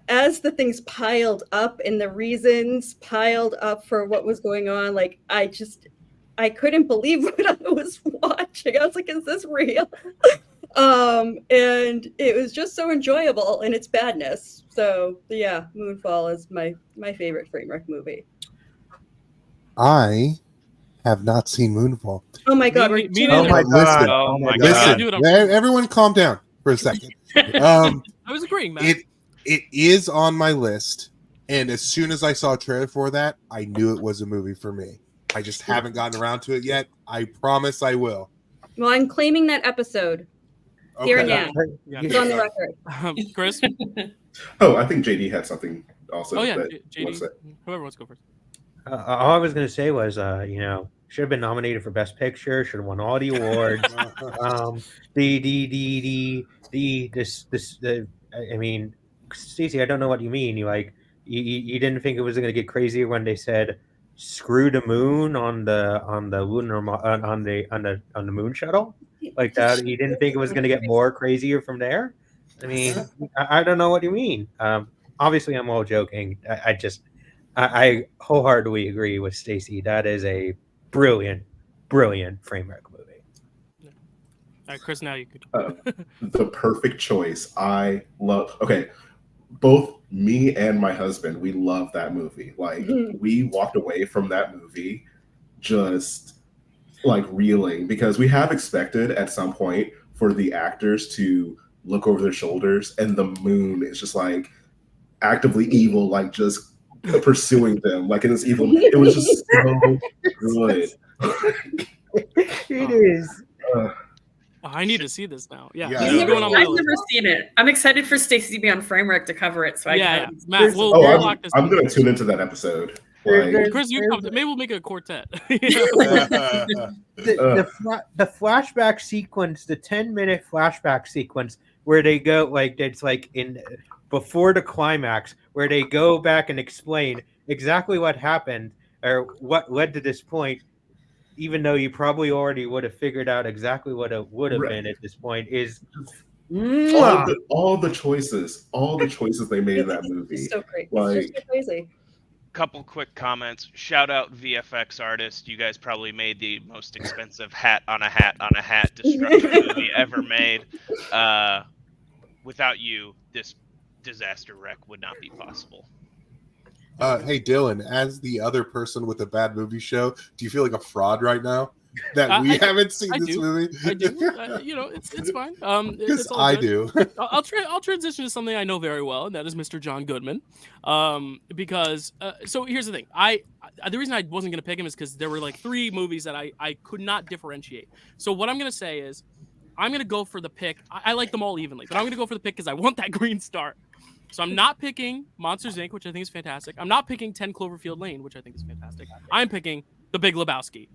S6: as the things piled up and the reasons piled up for what was going on, like I couldn't believe what I was watching. I was like, is this real? And it was just so enjoyable in its badness. So yeah, Moonfall is my favorite Framewreck movie.
S10: I have not seen Moonfall.
S6: Oh my God.
S10: Listen, everyone calm down for a second.
S1: I was agreeing, man.
S10: It is on my list, and as soon as I saw a trailer for that, I knew it was a movie for me. I just haven't gotten around to it yet. I promise I will.
S6: Well, I'm claiming that episode here and now. It's on the record.
S1: Chris?
S8: I think JD had something also.
S1: Oh, yeah. JD. Whoever wants to go first.
S5: All I was going to say was, should have been nominated for Best Picture, should have won all the awards. Stacey, I don't know what you mean. You didn't think it was going to get crazier when they said screw the moon on the moon shuttle like that. You didn't think it was going to get more crazier from there. I don't know what you mean. Obviously I'm all joking. I wholeheartedly agree with Stacy. That is a brilliant Framewreck movie.
S1: All right, Chris, now you could.
S8: The perfect choice. I love. Okay, both me and my husband, we love that movie. We walked away from that movie just reeling, because we have expected at some point for the actors to look over their shoulders, and the moon is just actively evil, just pursuing them in this evil. It was just so good.
S5: It is.
S1: I need to see this now. Yeah.
S4: I've never seen it. I'm excited for Stacy to be on Framewreck to cover it. So
S1: Matt, we'll lock this.
S8: I'm going to tune into that episode.
S1: Chris, maybe we'll make a quartet.
S5: The flashback sequence, the 10-minute flashback sequence where they go it's in before the climax, where they go back and explain exactly what happened or what led to this point, even though you probably already would have figured out exactly what it would have been at this point, is
S8: all the choices they made in that movie.
S6: It's so great. It's just so crazy.
S7: Couple quick comments. Shout out VFX artist. You guys probably made the most expensive hat on a hat destruction movie ever made. Without you, this disaster wreck would not be possible.
S10: Hey Dylan, as the other person with a bad movie show, do you feel like a fraud right now that we haven't seen this movie?
S1: I do. It's fine.
S10: Because I do.
S1: I'll transition to something I know very well, and that is Mr. John Goodman. Because so here's the thing. The reason I wasn't going to pick him is because there were 3 movies that I could not differentiate. So what I'm going to say is I'm going to go for the pick. I like them all evenly, but I'm going to go for the pick because I want that green star. So I'm not picking Monsters, Inc., which I think is fantastic. I'm not picking 10 Cloverfield Lane, which I think is fantastic. I'm picking The Big Lebowski.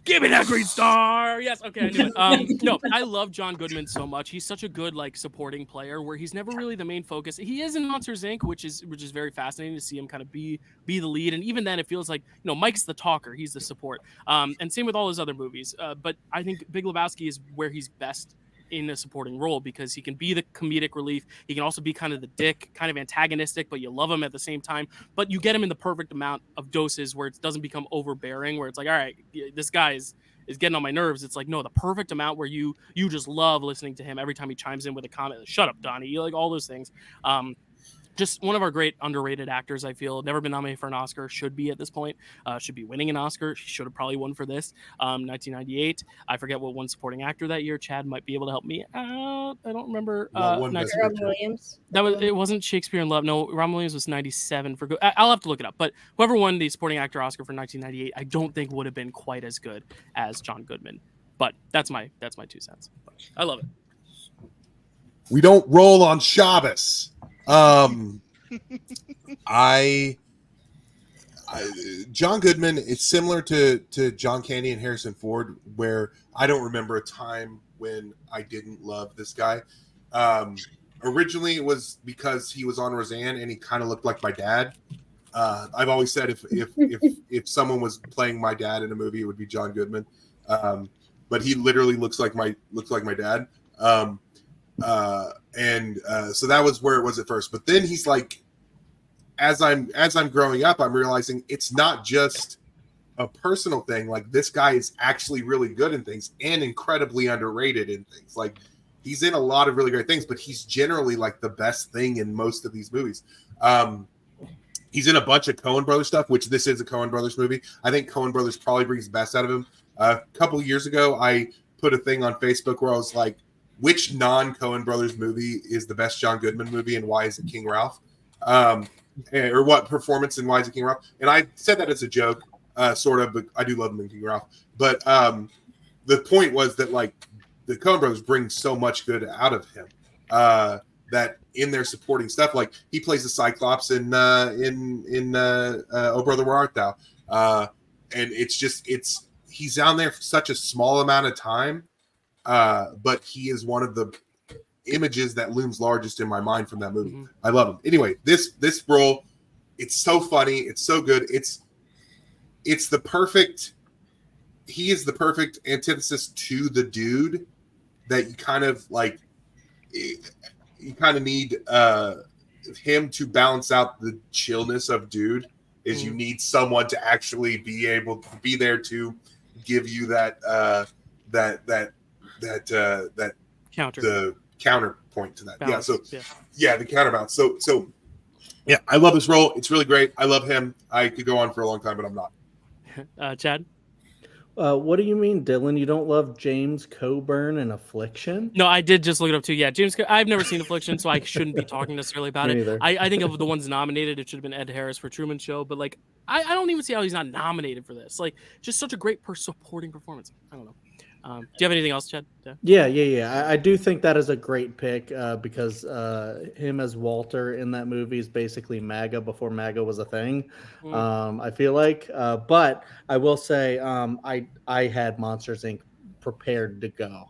S1: Give me that green star. Yes. Okay. I knew it. No, I love John Goodman so much. He's such a good supporting player where he's never really the main focus. He is in Monsters Inc., which is very fascinating to see him kind of be the lead. And even then, it feels like Mike's the talker, he's the support. And same with all his other movies. But I think Big Lebowski is where he's best in a supporting role because he can be the comedic relief. He can also be kind of the dick, kind of antagonistic, but you love him at the same time. But you get him in the perfect amount of doses where it doesn't become overbearing, where it's like, all right, this guy is getting on my nerves. It's like, no, the perfect amount where you just love listening to him every time he chimes in with a comment. Shut up, Donnie. All those things. Just one of our great underrated actors, I feel. Never been nominated for an Oscar. Should be at this point. Should be winning an Oscar. He should have probably won for this. 1998. I forget what won supporting actor that year. Chad might be able to help me out. I don't remember.
S6: Robin Williams.
S1: It wasn't Shakespeare in Love. No, Robin Williams was 97 for good. I'll have to look it up. But whoever won the supporting actor Oscar for 1998, I don't think would have been quite as good as John Goodman. But that's my 2 cents. But I love it.
S2: We don't roll on Shabbos. John Goodman is similar to John Candy and Harrison Ford, where I don't remember a time when I didn't love this guy. Originally, it was because he was on Roseanne and he kind of looked like my dad. I've always said if someone was playing my dad in a movie, it would be John Goodman. But he literally looks like my dad. So that was where it was at first. But then he's like, as I'm growing up, I'm realizing it's not just a personal thing. Like, this guy is actually really good in things and incredibly underrated in things. Like, he's in a lot of really great things, but he's generally like the best thing in most of these movies. He's in a bunch of Coen Brothers stuff, which this is a Coen Brothers movie. I think Coen Brothers probably brings the best out of him. A couple of years ago, I put a thing on Facebook where I was like, which non-Coen Brothers movie is the best John Goodman movie, and why is it King Ralph? Or what performance and why is it King Ralph? And I said that as a joke, sort of, but I do love him in King Ralph. But the point was that, like, the Coen Brothers bring so much good out of him that in their supporting stuff, like he plays the Cyclops in Oh Brother Where Art Thou, and he's down there for such a small amount of time, but he is one of the images that looms largest in my mind from that movie. Mm-hmm. I love him. Anyway, this role, it's so funny, it's so good. It's the perfect. He is the perfect antithesis to the dude that you kind of like. You kind of need him to balance out the chillness of dude. Is you need someone to actually be able to be there to give you that
S1: counter,
S2: the counterpoint to that.
S1: Balance.
S2: The counterbalance. So yeah, I love this role. It's really great. I love him. I could go on for a long time, but I'm not.
S1: Chad?
S3: What do you mean, Dylan? You don't love James Coburn in Affliction?
S1: No, I did just look it up too. Yeah, I've never seen Affliction, so I shouldn't be talking necessarily about it.
S3: Neither.
S1: I think of the ones nominated, it should have been Ed Harris for Truman Show, but like I don't even see how he's not nominated for this. Like, just such a great supporting performance. I don't know. Do you have anything else, Chad?
S3: Yeah. I do think that is a great pick because him as Walter in that movie is basically MAGA before MAGA was a thing. I feel like, but I will say I had Monsters Inc. prepared to go.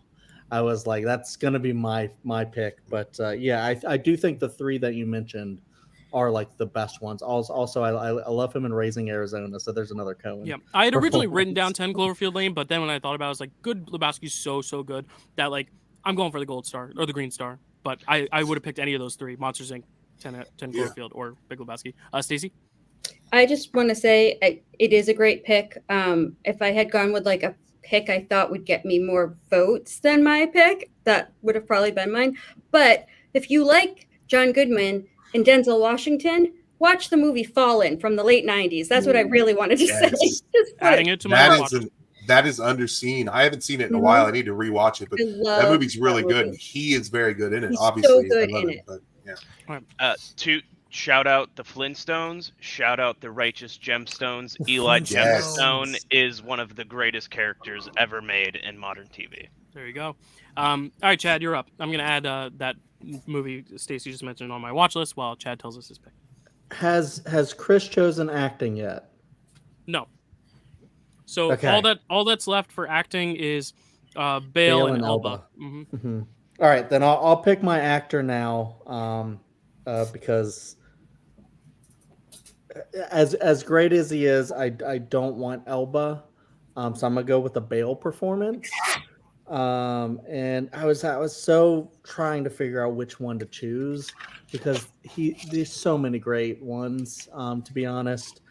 S3: I was like, that's gonna be my pick. But I do think the three that you mentioned are like the best ones. Also, I love him in Raising Arizona. So there's another Coen.
S1: Yeah, I had originally written down 10 Cloverfield Lane, but then when I thought about it, I was like, good Lebowski's so good that like I'm going for the gold star or the green star. But I would have picked any of those three: Monsters Inc., 10 Cloverfield, or Big Lebowski. Stacy?
S6: I just want to say it is a great pick. If I had gone with like a pick I thought would get me more votes than my pick, that would have probably been mine. But if you like John Goodman and Denzel Washington, watch the movie Fallen from the late 90s. That's what I really wanted to say. Just
S1: adding it to my watch.
S2: That is underseen. I haven't seen it in a while. I need to rewatch it, but that movie's really good. And he is very good in it.
S6: He's
S2: obviously,
S6: so good in it.
S2: But yeah.
S7: To shout out the Flintstones, shout out the Righteous Gemstones. Eli Gemstone is one of the greatest characters ever made in modern TV.
S1: There you go. All right, Chad, you're up. I'm going to add that movie Stacy just mentioned on my watch list while Chad tells us his pick.
S3: Has Chris chosen acting yet?
S1: No. So
S3: Okay.
S1: all that's left for acting is Bale and Elba.
S3: Mm-hmm. All right, then I'll pick my actor now, because as great as he is, I don't want Elba, so I'm gonna go with the Bale performance. And I was so trying to figure out which one to choose because there's so many great ones, to be honest.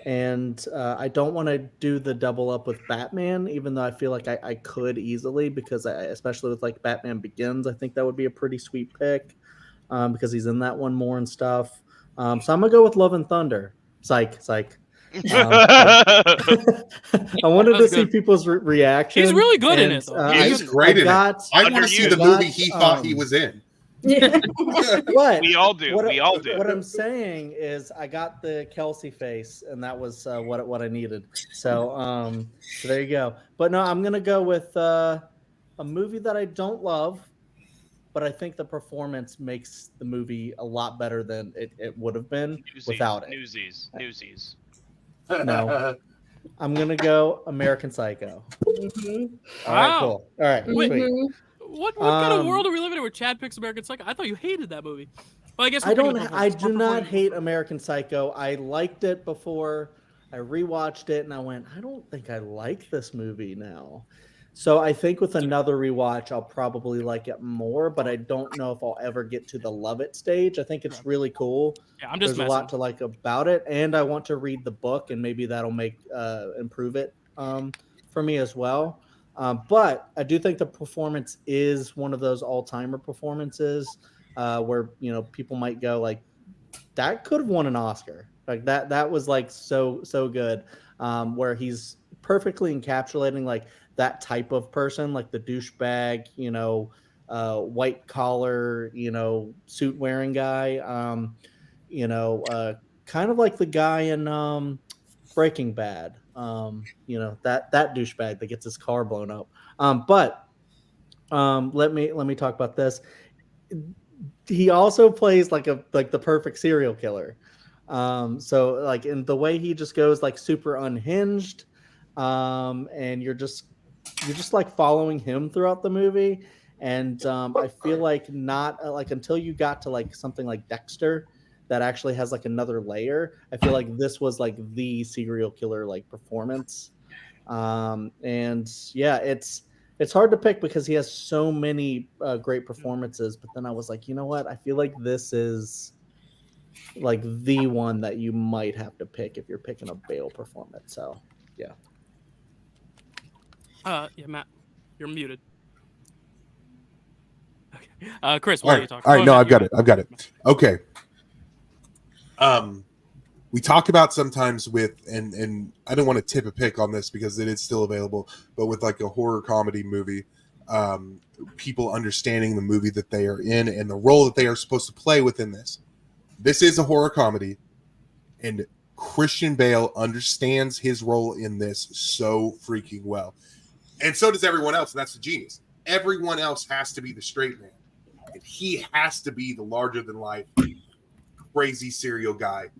S3: And I don't want to do the double up with Batman, even though I feel like I could easily, because especially with like Batman Begins, I think that would be a pretty sweet pick, because he's in that one more and stuff. So I'm gonna go with Love and Thunder. Psych. I wanted to see people's reaction.
S1: He's really good in it, though.
S2: He's great in it. I want to see the movie he thought he was in.
S3: What?
S7: We all do.
S3: What I'm saying is, I got the Kelsey face, and that was what I needed. So, so there you go. But no, I'm gonna go with a movie that I don't love, but I think the performance makes the movie a lot better than it would have been without it.
S7: Newsies.
S3: No, I'm gonna go American Psycho.
S6: Mm-hmm.
S3: All right, cool. All right,
S6: Mm-hmm.
S1: What kind of world are we living in where Chad picks American Psycho? I thought you hated that movie. Well, I guess
S3: I do not hate American Psycho. I liked it before. I rewatched it and I went, I don't think I like this movie now. So I think with another rewatch, I'll probably like it more, but I don't know if I'll ever get to the love it stage. I think it's really cool.
S1: Yeah, I'm just
S3: There's a lot to like about it, and I want to read the book, and maybe that'll improve it for me as well. But I do think the performance is one of those all-timer performances where people might go like, that could have won an Oscar. Like that was like so good. Where he's perfectly encapsulating like that type of person, like the douchebag, white collar, suit wearing guy. Kind of like the guy in Breaking Bad. That douchebag that gets his car blown up. But let me talk about this. He also plays like the perfect serial killer. So like in the way he just goes like super unhinged, and you're just like following him throughout the movie. And I feel like not like until you got to like something like Dexter that actually has like another layer, I feel like this was like the serial killer like performance. And yeah, it's hard to pick because he has so many great performances. But then I was like, you know what? I feel like this is like the one that you might have to pick if you're picking a Bale performance. So yeah.
S1: Yeah, Matt, you're muted. Okay. Chris, what are you talking about?
S2: All right, no, I've got it. Okay. We talk about sometimes with, and I don't want to tip a pick on this because it is still available, but with like a horror comedy movie, people understanding the movie that they are in and the role that they are supposed to play within this. This is a horror comedy, and Christian Bale understands his role in this so freaking well. And so does everyone else, and that's the genius. Everyone else has to be the straight man. And he has to be the larger-than-life, crazy serial guy.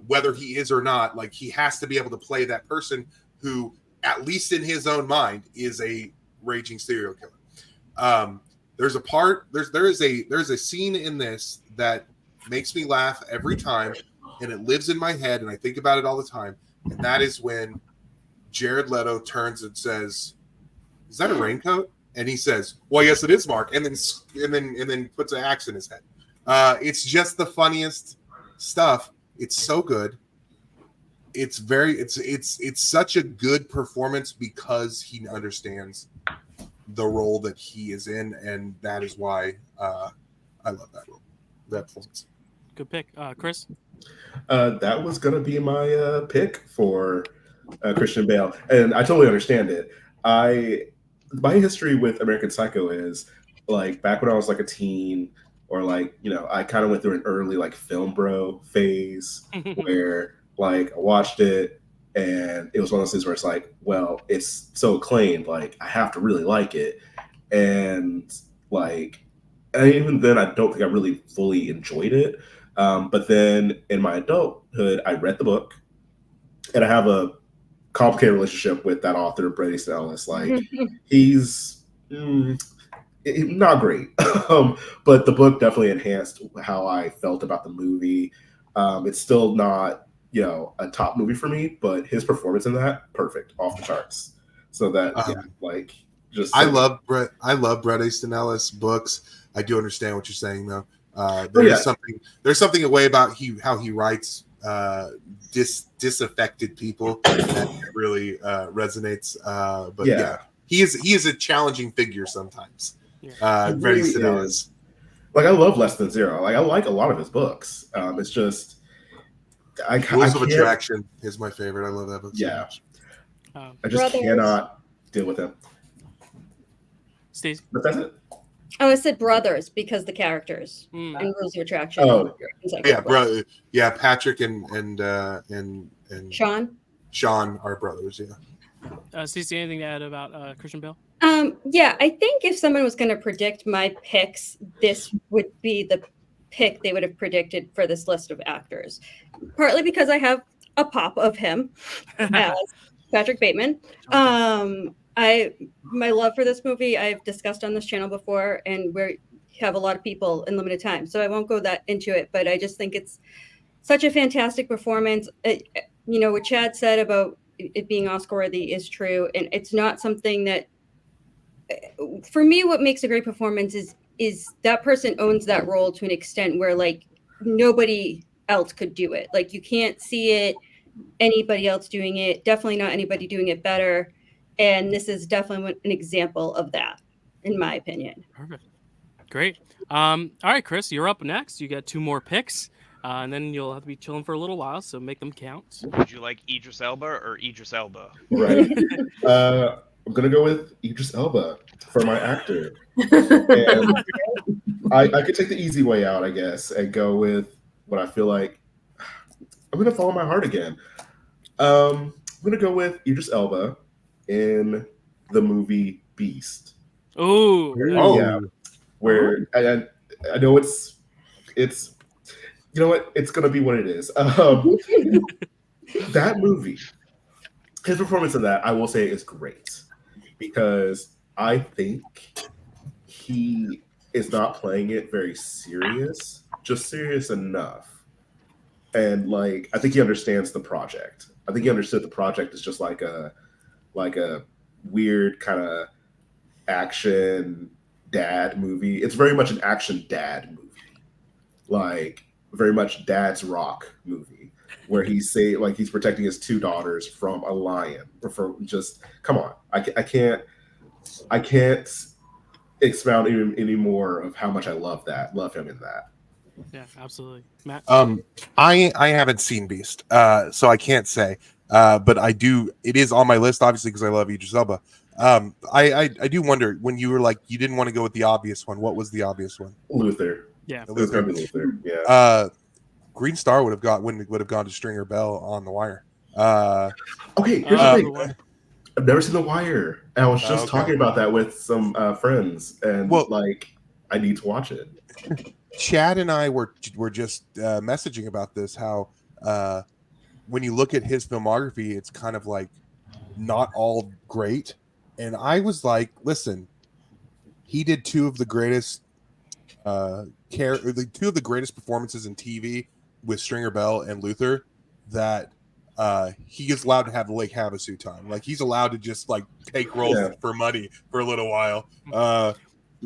S2: Whether he is or not, like he has to be able to play that person who, at least in his own mind, is a raging serial killer. There's a scene in this that makes me laugh every time, and it lives in my head, and I think about it all the time. And that is when Jared Leto turns and says, "Is that a raincoat?" And he says, "Well, yes, it is, Mark." And then puts an axe in his head. It's just the funniest stuff. It's so good. It's such a good performance because he understands the role that he is in, and that is why I love that role, that performance.
S1: Good pick, Chris.
S8: That was gonna be my pick for Christian Bale, and I totally understand it. My history with American Psycho is like back when I was like a teen, or like I kind of went through an early like film bro phase where like I watched it and it was one of those things where it's like, well, it's so acclaimed, like I have to really like it, and even then I don't think I really fully enjoyed it. But then in my adulthood, I read the book and I have a complicated relationship with that author, Brady Ellis. Like, he's not great, but the book definitely enhanced how I felt about the movie. It's still not, a top movie for me, but his performance in that, perfect, off the charts. So that,
S2: I love Bret Easton Ellis books. I do understand what you're saying, though. There's something away about how he writes disaffected people that really resonates. But he is a challenging figure sometimes. Bret Easton Ellis.
S8: Like, I love Less Than Zero. Like, I like a lot of his books. It's just
S2: Rules of Attraction is my favorite. I love that book.
S8: Yeah. I just cannot deal with him.
S1: Stacey?
S8: But that's it.
S6: Oh, I said brothers because the characters in Rules of Attraction.
S8: Oh,
S2: yeah, brother. Yeah, Patrick and
S6: Sean
S2: are brothers. Yeah.
S1: Stacey, anything to add about Christian Bale?
S6: Yeah, I think if someone was going to predict my picks, this would be the pick they would have predicted for this list of actors. Partly because I have a pop of him as Patrick Bateman. My love for this movie I've discussed on this channel before, and we have a lot of people in limited time, so I won't go that into it. But I just think it's such a fantastic performance. What Chad said about it being Oscar worthy is true, and it's not something that, for me, what makes a great performance is that person owns that role to an extent where like nobody else could do it. Like, you can't see anybody else doing it. Definitely not anybody doing it better. And this is definitely an example of that, in my opinion.
S1: Perfect. Great. All right, Chris, you're up next. You got 2 more picks, and then you'll have to be chilling for a little while, so make them count.
S7: Would you like Idris Elba or Idris Elba?
S8: Right. I'm going to go with Idris Elba for my actor. And I could take the easy way out, I guess, and go with what I feel like. I'm going to follow my heart again. I'm going to go with Idris Elba in the movie Beast.
S1: Yeah.
S8: Where I know it's you know what, it's gonna be what it is. That movie, his performance in that, I will say, is great, because I think he is not playing it very serious, just serious enough. And like, I think he understands the project. I think he understood the project is just like a weird kind of action dad movie. It's very much an action dad movie, like very much Dad's Rock movie, where he's protecting his 2 daughters from a lion. Come on, I can't expound any more of how much I love him in that.
S1: Yeah, absolutely. Matt?
S2: I haven't seen Beast, so I can't say. But I do. It is on my list, obviously, because I love Idris Elba. I do wonder, when you were like, you didn't want to go with the obvious one. What was the obvious one?
S8: Luther.
S1: Yeah,
S8: it was going to be Luther. Yeah.
S2: Green Star would have gone to Stringer Bell on The Wire.
S8: Okay, here's the thing. I've never seen The Wire. And I was just talking about that with some friends, and I need to watch it.
S2: Chad and I were just messaging about this, how when you look at his filmography, it's kind of like not all great. And I was like, listen, he did 2 of the greatest 2 of the greatest performances in TV with Stringer Bell and Luther, that he is allowed to have the Lake Havasu time. Like, he's allowed to just like take roles for money for a little while.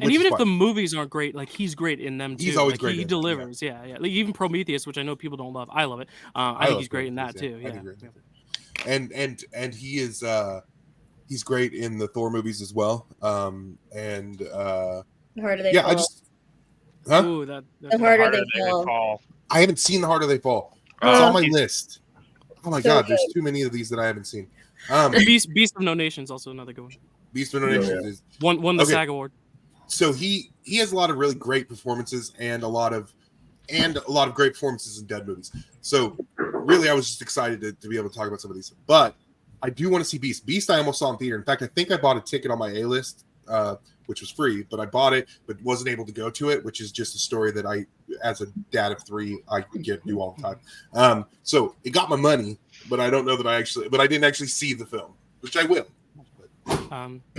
S1: And even if the movies aren't great, like, he's great in them too.
S2: He's always
S1: like,
S2: great.
S1: He delivers. Yeah. Like, even Prometheus, which I know people don't love. I love it. I think he's great in that too. Yeah.
S2: And he is he's great in the Thor movies as well.
S6: The Harder They Fall.
S1: Ooh, the
S6: Harder They Fall.
S2: I haven't seen The Harder They Fall. It's on my list. Oh my God, there's too many of these that I haven't seen.
S1: Beast of No Nations, also another good one.
S2: Beast of No Nations is
S1: won the SAG award.
S2: So he has a lot of really great performances and a lot of great performances in dead movies. So really, I was just excited to be able to talk about some of these. But I do want to see Beast. Beast I almost saw in theater. In fact, I think I bought a ticket on my A list which was free, but I bought it, but wasn't able to go to it, which is just a story that I, as a dad of 3, I do all the time. So it got my money, but I don't know that I didn't actually see the film, which I will.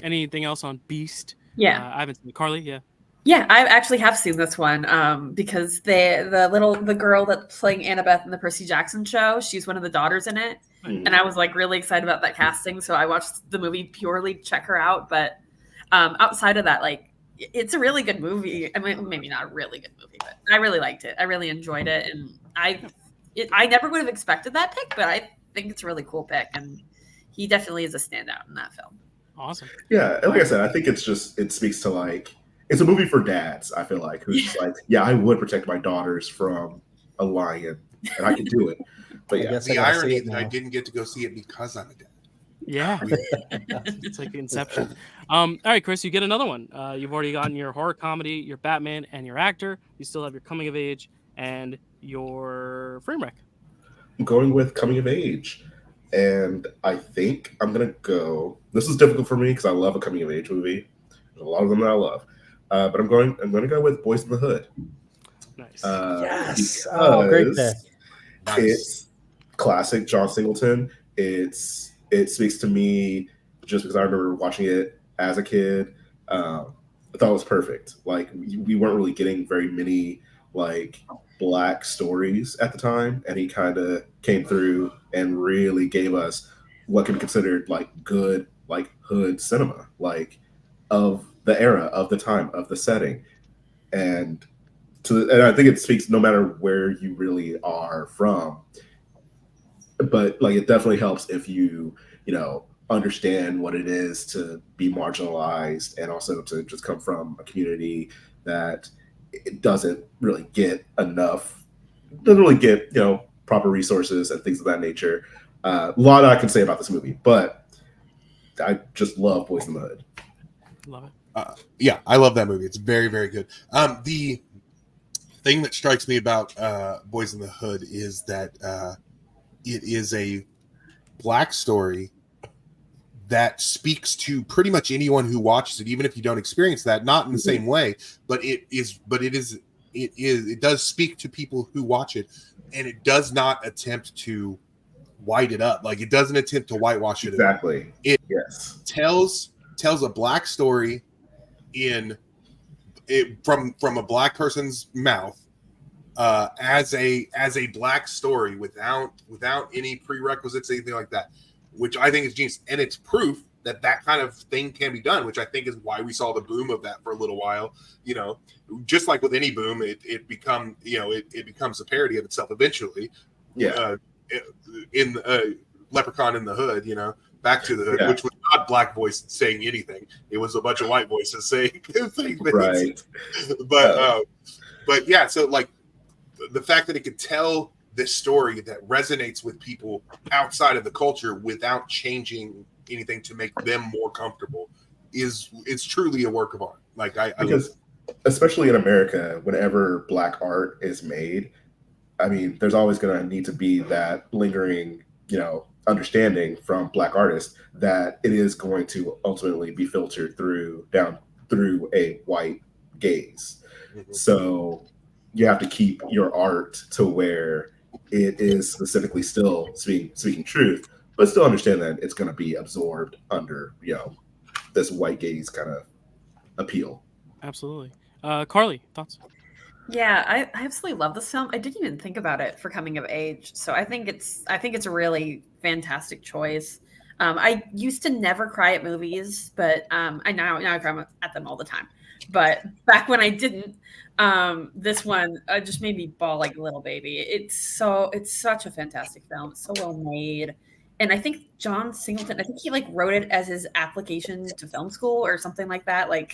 S1: Anything else on Beast?
S4: Yeah.
S1: I haven't seen it. Carly, yeah.
S4: Yeah, I actually have seen this one because the girl that's playing Annabeth in the Percy Jackson show, she's one of the daughters in it. And I was like really excited about that casting. So I watched the movie purely to check her out. But outside of that, like, it's a really good movie. I mean, maybe not a really good movie, but I really liked it. I really enjoyed it. And I never would have expected that pick, but I think it's a really cool pick. And he definitely is a standout in that film.
S1: Awesome.
S8: Yeah, and like I said, I think it speaks to, like, it's a movie for dads, I feel like, who's just like, yeah, I would protect my daughters from a lion, and I could do it. But yeah,
S2: the irony that I didn't get to go see it because I'm a dad.
S1: Yeah. It's like Inception. All right, Chris, you get another one. You've already gotten your horror comedy, your Batman, and your actor. You still have your coming of age and your Framewreck.
S8: I'm going with coming of age. And I think I'm going to go, this is difficult for me because I love a coming of age movie. There's a lot of them that I love. But I'm going to go with Boys in the Hood.
S1: Nice.
S3: Yes. Oh, great pick.
S2: Nice.
S8: It's classic John Singleton. It speaks to me just because I remember watching it as a kid. I thought it was perfect. Like, we weren't really getting very many, like, Black stories at the time, and he kind of came through and really gave us what can be considered, like, good, like, hood cinema, like, of the era, of the time, of the setting. And I think it speaks no matter where you really are from, but, like, it definitely helps if you understand what it is to be marginalized, and also to just come from a community that it doesn't really get proper resources and things of that nature. A lot I can say about this movie, but I just love Boys in the Hood.
S1: Love
S2: it. Yeah, I love that movie. It's very, very good. The thing that strikes me about Boys in the Hood is that it is a Black story that speaks to pretty much anyone who watches it, even if you don't experience that, not in the same way, but it does speak to people who watch it, and it does not attempt to white it up. Like, it doesn't attempt to whitewash it.
S8: Exactly.
S2: It
S8: tells
S2: a Black story from a Black person's mouth, as a Black story without any prerequisites, anything like that, which I think is genius. And it's proof that kind of thing can be done, which I think is why we saw the boom of that for a little while. Just like with any boom, it becomes a parody of itself eventually.
S8: Yeah.
S2: In Leprechaun in the Hood, Back to the Hood, which was not Black voice saying anything. It was a bunch of white voices saying things.
S8: Right.
S2: But yeah, so, like, the fact that it could tell this story that resonates with people outside of the culture without changing anything to make them more comfortable it's truly a work of art. Like,
S8: because especially in America, whenever Black art is made, I mean, there's always going to need to be that lingering, understanding from Black artists that it is going to ultimately be filtered through a white gaze. Mm-hmm. So you have to keep your art to where it is specifically still speaking truth, but still understand that it's going to be absorbed under, this white gaze kind of appeal.
S1: Absolutely. Carly, thoughts?
S4: Yeah, I absolutely love this film. I didn't even think about it for coming of age, so I think it's a really fantastic choice. I used to never cry at movies, but I now cry at them all the time. But back when I didn't, this one just made me bawl like a little baby. It's such a fantastic film. It's so well made. And I think John Singleton, I think he like wrote it as his application to film school or something like that. Like,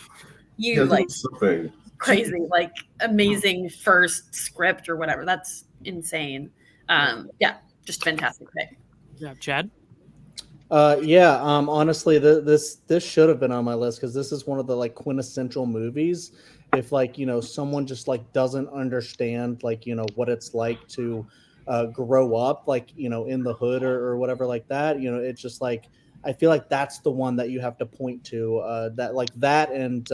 S4: something crazy, like amazing first script or whatever. That's insane. Yeah, just fantastic pick.
S1: Yeah, Chad.
S3: Honestly, this should have been on my list because this is one of the like quintessential movies. If someone just like doesn't understand what it's like to grow up in the hood or whatever like that, it's just like I feel like that's the one that you have to point to. That like that and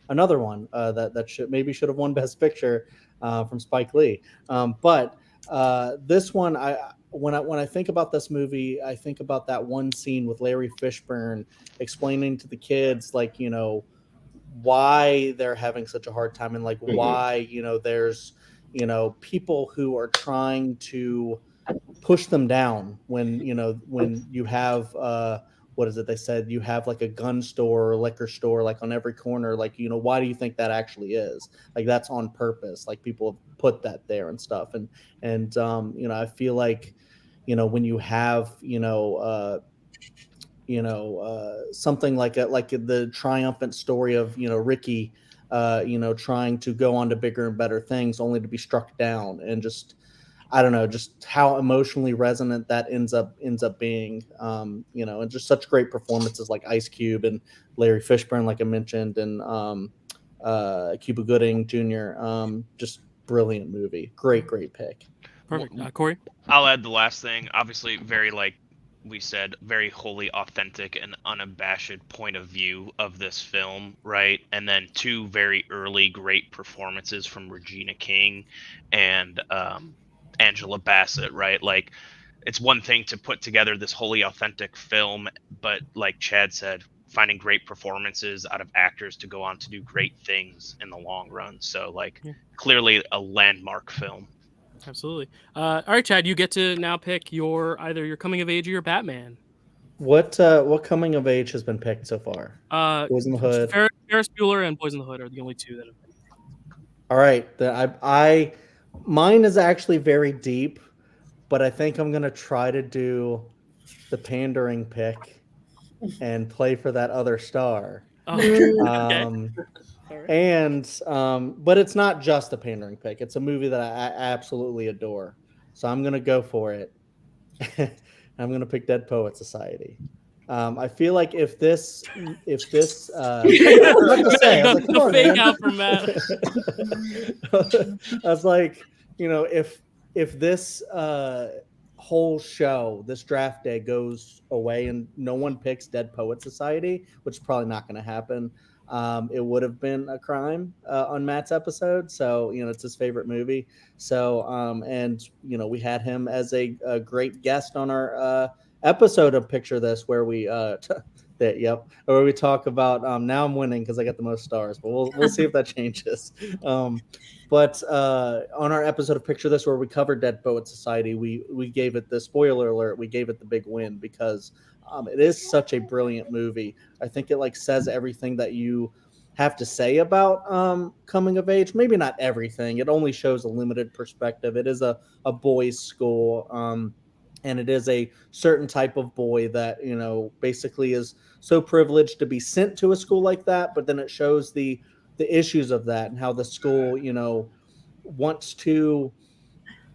S3: another one that should have won Best Picture from Spike Lee. But this one, when I think about this movie, I think about that one scene with Larry Fishburne explaining to the kids, like, you know, why they're having such a hard time, and like why, you know, there's, you know, people who are trying to push them down when, you know, when you have what is it they said, you have like a gun store or liquor store like on every corner, like, you know, why do you think that actually is? Like, that's on purpose, like people have put that there and stuff. And you know, I feel like, you know, when you have, something like the triumphant story of, you know, Ricky, you know, trying to go on to bigger and better things only to be struck down, and just, I don't know, just how emotionally resonant that ends up being, you know, and just such great performances like Ice Cube and Larry Fishburne, like I mentioned, and Cuba Gooding Jr. Just brilliant movie. Great pick.
S1: Perfect. Corey?
S7: I'll add the last thing. Obviously, very, like we said, very wholly authentic and unabashed point of view of this film, right? And then two very early great performances from Regina King and Angela Bassett, right? Like, it's one thing to put together this wholly authentic film, but like Chad said, finding great performances out of actors to go on to do great things in the long run. So, like, clearly a landmark film.
S1: Absolutely. All right, Chad, you get to now pick either your coming of age or your Batman.
S3: What coming of age has been picked so far? Boys in the Hood.
S1: Ferris Bueller and Boys in the Hood are the only two that have been.
S3: All right, mine is actually very deep, but I think I'm gonna try to do the pandering pick and play for that other star.
S1: Oh, okay.
S3: But it's not just a pandering pick. It's a movie that I absolutely adore. So I'm gonna go for it. I'm gonna pick Dead Poet Society. I feel like if this
S1: the fake out for Matt.
S3: I was like, you know, if this whole show, this draft day goes away and no one picks Dead Poet Society, which is probably not going to happen, it would have been a crime on Matt's episode. So, you know, it's his favorite movie. So, and, you know, we had him as a great guest on our episode of Picture This, where we where we talk about now I'm winning because I got the most stars, but we'll see if that changes. But on our episode of Picture This, where we covered Dead Poet Society, we gave it the spoiler alert. We gave it the big win because it is such a brilliant movie. I think it like says everything that you have to say about coming of age. Maybe not everything. It only shows a limited perspective. It is a boys' school. And it is a certain type of boy that, you know, basically is so privileged to be sent to a school like that. But then it shows the issues of that and how the school, you know, wants to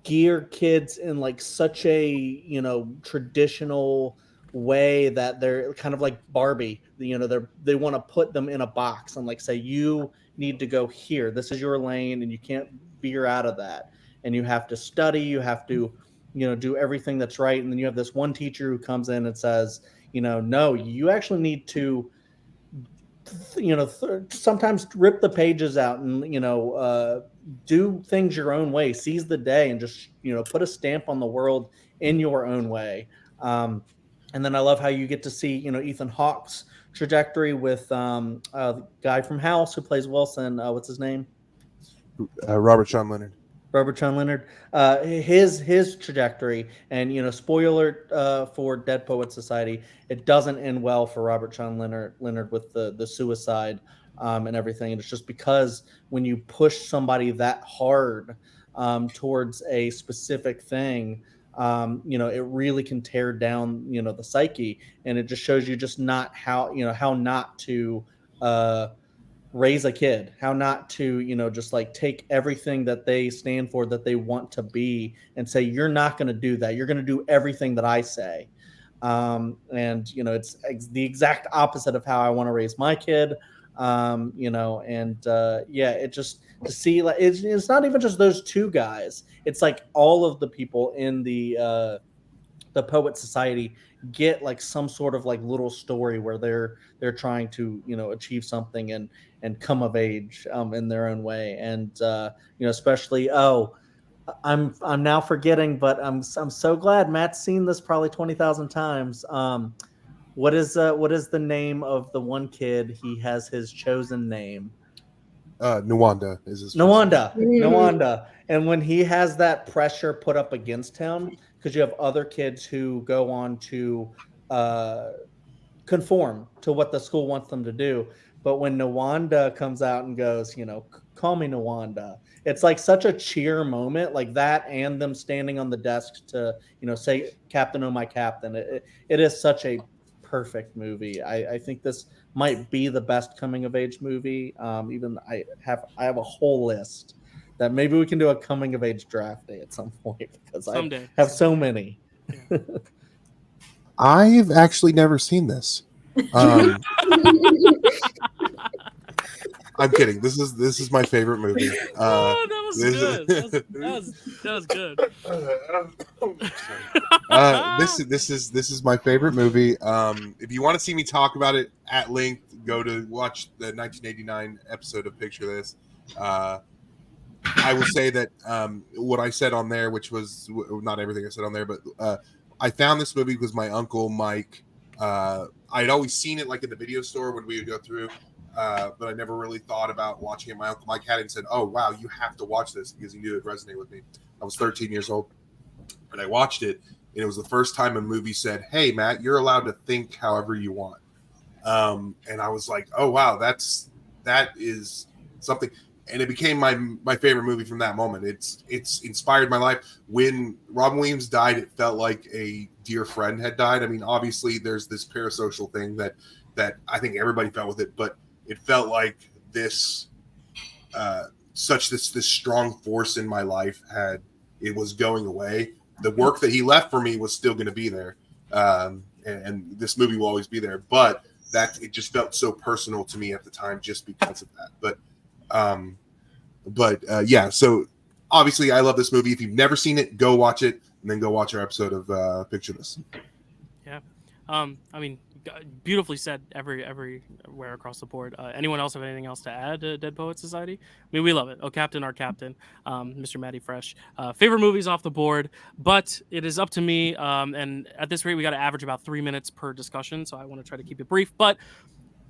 S3: gear kids in like such a, you know, traditional way that they're kind of like Barbie. You know, they want to put them in a box and like say, you need to go here. This is your lane and you can't veer out of that. And you have to study. You have to, you know, do everything that's right. And then you have this one teacher who comes in and says, you know, no, you actually need to, you know, sometimes rip the pages out and, you know, do things your own way, seize the day and just, you know, put a stamp on the world in your own way. And then I love how you get to see, you know, Ethan Hawke's trajectory with the guy from House who plays Wilson. What's his name?
S10: Robert Sean Leonard.
S3: His trajectory, and, you know, spoiler for Dead Poet Society, it doesn't end well for Robert Sean Leonard with the suicide and everything. And it's just because when you push somebody that hard towards a specific thing, you know, it really can tear down, you know, the psyche, and it just shows you just not how, you know, how not to raise a kid, how not to, you know, just like take everything that they stand for, that they want to be, and say, you're not going to do that. You're going to do everything that I say. And, you know, it's the exact opposite of how I want to raise my kid. You know, and it just to see, like, it's not even just those two guys. It's like all of the people in the the Poet Society get like some sort of like little story where they're trying to, you know, achieve something and come of age in their own way. And you know, especially I'm now forgetting, but I'm so glad Matt's seen this probably 20,000 times. What is the name of the one kid? He has his chosen name.
S10: Nwanda is his
S3: Nwanda. And when he has that pressure put up against him, because you have other kids who go on to conform to what the school wants them to do. But when Nwanda comes out and goes, you know, call me Nwanda, it's like such a cheer moment, like that, and them standing on the desk to, you know, say, Captain, oh my Captain. It is such a perfect movie. I think this might be the best coming of age movie. Even I have a whole list that maybe we can do a coming of age draft day at some point, because I have so many.
S1: Yeah.
S10: I've actually never seen this. I'm kidding. This is my favorite movie.
S1: That was good. That was good.
S10: This is my favorite movie. If you want to see me talk about it at length, go to watch the 1989 episode of Picture This. I will say that what I said on there, which was not everything I said on there, but I found this movie because my uncle Mike. I had always seen it like in the video store when we would go through. But I never really thought about watching it. My uncle Mike had it and said, "Oh wow, you have to watch this," because he knew it resonated with me. I was 13 years old, and I watched it, and it was the first time a movie said, "Hey Matt, you're allowed to think however you want." And I was like, "Oh wow, that is something." And it became my favorite movie from that moment. It's inspired my life. When Robin Williams died, it felt like a dear friend had died. I mean, obviously, there's this parasocial thing that I think everybody felt with it, but it felt like this this strong force in my life it was going away. The work that he left for me was still going to be there, and this movie will always be there. But that it just felt so personal to me at the time, just because of that. But yeah. So obviously, I love this movie. If you've never seen it, go watch it, and then go watch our episode of Picture This.
S1: Yeah, I mean, beautifully said everywhere across the board. Anyone else have anything else to add to Dead Poet Society? I mean, we love it. Oh, Captain, our Captain, Mr. Matty Fresh. Favorite movies off the board, but it is up to me. And at this rate, we got to average about 3 minutes per discussion, so I want to try to keep it brief. But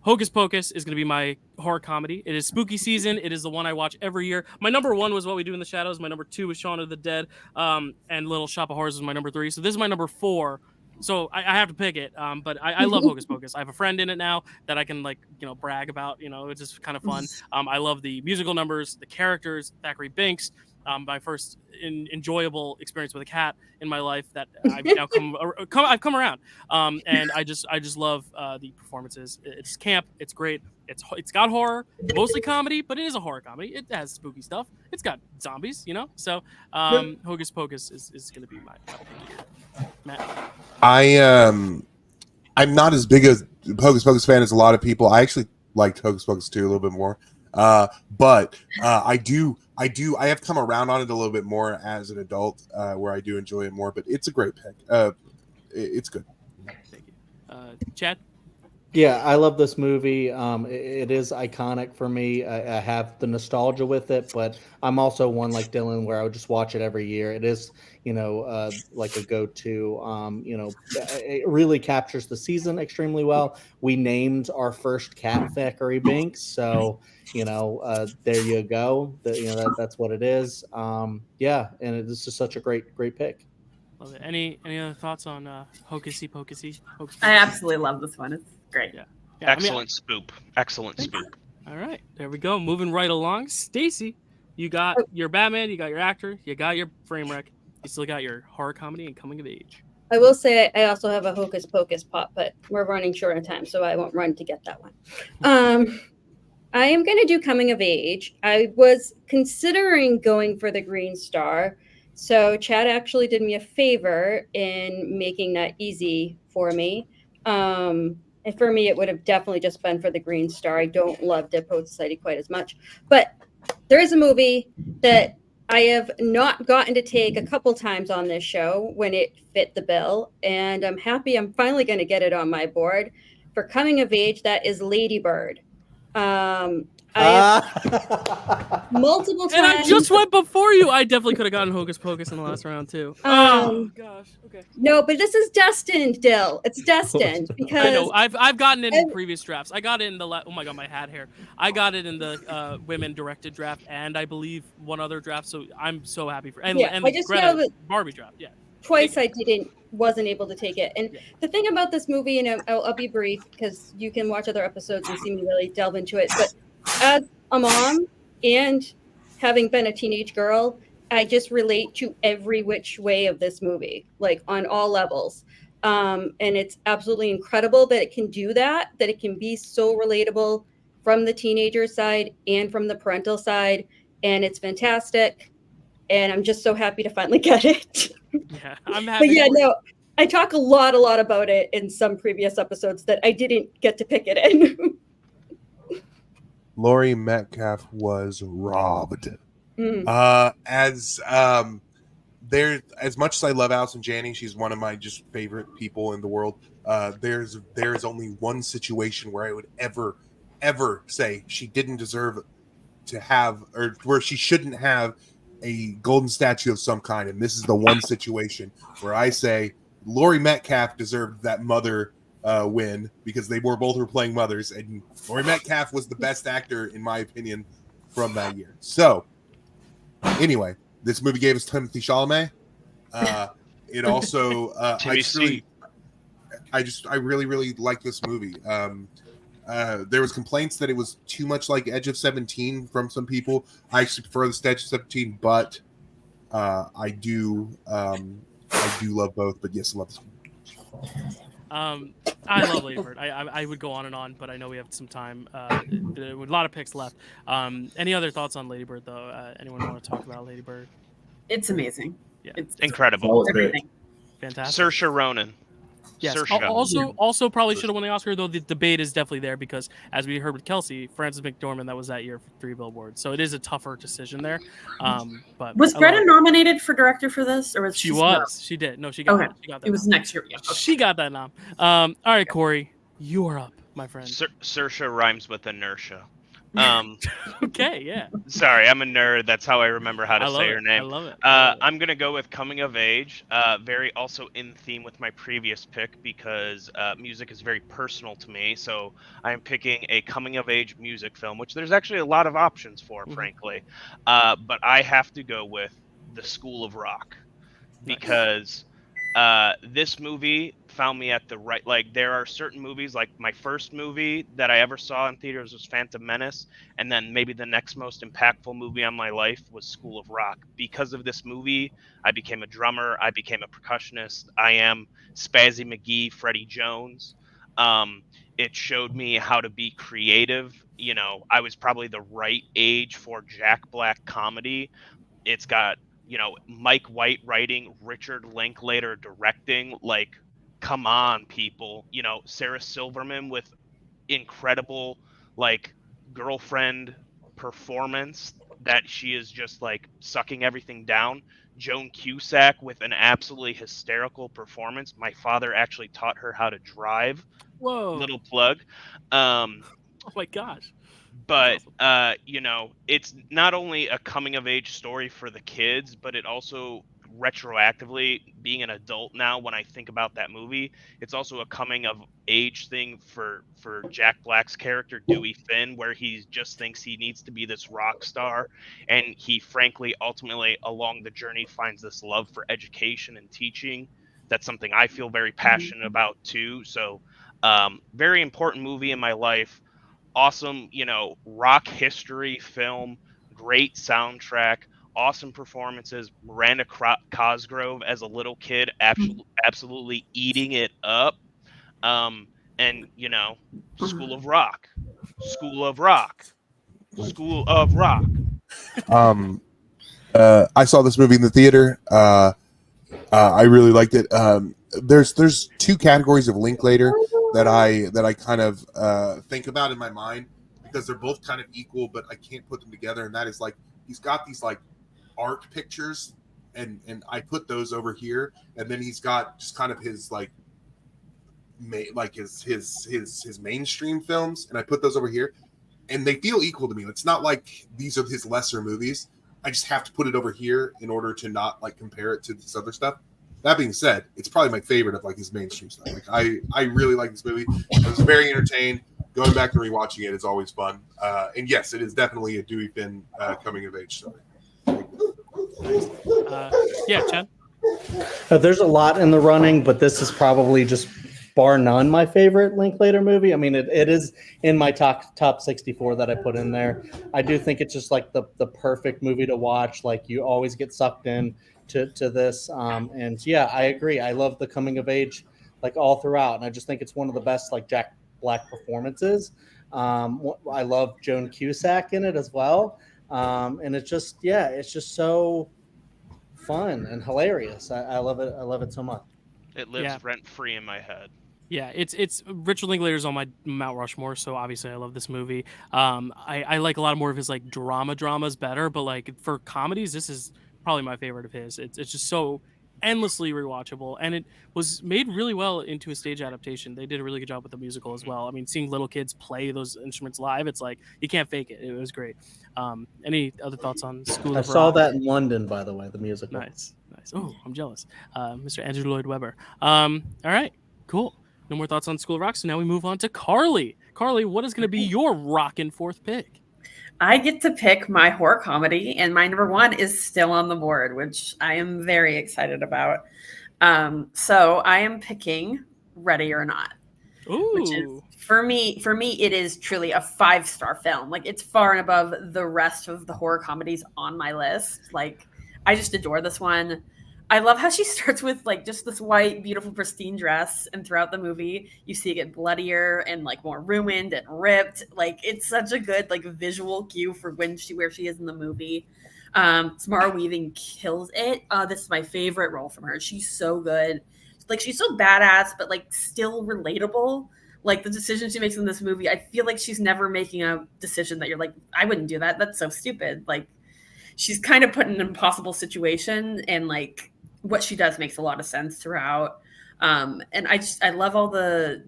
S1: Hocus Pocus is going to be my horror comedy. It is spooky season. It is the one I watch every year. My number 1 was What We Do in the Shadows. My number 2 was Shaun of the Dead. And Little Shop of Horrors was my number 3. So this is my number 4. So I have to pick it, but I love Hocus Pocus. I have a friend in it now that I can brag about. It's just kind of fun. I love the musical numbers, the characters, Thackeray Binks. My first enjoyable experience with a cat in my life that I've now come around. And I just love the performances. It's camp. It's great. It's got horror, mostly comedy, but it is a horror comedy. It has spooky stuff. It's got zombies, So Hocus Pocus is going to be my pick here. Matt.
S10: I'm not as big a Hocus Pocus fan as a lot of people. I actually liked Hocus Pocus 2 a little bit more. But I have come around on it a little bit more as an adult, where I do enjoy it more, but it's a great pick. It's good.
S1: Thank you. Chad?
S3: Yeah, I love this movie. It is iconic for me. I have the nostalgia with it, but I'm also one like Dylan where I would just watch it every year. It is, like a go-to. It really captures the season extremely well. We named our first cat Thackeray Binks, so there you go. That's what it is. Yeah, and it's just such a great pick.
S1: Love it. Any other thoughts on Hocusy Pocusy?
S4: I absolutely love this one. It's great.
S1: Yeah.
S7: Excellent spoop. Excellent spoop.
S1: All right, there we go. Moving right along. Stacy, you got your Batman, you got your actor, you got your Framewreck, you still got your horror comedy and coming of age.
S6: I will say I also have a Hocus Pocus pop, but we're running short on time, so I won't run to get that one. I am going to do coming of age. I was considering going for the Green Star. So Chad actually did me a favor in making that easy for me. And for me, it would have definitely just been for the Green Star. I don't love Dead Poet Society quite as much. But there is a movie that I have not gotten to take a couple times on this show when it fit the bill, and I'm happy I'm finally going to get it on my board for coming of age. That is Lady Bird. I have multiple times.
S1: And I just went before you. I definitely could have gotten Hocus Pocus in the last round too. Oh gosh. Okay.
S6: No, but this is destined, Dyl. It's destined because
S1: I know. I've gotten it in previous drafts. I got it in the oh my god, my hat hair. I got it in the women directed draft, and I believe one other draft. So I'm so happy for and
S6: I just know that
S1: Barbie draft. Yeah.
S6: Twice I wasn't able to take it. And the thing about this movie, and I'll be brief because you can watch other episodes and see me really delve into it. But as a mom and having been a teenage girl, I just relate to every which way of this movie, like on all levels. And it's absolutely incredible that it can do that it can be so relatable from the teenager side and from the parental side. And it's fantastic. And I'm just so happy to finally get it.
S1: Yeah, I'm happy.
S6: But yeah, no, I talk a lot about it in some previous episodes that I didn't get to pick it in.
S10: Laurie Metcalf was robbed. As much as I love Allison Janney, she's one of my just favorite people in the world. There's only one situation where I would ever say she didn't deserve to have, or where she shouldn't have a golden statue of some kind, and this is the one situation where I say Laurie Metcalf deserved that mother win because they both were playing mothers, and Laurie Metcalf was the best actor in my opinion from that year. So anyway, this movie gave us Timothy Chalamet. It also I really like this movie. There was complaints that it was too much like Edge of 17 from some people. I actually prefer the Edge of 17, but I do love both. But yes, I love this one.
S1: I love Lady Bird. I would go on and on, but I know we have some time. With a lot of picks left. Any other thoughts on Lady Bird, though? Anyone want to talk about Lady Bird?
S4: It's amazing.
S1: Yeah,
S4: it's
S7: incredible.
S4: Everything.
S1: Fantastic.
S7: Saoirse Ronan.
S1: Yes. Also probably should have won the Oscar, though the debate is definitely there because, as we heard with Kelsey, Frances McDormand, that was that year for 3 Billboards. So it is a tougher decision there. But
S4: was Greta nominated for director for this, or was
S1: she? She did. No, she got.
S4: Okay.
S1: She got that.
S4: It was next year. Yeah. Okay.
S1: She got that nom. All right, Corey, you are up, my friend.
S7: Saoirse rhymes with inertia.
S1: Okay, yeah.
S7: Sorry, I'm a nerd. That's how I remember how to say her name.
S1: I love it.
S7: I'm gonna go with coming of age. Very also in theme with my previous pick because music is very personal to me. So I am picking a coming of age music film, which there's actually a lot of options for, frankly. But I have to go with The School of Rock because this movie found me at the right, like there are certain movies, like my first movie that I ever saw in theaters was Phantom Menace, and then maybe the next most impactful movie on my life was School of Rock. Because of this movie, I became a drummer, I became a percussionist, I am Spazzy McGee, Freddie Jones. It showed me how to be creative. You know, I was probably the right age for Jack Black comedy. It's got, you know, Mike White writing, Richard Linklater directing, like, come on, people. You know, Sarah Silverman with incredible, like, girlfriend performance that she is just, like, sucking everything down. Joan Cusack with an absolutely hysterical performance. My father actually taught her how to drive.
S1: Whoa.
S7: Little plug.
S1: Oh, my gosh.
S7: But, you know, it's not only a coming of age story for the kids, but it also retroactively, being an adult now, when I think about that movie, it's also a coming of age thing for Jack Black's character, Dewey Finn, where he just thinks he needs to be this rock star. And he frankly, ultimately, along the journey, finds this love for education and teaching. That's something I feel very passionate about, too. So very important movie in my life. Awesome, you know, rock history film, great soundtrack, awesome performances. Miranda Cosgrove as a little kid, absolutely eating it up. And, you know, School of Rock. School of Rock. School of Rock.
S10: I saw this movie in the theater. I really liked it. There's two categories of Linklater that I kind of think about in my mind because they're both kind of equal, but I can't put them together. And that is like he's got these like
S2: art pictures, and I put those over here, and then he's got just kind of his his mainstream films, and I put those over here, and they feel equal to me. It's not like these are his lesser movies. I just have to put it over here in order to not like compare it to this other stuff. That being said, it's probably my favorite of like his mainstream stuff. Like I really like this movie. I was very entertained. Going back and rewatching it is always fun. And yes, it is definitely a Dewey Finn coming of age story.
S1: Yeah, Chad.
S3: There's a lot in the running, but this is probably just bar none my favorite Linklater movie. I mean, it is in my top 64 that I put in there. I do think it's just like the perfect movie to watch. Like you always get sucked in to this. And yeah, I agree. I love the coming of age like all throughout, and I just think it's one of the best like Jack Black performances. I love Joan Cusack in it as well. And it's just so fun and hilarious. I love it. I love it so much.
S7: It lives rent free in my head.
S1: Yeah, it's Richard Linklater's on my Mount Rushmore, so obviously I love this movie. I like a lot more of his like dramas better, but like for comedies, this is probably my favorite of his. It's just so endlessly rewatchable, and it was made really well into a stage adaptation. They did a really good job with the musical as well. I mean, seeing little kids play those instruments live, it's like you can't fake it. It was great. Any other thoughts on School of Rock?
S3: I saw that in London, by the way, the musical.
S1: Nice. Oh, I'm jealous. Mr. Andrew Lloyd Webber. All right, cool. No more thoughts on School of Rock, so now we move on to Carly. Carly, what is going to be your rockin' fourth pick?
S4: I get to pick my horror comedy, and my number one is still on the board, which I am very excited about. So I am picking Ready or Not.
S1: Ooh.
S4: Which is for me, it is truly a 5-star film. Like it's far and above the rest of the horror comedies on my list. Like I just adore this one. I love how she starts with like just this white, beautiful, pristine dress, and throughout the movie, you see it get bloodier and like more ruined and ripped. Like it's such a good like visual cue for where she is in the movie. Samara Weaving kills it. This is my favorite role from her. She's so good. Like she's so badass, but like still relatable. Like the decisions she makes in this movie, I feel like she's never making a decision that you're like, I wouldn't do that. That's so stupid. Like she's kind of put in an impossible situation, and like what she does makes a lot of sense throughout. And I love all the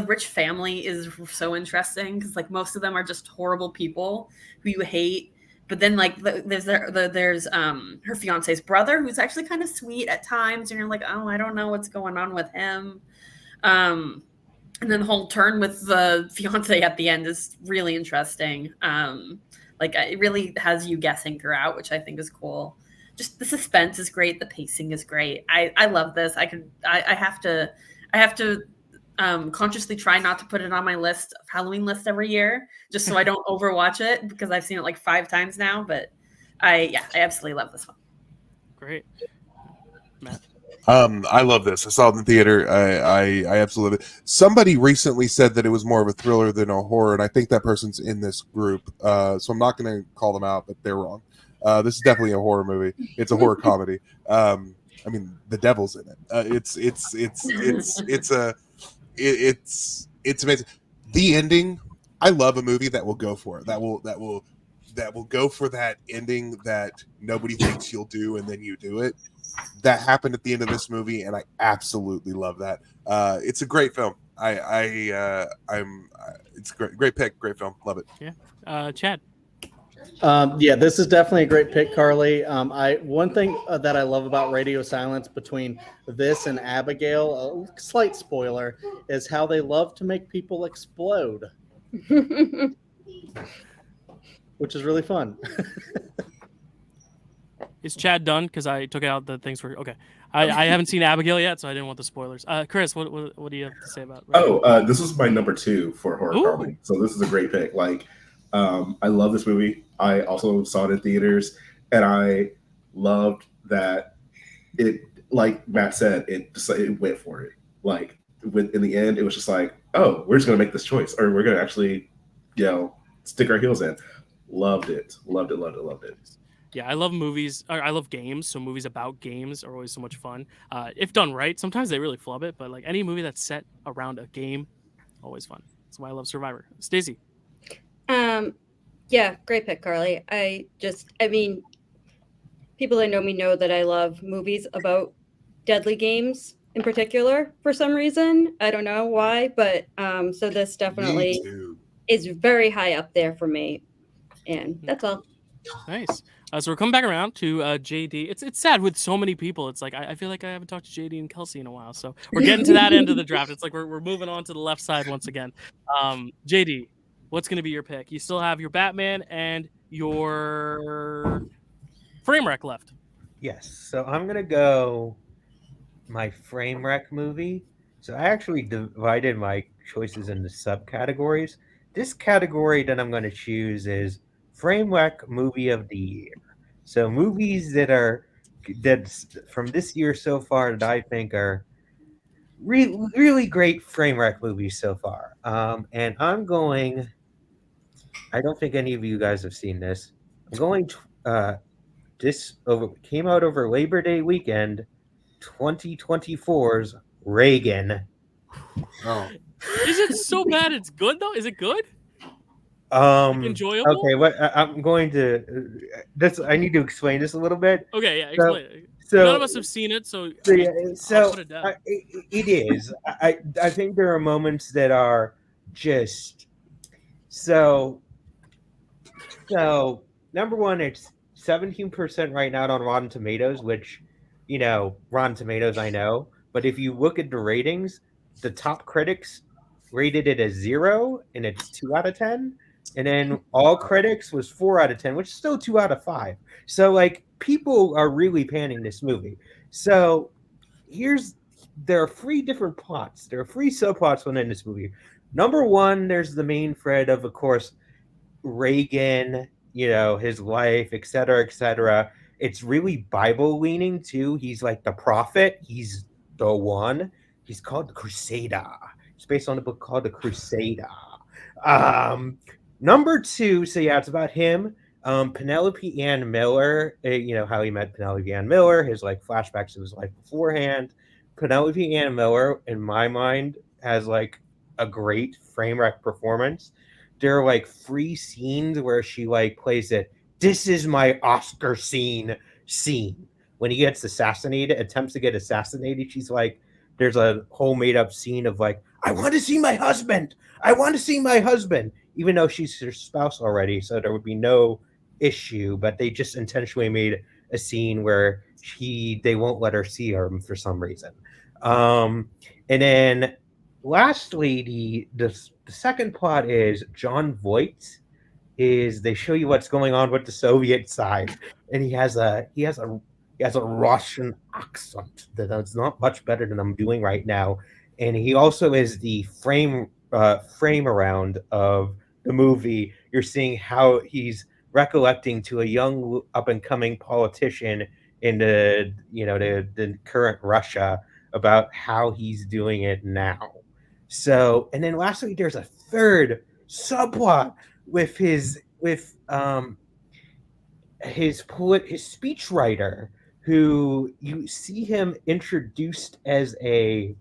S4: rich family is so interesting because like most of them are just horrible people who you hate. But then like there's her fiance's brother who's actually kind of sweet at times, and you're like, oh, I don't know what's going on with him. And then the whole turn with the fiance at the end is really interesting. Like it really has you guessing throughout, which I think is cool. Just the suspense is great. The pacing is great. I love this. I have to consciously try not to put it on my Halloween list every year, just so I don't overwatch it because I've seen it like 5 times now. But I absolutely love this one.
S1: Great, Matt.
S2: I love this. I saw it in the theater. I absolutely love it. Somebody recently said that it was more of a thriller than a horror, and I think that person's in this group. So I'm not going to call them out, but they're wrong. This is definitely a horror movie. It's a horror comedy. I mean, the devil's in it. It's amazing. The ending. I love a movie that will go for it. That will go for that ending that nobody thinks you'll do, and then you do it. That happened at the end of this movie, and I absolutely love that. It's a great film. It's great pick, great film. Love it.
S1: Yeah, Chad.
S3: Yeah, this is definitely a great pick, Carly. One thing that I love about Radio Silence between this and Abigail, a slight spoiler, is how they love to make people explode, which is really fun.
S1: Is Chad done? Because I took out the things for okay. I haven't seen Abigail yet, so I didn't want the spoilers. Chris, what do you have to say about?
S8: This was my number 2 for horror comedy, so this is a great pick. Like, I love this movie. I also saw it in theaters, and I loved that it, like Matt said, it went for it. Like in the end, it was just like, oh, we're just gonna make this choice, or we're gonna actually, stick our heels in. Loved it.
S1: Yeah, I love movies. I love games, so movies about games are always so much fun. If done right, sometimes they really flub it, but like any movie that's set around a game, always fun. That's why I love Survivor. Stacy.
S6: Yeah, great pick, Carly. I mean, people that know me know that I love movies about deadly games in particular for some reason. I don't know why, but so this definitely is very high up there for me. And that's all.
S1: Nice. So we're coming back around to JD. It's sad with so many people. It's like I feel like I haven't talked to JD and Kelsey in a while. So we're getting to that end of the draft. It's like we're moving on to the left side once again. JD, what's going to be your pick? You still have your Batman and your Framewreck left.
S5: Yes. So I'm going to go my Framewreck movie. So I actually divided my choices into subcategories. This category that I'm going to choose is Framewreck Movie of the Year. So movies that's from this year so far that I think are really great Framewreck movies so far. And I'm going. I don't think any of you guys have seen this. I'm going. Came out over Labor Day weekend. 2024's Reagan.
S10: Oh,
S1: is it so bad? It's good though. Is it good? Like enjoyable.
S5: Okay, I'm going to. I need to explain this a little bit.
S1: Okay, yeah, explain.
S5: So
S1: none of us have seen it, so
S5: put
S1: it down.
S5: It is. I think there are moments that are just so. Number one, it's 17% right now on Rotten Tomatoes, which, Rotten Tomatoes, I know. But if you look at the ratings, the top critics rated it as 0, and it's 2 out of 10. And then all critics was 4 out of 10, which is still 2 out of 5. So, people are really panning this movie. So there are 3 different plots. There are 3 subplots within this movie. Number one, there's the main thread of course, Reagan, his life, et cetera, et cetera. It's really Bible leaning too. He's like the prophet. He's the one. He's called the Crusader. It's based on a book called The Crusader. Number 2, so yeah, it's about him. Penelope Ann Miller, how he met Penelope Ann Miller, his flashbacks of his life beforehand. Penelope Ann Miller, in my mind, has a great Framewreck performance. There are 3 scenes where she plays it. This is my Oscar scene. When he gets assassinated, attempts to get assassinated, she's there's a whole made up scene of I want to see my husband. I want to see my husband, even though she's her spouse already, so there would be no issue. But they just intentionally made a scene where they won't let her see him for some reason. And then lastly, the second plot is John Voight. They show you what's going on with the Soviet side, and he has a Russian accent that's not much better than I'm doing right now. And he also is the frame around of the movie. You're seeing how he's recollecting to a young up and coming politician in the current Russia about how he's doing it now. So, and then lastly, there's a third subplot with his speechwriter, who you see him introduced as a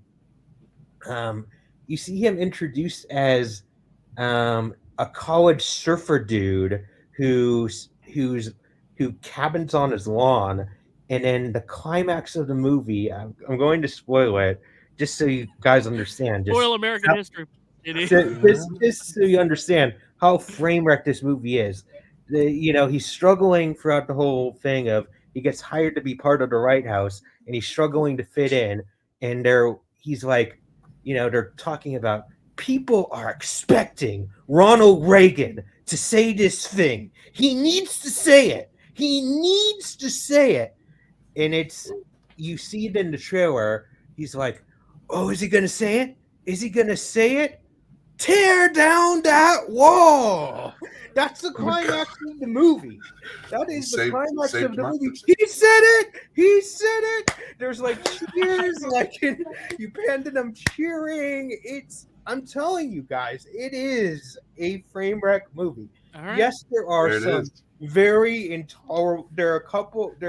S5: college surfer dude who cabins on his lawn, and then the climax of the movie, I'm going to spoil it just so you guys understand.
S1: Spoil American history.
S5: Just so you understand how Framewreck this movie is. He's struggling throughout the whole thing of he gets hired to be part of the White House, and he's struggling to fit in. And he's they're talking about people are expecting Ronald Reagan to say this thing. He needs to say it. And you see it in the trailer. He's like, oh, is he going to say it? Is he going to say it? Tear down that wall. That's the climax of the movie. That is the climax of the movie. He said it. There's cheers, you panned them cheering. I'm telling you guys, it is a Framewreck movie.
S1: Right.
S5: Yes, there are some very intolerable. There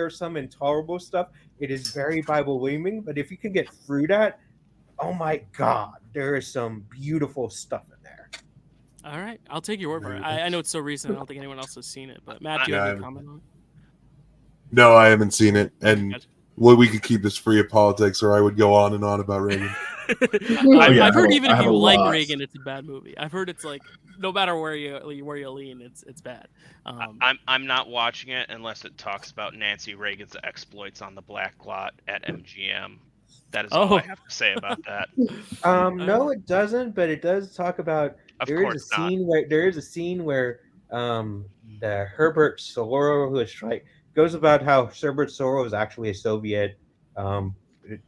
S5: are some intolerable stuff. It is very Bible leaning, but if you can get through that, oh my God, there is some beautiful stuff in there.
S1: All right, I'll take your word for it. I know it's so recent. I don't think anyone else has seen it, but Matt, do you have any comment on it?
S10: No, I haven't seen it, and we could keep this free of politics, or I would go on and on about Reagan.
S1: I've heard even if you like Reagan, it's a bad movie. I've heard it's like no matter where you lean, it's bad.
S7: I'm not watching it unless it talks about Nancy Reagan's exploits on the black lot at MGM. That is all I have to say about that.
S5: No, it doesn't, but it does talk about. There is a scene where the Herbert Sorrell, who is goes about how Herbert Sorrell was actually a Soviet.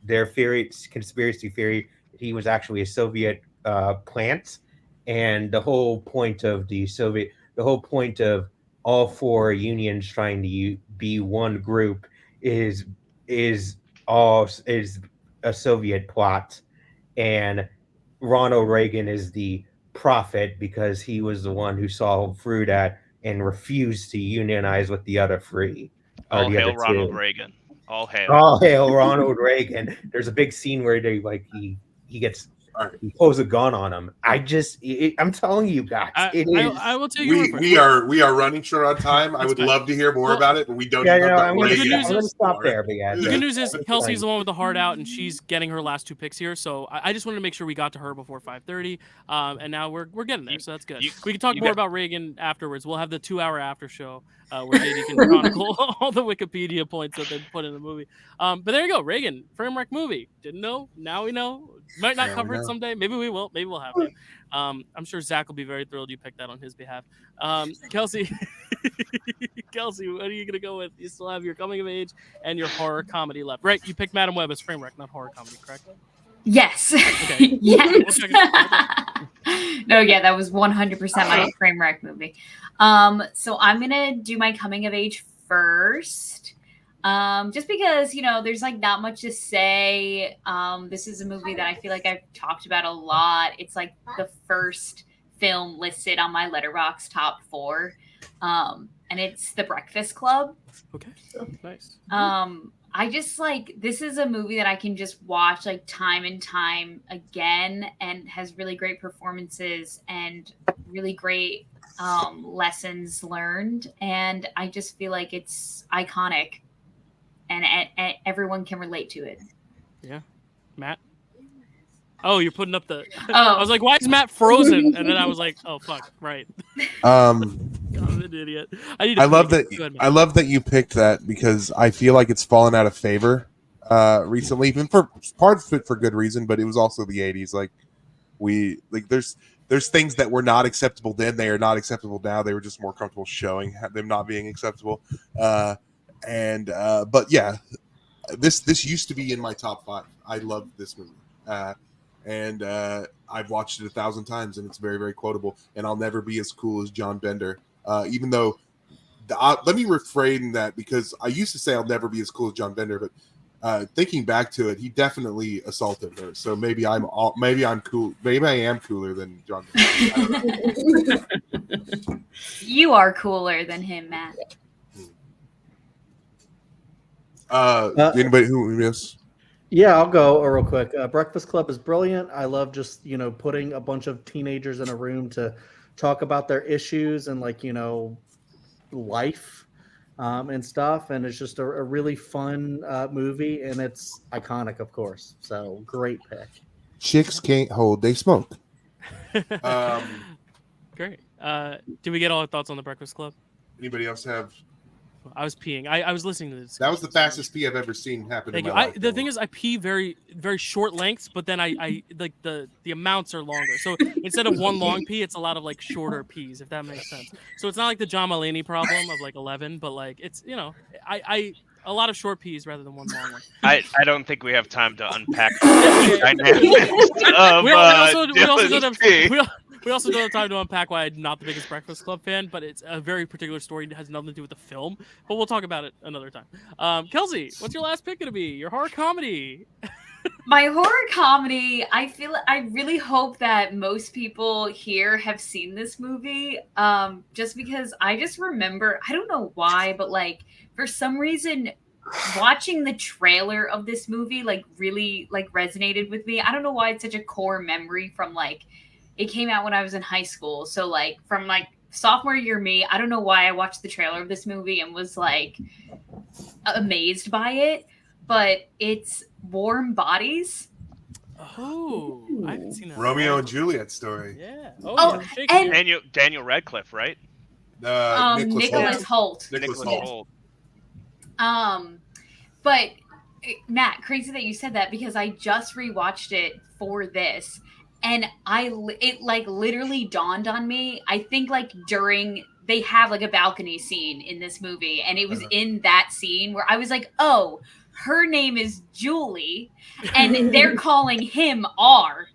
S5: Their conspiracy theory, he was actually a Soviet plant, and the whole point of all four unions trying to be one group is a Soviet plot, and Ronald Reagan is the prophet because he was the one who saw through that and refused to unionize with the other three.
S7: All hail Ronald Reagan. All hail.
S5: All hail Ronald Reagan. There's a big scene where he pulls a gun on him. I'm telling you guys,
S1: I will tell you.
S2: We are running short on time. I would love to hear more about it, but we don't.
S5: I'm going to stop there.
S1: The good news is Kelsey's the one with the heart out, and she's getting her last two picks here. So I just wanted to make sure we got to her before 5:30, and now we're getting there. So that's good. We can talk more about Reagan afterwards. We'll have the 2-hour after show where Katie can chronicle all the Wikipedia points that they put in the movie. But there you go, Reagan, Framewreck movie. Didn't know, now we know. Might not cover it someday. Maybe we will. Maybe we'll have to. I'm sure Zach will be very thrilled you picked that on his behalf. Kelsey, what are you gonna go with? You still have your coming of age and your horror comedy left, right? You picked Madam Web as Framewreck, not horror comedy, correct?
S9: Yes.
S1: Okay.
S9: Yes. No, yeah, that was 100% my Framewreck movie. So I'm gonna do my coming of age first. Just because, there's like not much to say. This is a movie that I feel like I've talked about a lot. It's like the first film listed on my Letterboxd top 4. And it's The Breakfast Club.
S1: Okay. Nice.
S9: I just this is a movie that I can just watch like time and time again, and has really great performances and really great lessons learned. And I just feel like it's iconic. And everyone can relate to it.
S1: Yeah. Matt? Oh, you're putting up the... I was like, why is Matt frozen? And then I was like, oh, fuck, right. I'm an idiot.
S10: I love that you picked that because I feel like it's fallen out of favor recently, even for part of it for good reason, but it was also the 80s. There's things that were not acceptable then. They are not acceptable now. They were just more comfortable showing them not being acceptable. But yeah, this used to be in my top 5. I love this movie, and I've watched it 1,000 times, and it's very, very quotable. And I'll never be as cool as John Bender, even though. Let me refrain that because I used to say I'll never be as cool as John Bender, but thinking back to it, he definitely assaulted her. So maybe I'm cool. Maybe I am cooler than John Bender.
S9: You are cooler than him, Matt.
S10: Anybody who yes?
S3: Yeah, I'll go real quick. Breakfast Club is brilliant. I love just putting a bunch of teenagers in a room to talk about their issues and life and stuff. And it's just a really fun movie, and it's iconic, of course. So great pick.
S10: Chicks can't hold, they smoke.
S1: Great. Did we get all our thoughts on The Breakfast Club?
S2: Anybody else have?
S1: I was peeing. I was listening to this.
S2: That was the fastest pee I've ever seen happen.
S1: Thank you. The thing is, I pee very, very short lengths, but then I like the amounts are longer. So instead of one long pee, it's a lot of shorter pees, if that makes sense. So it's not like the John Mulaney problem of 11, but it's a lot of short peas rather than one long one.
S7: I don't think we have time to unpack the dynamics of
S1: we also don't have time to unpack why I'm not the biggest Breakfast Club fan, but it's a very particular story that has nothing to do with the film. But we'll talk about it another time. Kelsey, what's your last pick going to be? Your horror comedy.
S9: My horror comedy, I really hope that most people here have seen this movie. Just because I just remember, I don't know why, but for some reason, watching the trailer of this movie really resonated with me. I don't know why it's such a core memory from it came out when I was in high school. So from sophomore year me, I don't know why I watched the trailer of this movie and was amazed by it, but it's Warm Bodies.
S1: Oh, I haven't seen that.
S2: Romeo and Juliet story.
S1: Yeah.
S9: Oh,
S1: yeah, Shakespeare.
S9: and
S7: Daniel Radcliffe, right?
S9: Nicholas Holt.
S2: Nicholas
S7: Holt.
S2: Holt.
S9: But Matt, crazy that you said that because I just rewatched it for this, and it like literally dawned on me. I think like during they have like a balcony scene in this movie, and it was in that scene where I was like, oh, her name is Julie, and they're calling him R.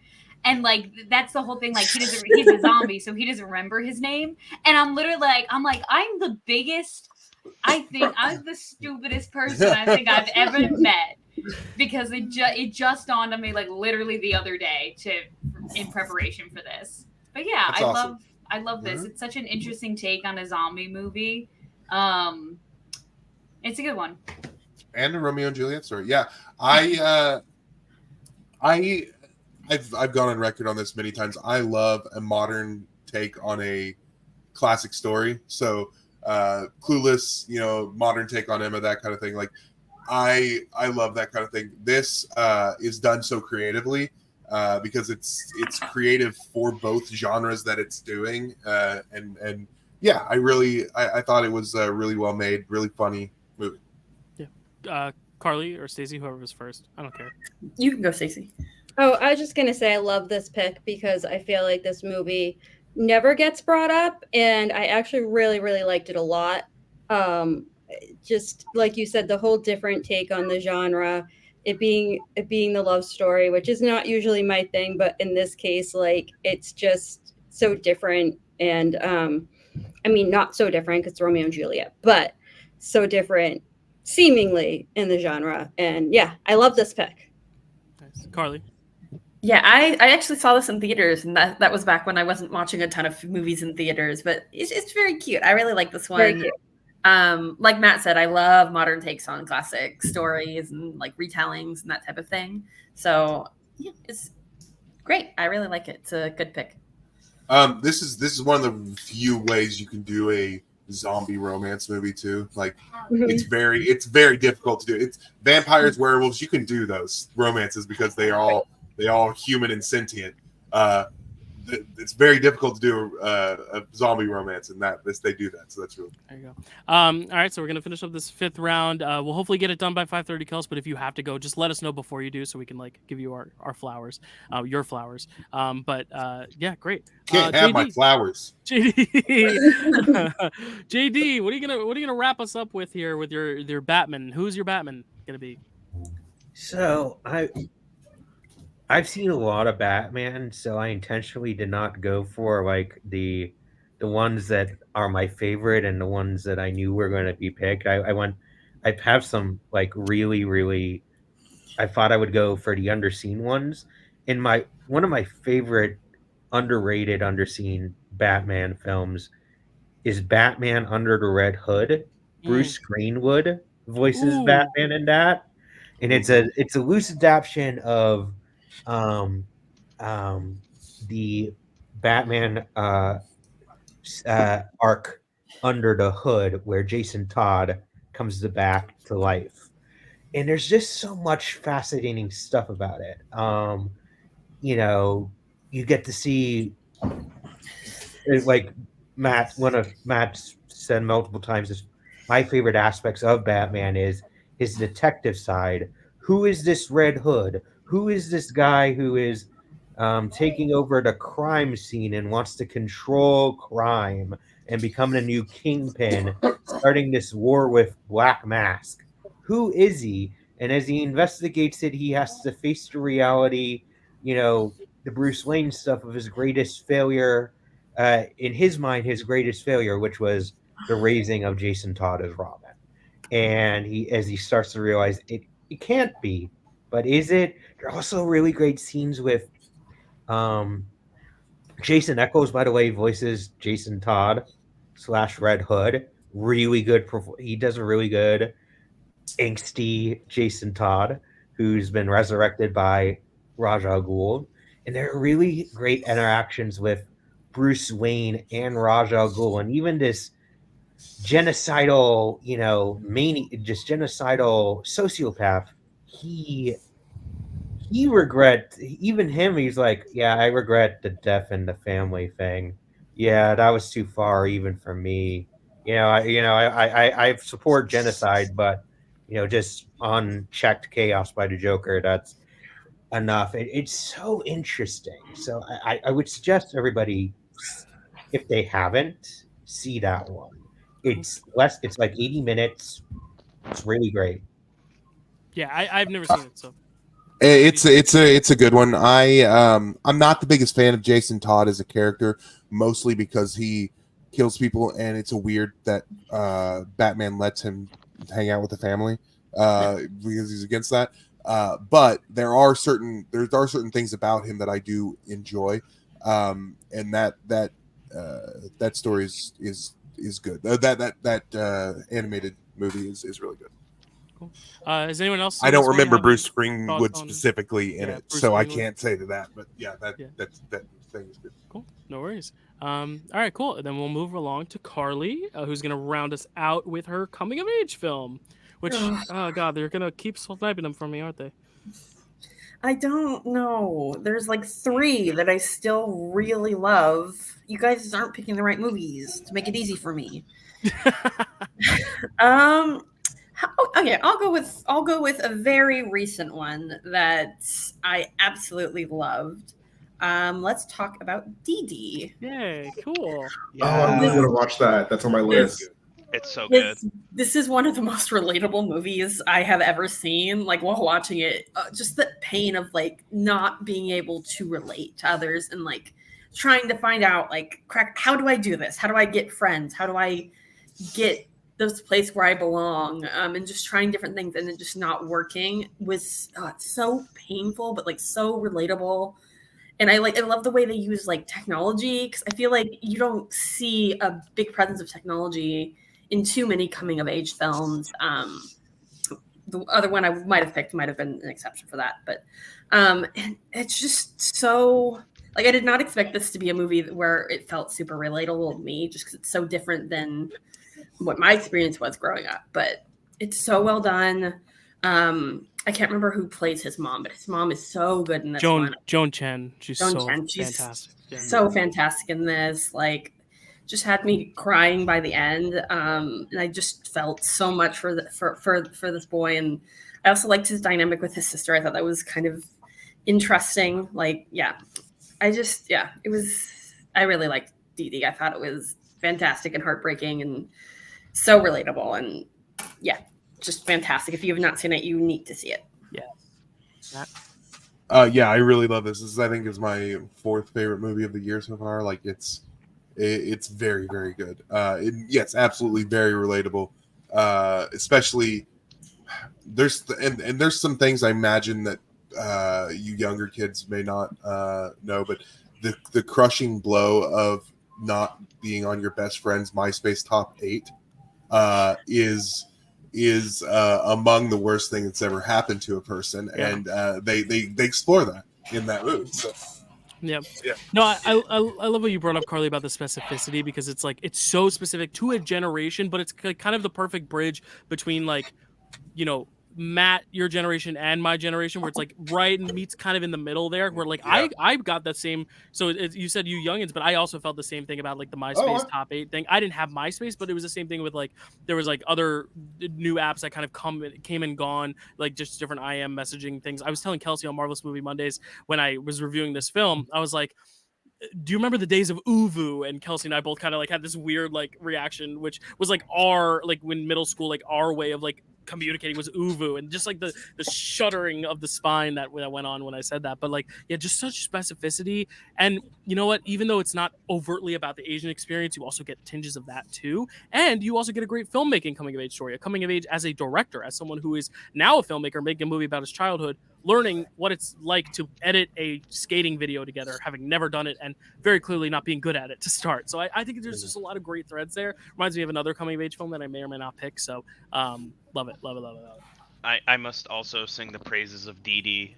S9: And like that's the whole thing. Like he's a zombie, so he doesn't remember his name. And I'm literally like, I'm the biggest. I think I'm the stupidest person I think I've ever met because it just dawned on me like literally the other day in preparation for this. But yeah,
S2: That's awesome.
S9: I love this. It's such an interesting take on a zombie movie. It's a good one.
S2: And a Romeo and Juliet story. Yeah, I've gone on record on this many times. I love a modern take on a classic story. So Clueless, modern take on Emma, that kind of thing. Like I love that kind of thing. This is done so creatively because it's creative for both genres that it's doing. And yeah, I thought it was a really well made, really funny movie.
S1: Yeah. Carly or Stacy, whoever was first. I don't care.
S4: You can go, Stacy.
S6: Oh, I was just going to say I love this pick because I feel like this movie never gets brought up, and I actually really, really liked it a lot. Just like you said, the whole different take on the genre, it being the love story, which is not usually my thing, but in this case, like it's just so different. And I mean, not so different because it's Romeo and Juliet, but so different seemingly in the genre. And yeah, I love this pick.
S1: Nice. Carly.
S4: Yeah, I actually saw this in theaters, and that was back when I wasn't watching a ton of movies in theaters, but it's very cute. I really like this one.
S6: Very cute.
S4: Like Matt said, I love modern takes on classic stories and like retellings and that type of thing. So yeah, it's great. I really like it. It's a good pick.
S2: This is one of the few ways you can do a zombie romance movie too. Like it's very difficult to do. It's vampires, werewolves. You can do those romances because they are all human and sentient. It's very difficult to do a zombie romance, and they do that. So that's really
S1: there you go. All right, so we're gonna finish up this fifth round. We'll hopefully get it done by 5:30, Kels. But if you have to go, just let us know before you do, so we can like give you our flowers, your flowers. Yeah, great.
S2: Can't have my flowers.
S1: JD, what are you gonna wrap us up with here with your Batman? Who's your Batman gonna be?
S5: So I've seen a lot of Batman, so I intentionally did not go for like the ones that are my favorite and the ones that I knew were going to be picked. I have some like really I thought I would go for the underseen ones. And one of my favorite underrated underseen Batman films is Batman Under the Red Hood. Bruce Greenwood voices Batman in that. And it's a loose adaptation of the Batman arc Under the Hood, where Jason Todd comes back to life, and there's just so much fascinating stuff about it. You get to see, like one of Matt's said multiple times, is my favorite aspects of Batman is his detective side. Who is this Red Hood? Who is this guy who is taking over the crime scene and wants to control crime and becoming a new kingpin, starting this war with Black Mask? Who is he? And as he investigates it, he has to face the reality, the Bruce Wayne stuff of his greatest failure, in his mind, his greatest failure, which was the raising of Jason Todd as Robin. And as he starts to realize it can't be, but is it? There are also really great scenes with Jason Echoes, by the way, voices Jason Todd / Red Hood. Really good. He does a really good angsty Jason Todd, who's been resurrected by Ra's al Ghul. And there are really great interactions with Bruce Wayne and Ra's al Ghul, and even this genocidal, just genocidal sociopath. He even him. He's like, yeah, I regret the death in the family thing. Yeah, that was too far even for me. I support genocide, but just unchecked chaos by the Joker. That's enough. It's so interesting. So I would suggest everybody, if they haven't, see that one. It's like 80 minutes. It's really great.
S1: Yeah, I've never seen it, so
S10: It's a good one. I'm not the biggest fan of Jason Todd as a character, mostly because he kills people, and it's a weird that Batman lets him hang out with the family because he's against that. But there are certain things about him that I do enjoy, and that story is good. That animated movie is really good.
S1: cool. Is anyone else?
S10: I don't remember
S1: have
S10: Bruce
S1: any
S10: Springwood
S1: thoughts on-
S10: specifically in
S1: Yeah,
S10: it,
S1: Bruce
S10: so I
S1: Greenwood.
S10: can't say to that. But yeah, that thing is good.
S1: Cool. No worries. All right, cool. And then we'll move along to Carly, who's going to round us out with her coming of age film. Which, oh god, they're going to keep sniping them from me, aren't they?
S4: I don't know. There's like 3 that I still really love. You guys aren't picking the right movies to make it easy for me. Okay, I'll go with a very recent one that I absolutely loved. Let's talk about Dee Dee.
S1: Yay, cool.
S8: Oh, I'm really gonna watch that. That's on my list.
S7: It's so good.
S4: This is one of the most relatable movies I have ever seen. Like while watching it, just the pain of like not being able to relate to others and like trying to find out like, how do I do this? How do I get friends? How do I get this place where I belong? And just trying different things and it just not working was so painful, but like so relatable. And I love the way they use like technology, because I feel like you don't see a big presence of technology in too many coming of age films. The other one I might have picked might have been an exception for that, but and it's just so like I did not expect this to be a movie where it felt super relatable to me, just because it's so different than what my experience was growing up. But it's so well done. I can't remember who plays his mom, but his mom is so good in this one.
S1: Joan Chen. She's
S4: Joan
S1: so
S4: Chen, she's
S1: fantastic. Yeah.
S4: so fantastic in this. Like, just had me crying by the end. And I just felt so much for this boy. And I also liked his dynamic with his sister. I thought that was kind of interesting. Like, yeah, I really liked Dee Dee. I thought it was fantastic and heartbreaking and so relatable. And yeah, just fantastic. If you have not seen it, you need to see it.
S1: Yeah.
S10: Yeah, I really love this. This I think is my 4th favorite movie of the year so far. Like it's very, very good. Yes, absolutely very relatable. Especially there's some things I imagine that you younger kids may not know, but the crushing blow of not being on your best friend's MySpace top 8 is among the worst thing that's ever happened to a person, and they explore that in that movie. So.
S1: Yeah.
S10: Yeah.
S1: No, I love what you brought up, Carly, about the specificity, because it's like it's so specific to a generation, but it's like kind of the perfect bridge between like, Matt, your generation, and my generation, where it's like right and meets kind of in the middle there, where like I got that same. So you said you youngins, but I also felt the same thing about like the MySpace top 8 thing. I didn't have MySpace, but it was the same thing with like there was like other new apps that kind of came and gone, like just different IM messaging things. I was telling Kelsey on Marvel-ous Movie Mondays when I was reviewing this film, I was like, do you remember the days of Uvu? And Kelsey and I both kind of like had this weird like reaction, which was like our like when middle school, like our way of like communicating was Uvu, and just like the shuddering of the spine that went on when I said that. But like, yeah, just such specificity. And you know what? Even though it's not overtly about the Asian experience, you also get tinges of that too. And you also get a great filmmaking coming of age story, a coming of age as a director, as someone who is now a filmmaker making a movie about his childhood, learning what it's like to edit a skating video together, having never done it, and very clearly not being good at it to start. So I think there's just a lot of great threads there. Reminds me of another coming of age film that I may or may not pick. So love it.
S7: I must also sing the praises of Dee Dee.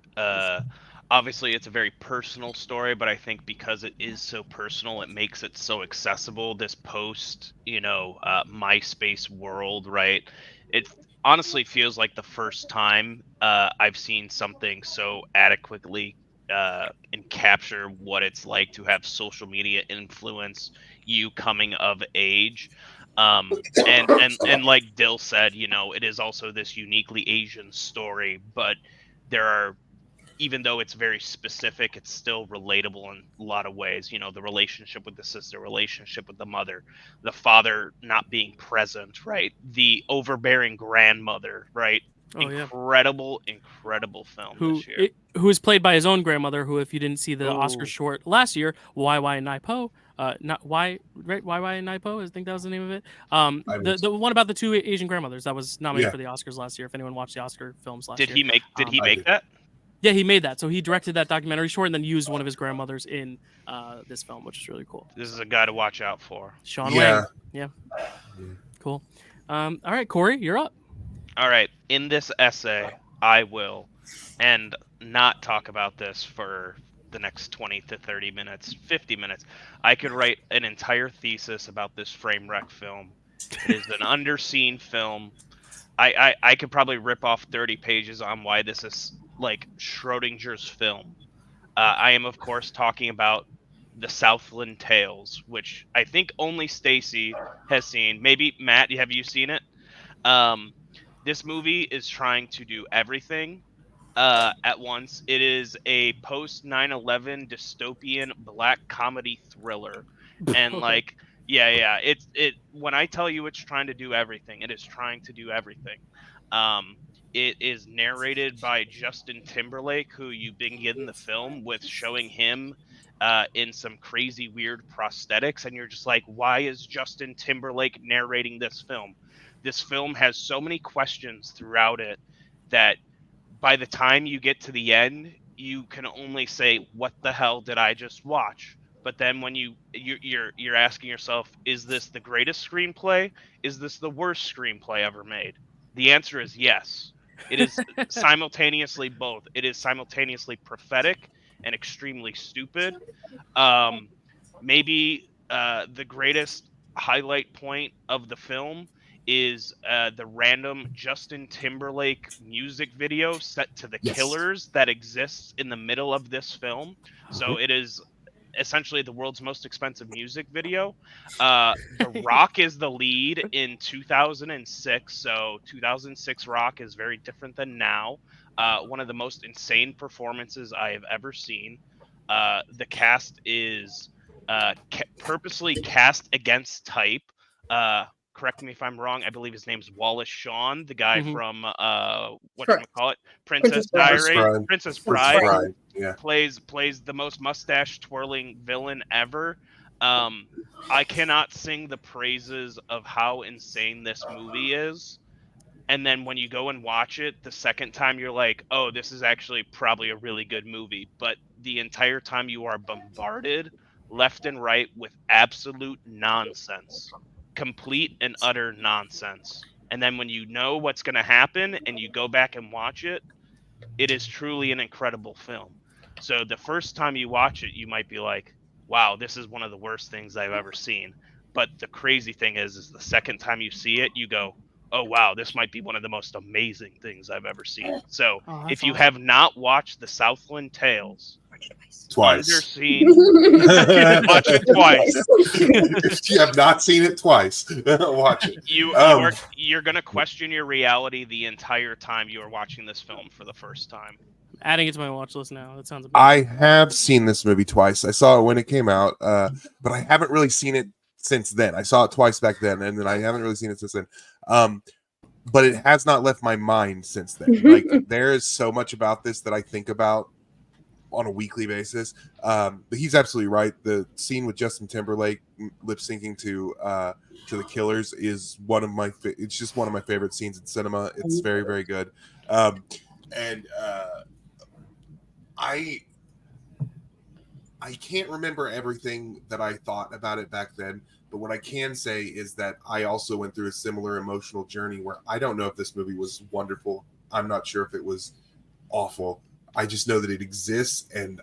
S7: obviously it's a very personal story, but I think because it is so personal, it makes it so accessible. This post, MySpace world, right? It honestly feels like the first time I've seen something so adequately and capture what it's like to have social media influence you coming of age. And like Dyl said, it is also this uniquely Asian story, but there are, even though it's very specific, it's still relatable in a lot of ways. The relationship with the sister, relationship with the mother, the father not being present, right? The overbearing grandmother, right?
S1: Oh, yeah.
S7: Incredible film this year.
S1: Who is played by his own grandmother, who, if you didn't see the Oscar
S7: Oh.
S1: short last year, YY Naipo, not Y, right? YY Naipo, I think that was the name of it. The one about the two Asian grandmothers that was nominated for the Oscars last year. If anyone watched the Oscar films last year,
S7: Did he make that?
S1: Yeah, he made that. So he directed that documentary short and then used one of his grandmothers in this film, which is really cool.
S7: This is a guy to watch out for.
S1: Sean Wang. Yeah. Cool. All right, Corey, you're up.
S7: All right. In this essay, I will, and not talk about this for the next 20 to 30 minutes, 50 minutes. I could write an entire thesis about this Framewreck film. It is an underseen film. I could probably rip off 30 pages on why this is like Schrodinger's film. I am, of course, talking about the Southland Tales, which I think only Stacy has seen. Maybe Matt, have you seen it? This movie is trying to do everything at once. It is a post 9/11 dystopian black comedy thriller, and it when I tell you it's trying to do everything, it is trying to do everything. It is narrated by Justin Timberlake, who you begin the film with showing him in some crazy weird prosthetics, and you're just like, why is Justin Timberlake narrating this film? This film has so many questions throughout it that by the time you get to the end, you can only say, what the hell did I just watch? But then when you're asking yourself, is this the greatest screenplay? Is this the worst screenplay ever made? The answer is yes. It is simultaneously both. It is simultaneously prophetic and extremely stupid. Maybe the greatest highlight point of the film is the random Justin Timberlake music video set to The Killers that exists in the middle of this film. So it is essentially the world's most expensive music video. The Rock is the lead in 2006. So 2006 Rock is very different than now. One of the most insane performances I have ever seen. The cast is purposely cast against type. Correct me if I'm wrong. I believe his name's Wallace Shawn, the guy from whatchamacallit? Princess Diary. Princess Bride.
S2: Yeah.
S7: Plays the most mustache twirling villain ever. I cannot sing the praises of how insane this movie is. And then when you go and watch it the second time, you're like, oh, this is actually probably a really good movie. But the entire time you are bombarded left and right with absolute nonsense. Complete and utter nonsense. And then when you know what's going to happen and you go back and watch it, it is truly an incredible film. So the first time you watch it, you might be like, wow, this is one of the worst things I've ever seen. But the crazy thing is the second time you see it, you go, oh, wow, this might be one of the most amazing things I've ever seen. So if you have not watched the Southland Tales,
S2: twice.
S7: Underseen, watch it twice.
S2: If you have not seen it twice, watch it.
S7: You're going to question your reality the entire time you are watching this film for the first time.
S1: Adding it to my watch list now. That sounds amazing.
S2: I have seen this movie twice. I saw it when it came out, but I haven't really seen it since then. I saw it twice back then, and then I haven't really seen it since then. But it has not left my mind since then. Like, there is so much about this that I think about on a weekly basis. But he's absolutely right. The scene with Justin Timberlake lip syncing to The Killers is one of my it's just one of my favorite scenes in cinema. It's very, very good. I can't remember everything that I thought about it back then, but what I can say is that I also went through a similar emotional journey where I don't know if this movie was wonderful. I'm not sure if it was awful. I just know that it exists and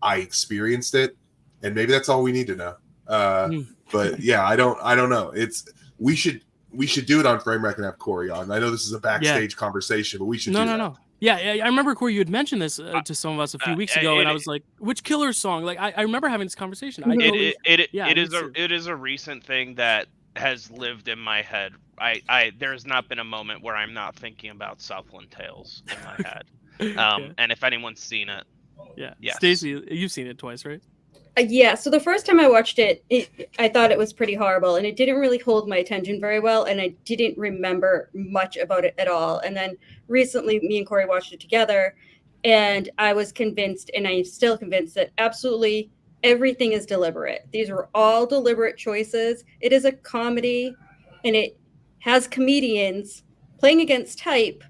S2: I experienced it, and maybe that's all we need to know. But yeah, I don't know. We should do it on Framewreck and have Corey on. I know this is a backstage conversation, but we should. No.
S1: Yeah, I remember, Corey, you had mentioned this to some of us a few weeks ago, and I was like, "Which Killer song?" Like, I remember having this conversation.
S7: It is a recent thing that has lived in my head. There's not been a moment where I'm not thinking about Southland Tales in my head. And if anyone's seen it, yes.
S1: Stacy, you've seen it twice, right?
S6: Yeah, so the first time I watched it, I thought it was pretty horrible, and it didn't really hold my attention very well, and I didn't remember much about it at all. And then recently, me and Corey watched it together, and I was convinced, and I'm still convinced, that absolutely everything is deliberate. These were all deliberate choices. It is a comedy, and it has comedians playing against type,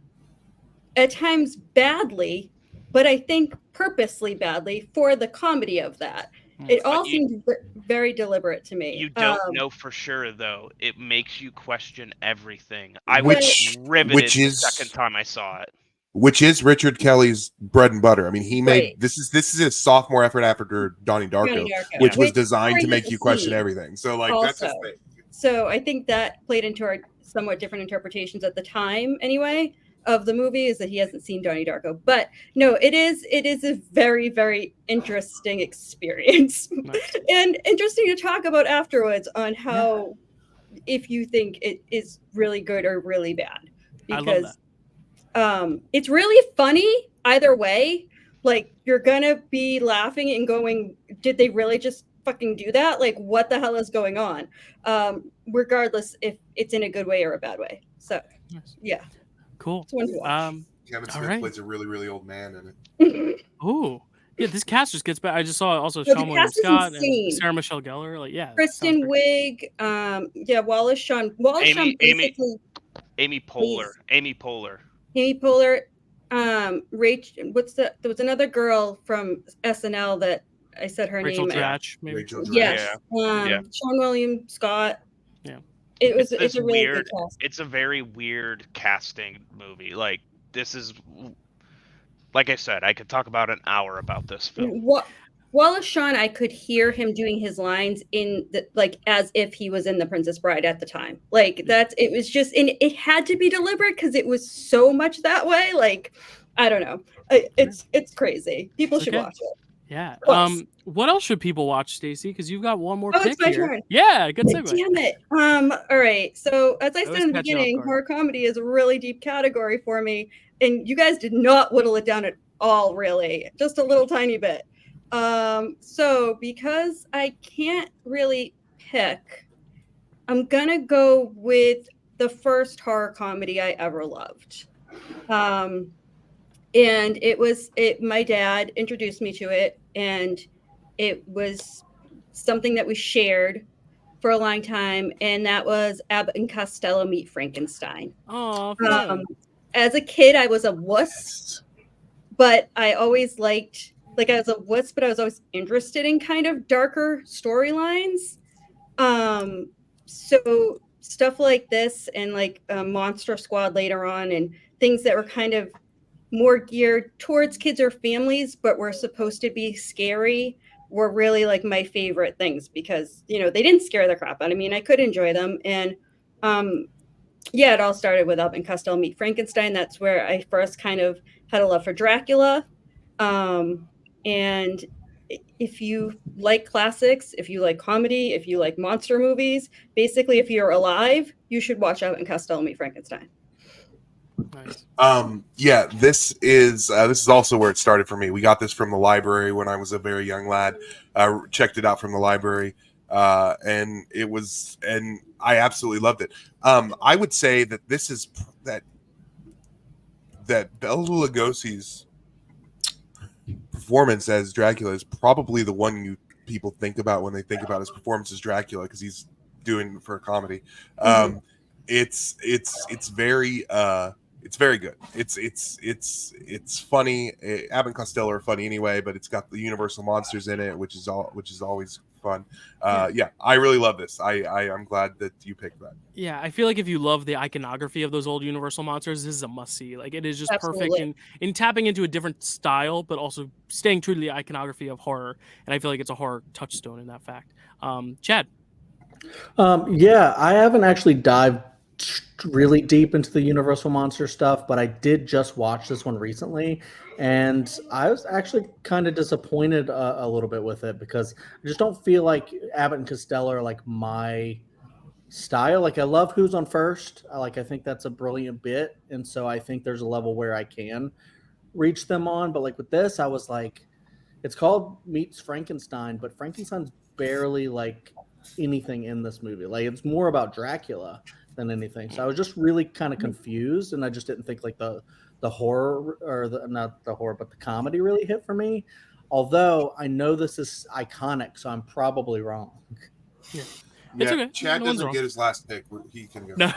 S6: at times badly, but I think purposely badly for the comedy of that. It all seems very deliberate to me.
S7: You don't know for sure, though. It makes you question everything. I was riveted the second time I saw it.
S2: Which is Richard Kelly's bread and butter. I mean, he made this is his sophomore effort after Donnie Darko, which was designed to make you question everything. So, like, that's his thing.
S6: So I think that played into our somewhat different interpretations at the time, anyway, of the movie, is that he hasn't seen Donnie Darko. But no, it is a very, very interesting experience. Nice. And interesting to talk about afterwards on how, if you think it is really good or really bad. Because it's really funny either way. Like, you're gonna be laughing and going, did they really just fucking do that? Like, what the hell is going on? Regardless if it's in a good way or a bad way. So yeah.
S1: Cool.
S2: Kevin Smith plays a really, really old man in it.
S1: Oh, yeah. This cast just gets better. I just saw also Sean William Scott and Sarah Michelle Gellar. Like, yeah.
S6: Kristen Wiig. Wallace Shawn.
S7: Amy Poehler.
S6: Rachel. There was another girl from SNL that I said her
S1: Rachel
S6: name.
S1: Dratch, maybe.
S6: Rachel Dratch. Yes. Sean William Scott.
S1: Yeah.
S6: It's a really
S7: weird.
S6: good cast.
S7: It's a very weird casting movie. Like, this is, like I said, I could talk about an hour about this film.
S6: Wallace Shawn, I could hear him doing his lines as if he was in The Princess Bride at the time. Like, it was just, and it had to be deliberate because it was so much that way. Like, I don't know. It's crazy. People should watch it.
S1: Yeah. What else should people watch, Stacy? Because you've got one more pick
S6: it's my
S1: here.
S6: turn.
S1: Yeah, good segue.
S6: Damn it. All right. So as I said in the beginning, horror comedy is a really deep category for me, and you guys did not whittle it down at all, really. Just a little tiny bit. So because I can't really pick, I'm gonna go with the first horror comedy I ever loved. And my dad introduced me to it, and it was something that we shared for a long time, and that was Abbott and Costello Meet Frankenstein.
S1: Oh,
S6: as a kid, I was a wuss, but I always liked, I was a wuss, but I was always interested in kind of darker storylines. So stuff like this, and like Monster Squad later on, and things that were kind of more geared towards kids or families, but were supposed to be scary, were really like my favorite things, because, they didn't scare the crap out of me and I could enjoy them. And it all started with Abbott and Costello Meet Frankenstein. That's where I first kind of had a love for Dracula. And if you like classics, if you like comedy, if you like monster movies, basically if you're alive, you should watch Abbott and Costello Meet Frankenstein.
S1: Nice.
S2: This is also where it started for me. We got this from the library when I was a very young lad. Checked it out from the library, and I absolutely loved it. I would say that this is that Bela Lugosi's performance as Dracula is probably the one people think about when they think about his performance as Dracula, because he's doing for a comedy. It's very
S10: It's very good. It's funny. Abbott and Costello are funny anyway, but it's got the Universal monsters in it, which is always fun. Yeah, I really love this. I'm glad that you picked that.
S1: Yeah, I feel like if you love the iconography of those old Universal monsters, this is a must see. Like, it is just perfect in tapping into a different style, but also staying true to the iconography of horror. And I feel like it's a horror touchstone in that fact. Chad.
S3: Yeah, I haven't actually dived really deep into the Universal monster stuff, but I did just watch this one recently, and I was actually kind of disappointed a little bit with it because I just don't feel like Abbott and Costello are like my style. Like, I love Who's on First. I think that's a brilliant bit, and so I think there's a level where I can reach them on. But like with this, I was like, it's called Meets Frankenstein, but Frankenstein's barely like anything in this movie. Like, it's more about Dracula than anything. So I was just really kind of confused, and I just didn't think like the horror or not the horror, but the comedy really hit for me. Although I know this is iconic, so I'm probably wrong.
S1: Yeah.
S10: Yeah,
S1: it's okay.
S10: Chad doesn't get his last pick. He can go.
S1: No.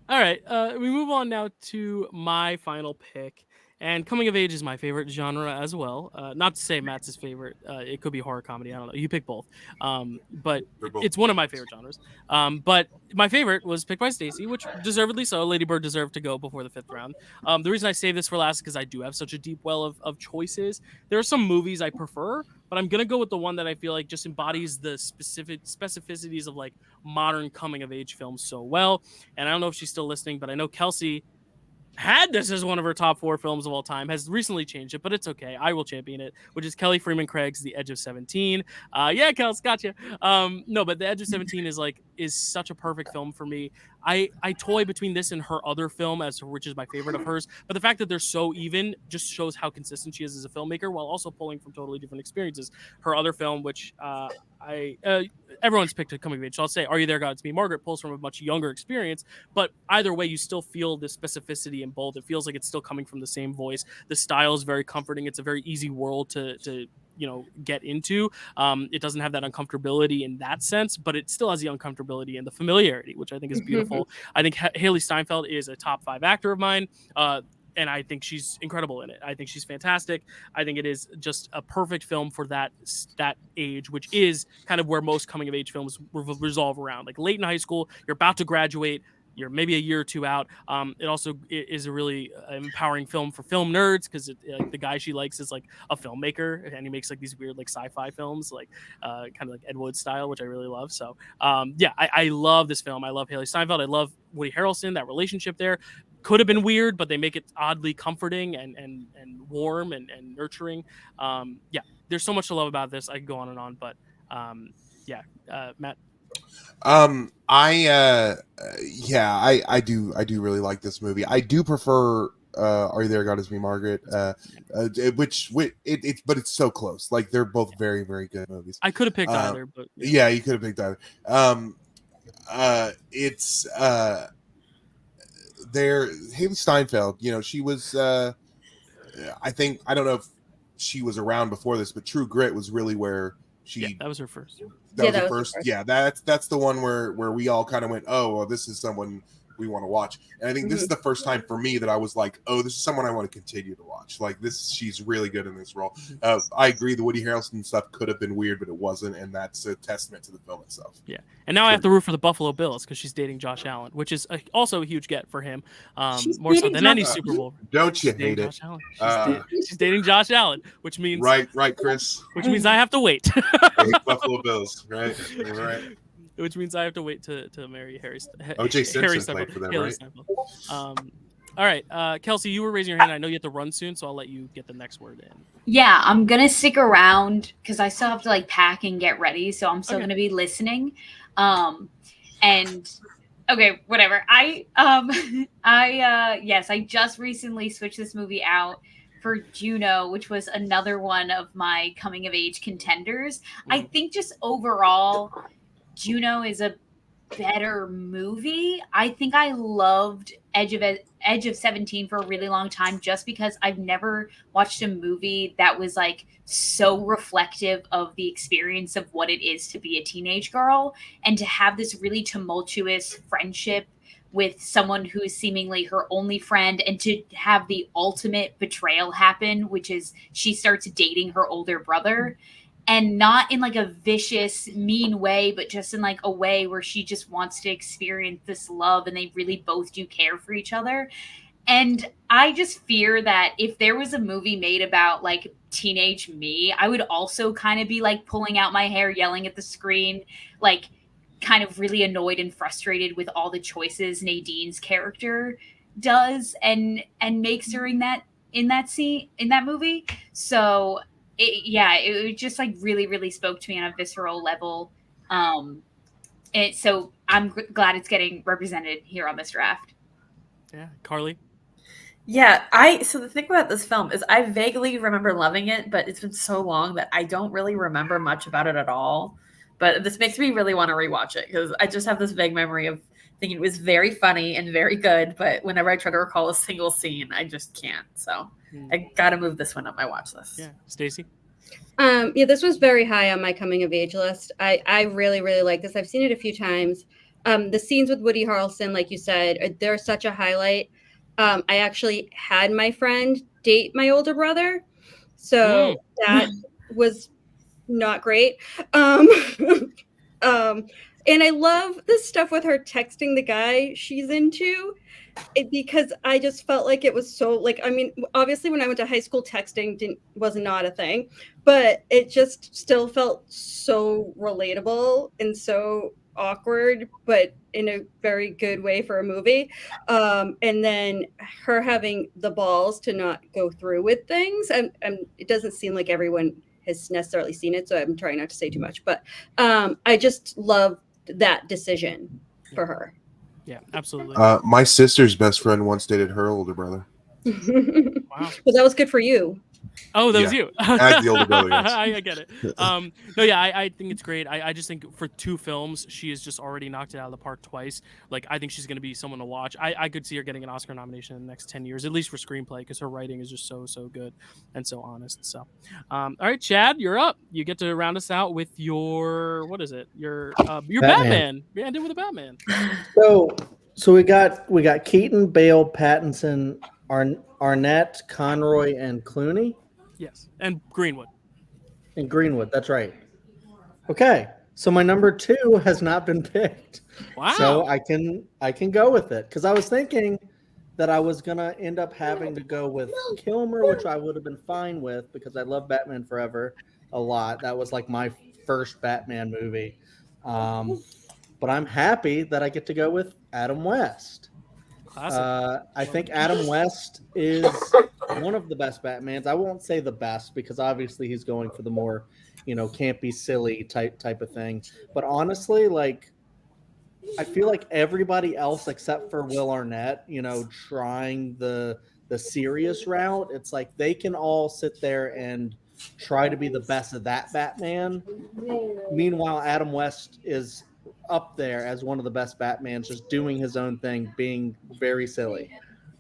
S1: All right. We move on now to my final pick. And coming of age is my favorite genre as well. Not to say Matt's his favorite. It could be horror comedy. I don't know. You pick both. But it's one of my favorite genres. But my favorite was picked by Stacy, which deservedly so. Lady Bird deserved to go before the 5th round. The reason I saved this for last is because I do have such a deep well of choices. There are some movies I prefer, but I'm going to go with the one that I feel like just embodies the specific specificities of like modern coming of age films so well. And I don't know if she's still listening, but I know Kelsey had this as one of her top 4 films of all time, has recently changed it, but it's okay. I will champion it, which is Kelly Freeman Craig's The Edge of 17. Yeah, Kels, gotcha. No, but The Edge of 17 is such a perfect film for me. I toy between this and her other film, which is my favorite of hers, but the fact that they're so even just shows how consistent she is as a filmmaker while also pulling from totally different experiences. Her other film, which everyone's picked a coming of age, so I'll say Are You There, God? It's Me, Margaret, pulls from a much younger experience, but either way, you still feel the specificity in both. It feels like it's still coming from the same voice. The style is very comforting. It's a very easy world to get into. It doesn't have that uncomfortability in that sense, but it still has the uncomfortability and the familiarity, which I think is beautiful. I think Haley Steinfeld is a top 5 actor of mine. And I think she's incredible in it. I think she's fantastic. I think it is just a perfect film for that age, which is kind of where most coming of age films resolve around. Like late in high school, you're about to graduate, you're maybe a year or two out. It also is a really empowering film for film nerds because the guy she likes is like a filmmaker, and he makes like these weird like sci-fi films, like kind of like Ed Wood style, which I really love. So yeah, I love this film. I love Haley Steinfeld. I love Woody Harrelson. That relationship there could have been weird, but they make it oddly comforting and warm and nurturing. Yeah, there's so much to love about this. I could go on and on, but yeah, Matt.
S10: I do really like this movie. I do prefer Are You There, God? Is Me, Margaret? But it's so close. Like, they're both very, very good movies.
S1: I could have picked either, but
S10: yeah, you could have picked either. It's Haley Steinfeld, she was I don't know if she was around before this, but True Grit was really where
S1: that was her first.
S10: That was her first. Yeah, that's the one where we all kind of went, oh, well, this is someone we want to watch. And I think this is the first time for me that I was like, oh, this is someone I want to continue to watch. Like, she's really good in this role. I agree, the Woody Harrelson stuff could have been weird, but it wasn't, and that's a testament to the film itself.
S1: Yeah, and now I have to root for the Buffalo Bills because she's dating Josh Allen, which is also a huge get for him, more so than any Super Bowl.
S10: Don't you hate it?
S1: She's dating Josh Allen, which means
S10: right, Chris.
S1: Which means I have to wait.
S10: Buffalo Bills, right? Right.
S1: Which means I have to wait to marry Harry.
S10: O.J. Simpson played for them, right?
S1: All right, Kelsey, you were raising your hand. I know you have to run soon, so I'll let you get the next word in.
S9: Yeah, I'm gonna stick around because I still have to like pack and get ready, so I'm still gonna be listening. And okay, whatever. Yes, I just recently switched this movie out for Juno, which was another one of my coming of age contenders. I think just overall, Juno is a better movie. I think I loved Edge of 17 for a really long time just because I've never watched a movie that was like so reflective of the experience of what it is to be a teenage girl and to have this really tumultuous friendship with someone who is seemingly her only friend, and to have the ultimate betrayal happen, which is she starts dating her older brother, and not in like a vicious, mean way, but just in like a way where she just wants to experience this love, and they really both do care for each other. And I just fear that if there was a movie made about like teenage me, I would also kind of be like pulling out my hair, yelling at the screen, like kind of really annoyed and frustrated with all the choices Nadine's character does and makes during that in that movie. So it just like really spoke to me on a visceral level. So I'm glad it's getting represented here on this draft.
S1: Yeah, Carly.
S4: Yeah, so the thing about this film is I vaguely remember loving it, but it's been so long that I don't really remember much about it at all. But this makes me really want to rewatch it because I just have this vague memory of thinking it was very funny and very good, but whenever I try to recall a single scene, I just can't. So I gotta move this one up my watch list.
S1: Yeah, Stacy.
S6: Yeah, this was very high on my coming of age list. I really like this. I've seen it a few times. The scenes with Woody Harrelson, like you said, they're such a highlight. I actually had my friend date my older brother, so that was not great. And I love this stuff with her texting the guy she's into, because I just felt like it was so like, I mean, obviously when I went to high school, texting was not a thing, but it just still felt so relatable and so awkward, but in a very good way for a movie. And then her having the balls to not go through with things, and it doesn't seem like everyone has necessarily seen it, so I'm trying not to say too much, but I just love that decision for her.
S1: Yeah, absolutely.
S10: My sister's best friend once dated her older brother.
S1: Wow.
S6: Well, that was good for you.
S1: Oh, that was you.
S10: As the older brother, yes.
S1: I get it. No, yeah, I think it's great. I just think for 2 films, she has just already knocked it out of the park twice. Like, I think she's going to be someone to watch. I could see her getting an Oscar nomination in the next 10 years, at least for screenplay, because her writing is just so good and so honest. So, all right, Chad, you're up. You get to round us out with your, what is it? Your Batman. Yeah, end it with a Batman.
S3: So we got Keaton, Bale, Pattinson, Arnett, Conroy, and Clooney.
S1: Yes, and Greenwood.
S3: And Greenwood, that's right. Okay, so my number 2 has not been picked.
S1: Wow.
S3: So I can go with it because I was thinking that I was gonna end up having to go with Kilmer, which I would have been fine with because I love Batman Forever a lot. That was like my first Batman movie. But I'm happy that I get to go with Adam West. I think Adam West is one of the best Batmans. I won't say the best because obviously he's going for the more, campy, silly type of thing. But honestly, like, I feel like everybody else except for Will Arnett, trying the serious route, it's like they can all sit there and try to be the best of that Batman. Meanwhile, Adam West is up there as one of the best Batmans, just doing his own thing, being very silly.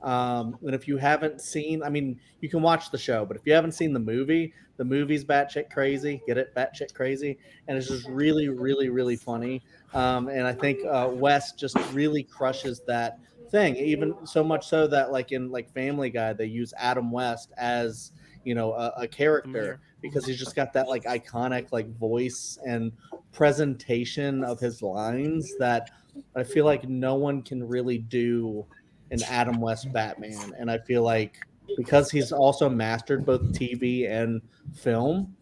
S3: And if you haven't seen, I mean, you can watch the show, but if you haven't seen the movie's batshit crazy. Get it? Batshit crazy. And it's just really funny. And I think West just really crushes that thing, even so much so that like in like Family Guy, they use Adam West as, a character because he's just got that like iconic like voice and presentation of his lines that I feel like no one can really do an Adam West Batman. And I feel like because he's also mastered both TV and film,